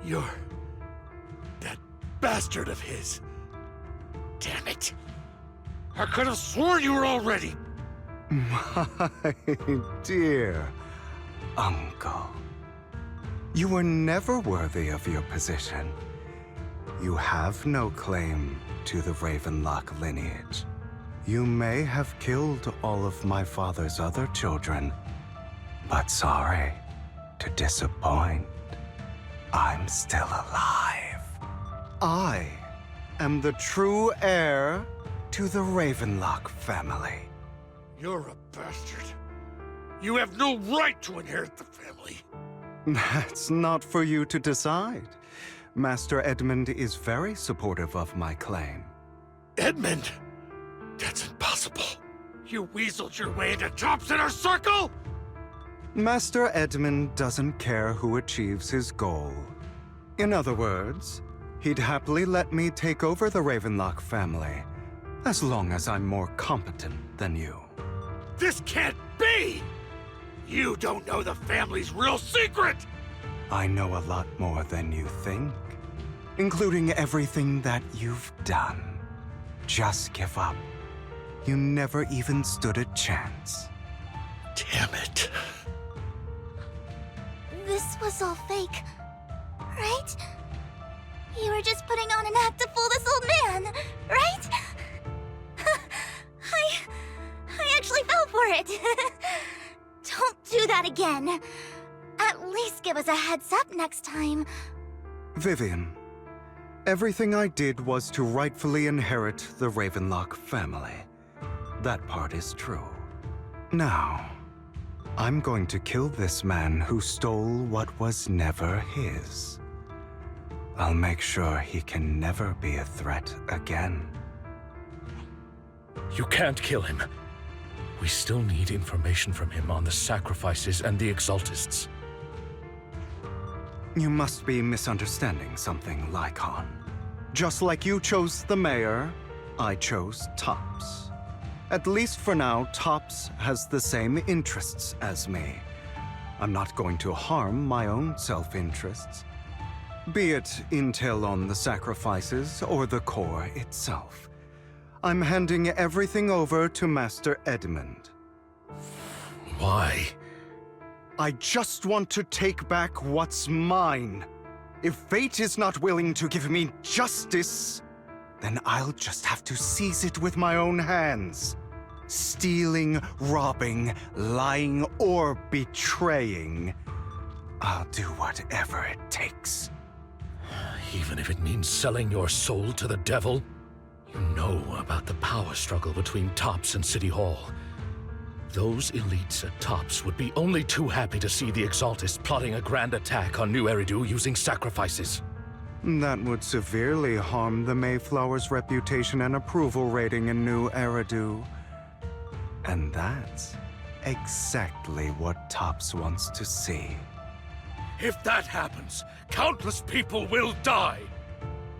You're that bastard of his. Damn it. I could have sworn you were already. My dear uncle, you were never worthy of your position. You have no claim to the Ravenlock lineage. You may have killed all of my father's other children, but sorry to disappoint. I'm still alive. I am the true heir to the Ravenlock family. You're a bastard. You have no right to inherit the family. That's not for you to decide. Master Edmund is very supportive of my claim. Edmund? That's impossible. You weaseled your way into Top's inner circle? Master Edmund doesn't care who achieves his goal. In other words, he'd happily let me take over the Ravenlock family, as long as I'm more competent than you. This can't be! You don't know the family's real secret! I know a lot more than you think, including everything that you've done. Just give up. You never even stood a chance. Damn it. This was all fake, right? You were just putting on an act to fool this old man, right? I actually fell for it. Don't do that again. At least give us a heads up next time. Vivian, everything I did was to rightfully inherit the Ravenlock family. That part is true. Now, I'm going to kill this man who stole what was never his. I'll make sure he can never be a threat again. You can't kill him. We still need information from him on the sacrifices and the Exaltists. You must be misunderstanding something, Lycon. Just like you chose the mayor, I chose Tops. At least for now, Tops has the same interests as me. I'm not going to harm my own self-interests. Be it intel on the sacrifices or the core itself. I'm handing everything over to Master Edmund. Why? I just want to take back what's mine. If fate is not willing to give me justice, then I'll just have to seize it with my own hands. Stealing, robbing, lying, or betraying. I'll do whatever it takes. Even if it means selling your soul to the devil? You know about the power struggle between Tops and City Hall. Those elites at Tops would be only too happy to see the Exaltists plotting a grand attack on New Eridu using sacrifices. That would severely harm the Mayflower's reputation and approval rating in New Eridu. And that's exactly what Tops wants to see. If that happens, countless people will die.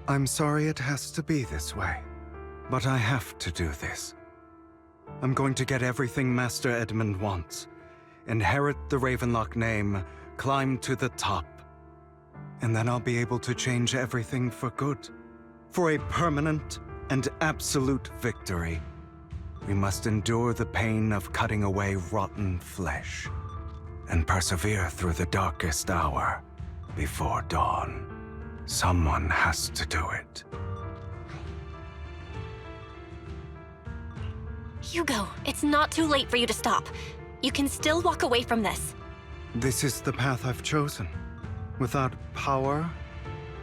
I'm sorry it has to be this way, but I have to do this. I'm going to get everything Master Edmund wants. Inherit the Ravenlock name, climb to the top. And then I'll be able to change everything for good. For a permanent and absolute victory. We must endure the pain of cutting away rotten flesh. And persevere through the darkest hour before dawn. Someone has to do it. Hugo, it's not too late for you to stop. You can still walk away from this. This is the path I've chosen. Without power,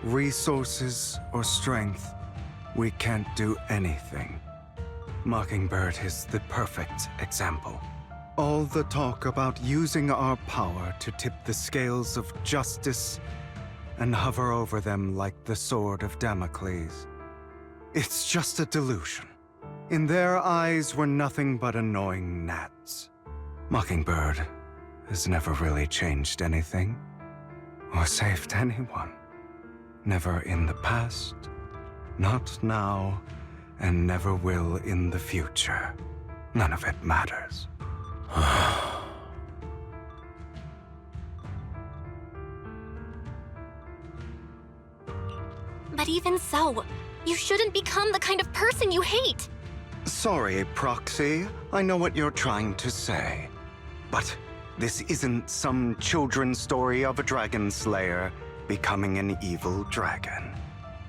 resources, or strength, we can't do anything. Mockingbird is the perfect example. All the talk about using our power to tip the scales of justice and hover over them like the sword of Damocles. It's just a delusion. In their eyes, we're nothing but annoying gnats. Mockingbird has never really changed anything, or saved anyone. Never in the past, not now, and never will in the future. None of it matters. But even so, you shouldn't become the kind of person you hate. Sorry, Proxy. I know what you're trying to say. But this isn't some children's story of a dragon slayer becoming an evil dragon.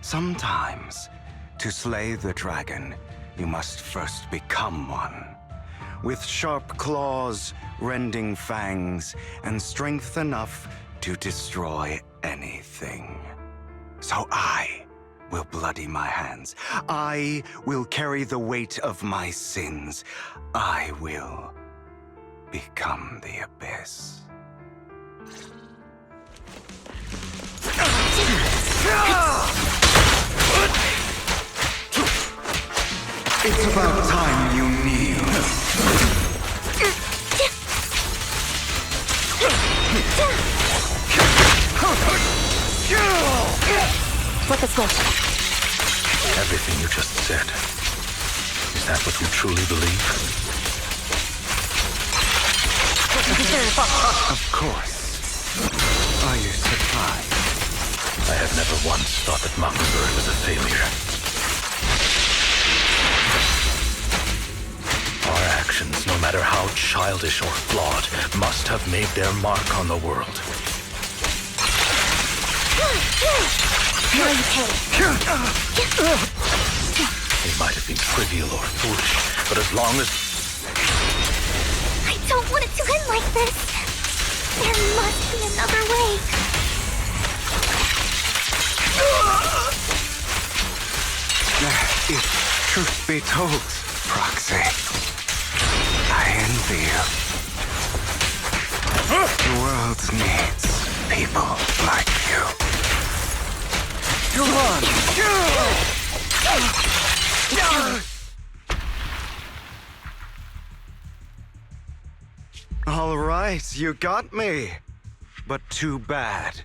Sometimes, to slay the dragon, you must first become one. With sharp claws, rending fangs, and strength enough to destroy anything. So I will bloody my hands. I will carry the weight of my sins. I will become the abyss. It's about time you kneel. Flip a switch. Everything you just said. Is that what you truly believe? Of course. Are you surprised? I have never once thought that Mockingbird was a failure. Our actions, no matter how childish or flawed, must have made their mark on the world. Now you pay. It might have been trivial or foolish, but as long as... I don't want it to end like this. There must be another way. If truth be told, Proxy, I envy you. The world needs people like you. Come on! All right, you got me. But too bad.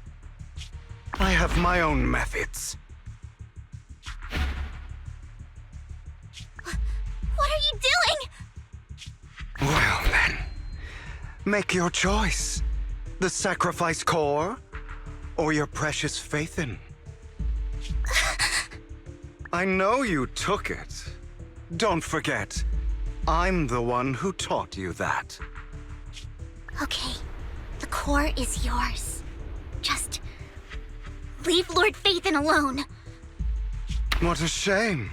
I have my own methods. What are you doing? Well then, make your choice. The sacrifice core, or your precious Faithin. I know you took it. Don't forget, I'm the one who taught you that. Okay, the core is yours. Just leave Lord Faithin alone. What a shame.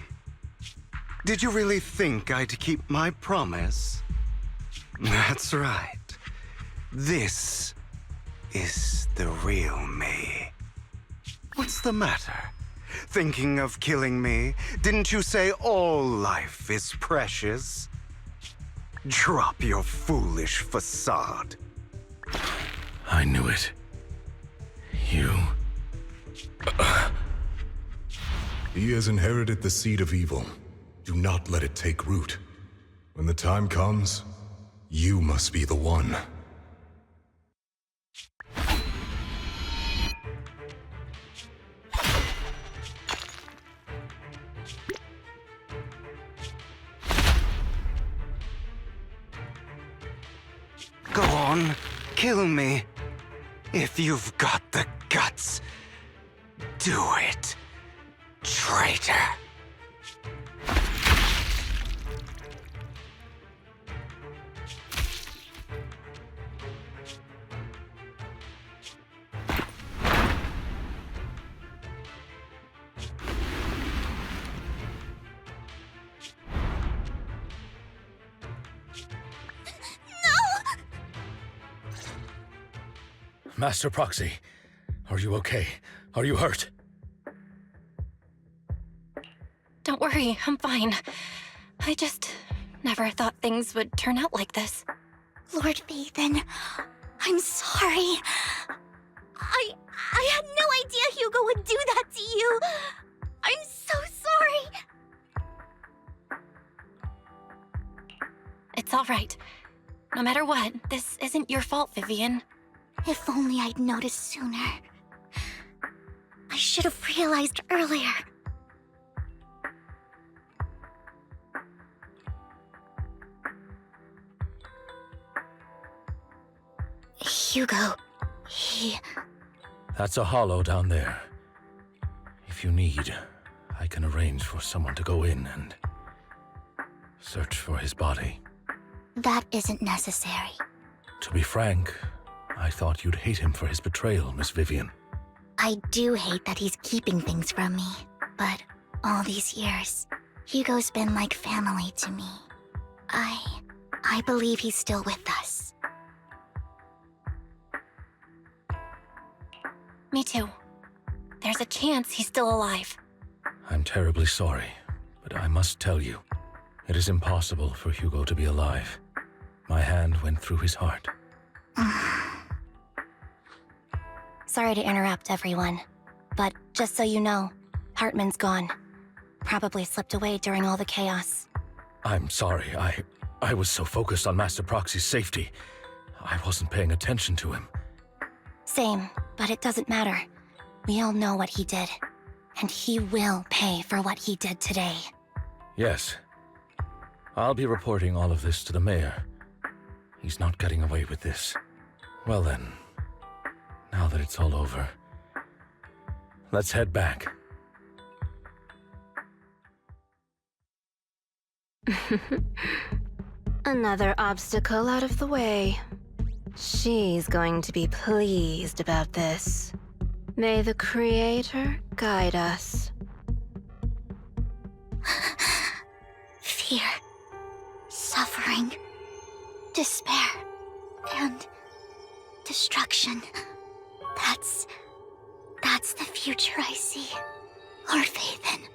Did you really think I'd keep my promise? That's right. This is the real me. What's the matter? Thinking of killing me? Didn't you say all life is precious? Drop your foolish facade. I knew it. You... He has inherited the seed of evil. Do not let it take root. When the time comes, you must be the one. Go on, kill me. If you've got the guts, do it, traitor. Master Proxy, are you okay? Are you hurt? Don't worry, I'm fine. I just never thought things would turn out like this. Lord Vathan, I'm sorry. I had no idea Hugo would do that to you. I'm so sorry. It's all right. No matter what, this isn't your fault, Vivian. If only I'd noticed sooner. I should have realized earlier. Hugo, he... That's a hollow down there. If you need, I can arrange for someone to go in and search for his body. That isn't necessary. To be frank, I thought you'd hate him for his betrayal, Miss Vivian. I do hate that he's keeping things from me, but all these years, Hugo's been like family to me. I believe he's still with us. Me too. There's a chance he's still alive. I'm terribly sorry, but I must tell you, it is impossible for Hugo to be alive. My hand went through his heart. Sorry to interrupt, everyone. But just so you know, Hartman's gone. Probably slipped away during all the chaos. I'm sorry, I was so focused on Master Proxy's safety. I wasn't paying attention to him. Same, but it doesn't matter. We all know what he did. And he will pay for what he did today. Yes. I'll be reporting all of this to the mayor. He's not getting away with this. Well then, now that it's all over, let's head back. Another obstacle out of the way. She's going to be pleased about this. May the Creator guide us. Fear, suffering, despair, and destruction. That's the future I see. Lord Vathan.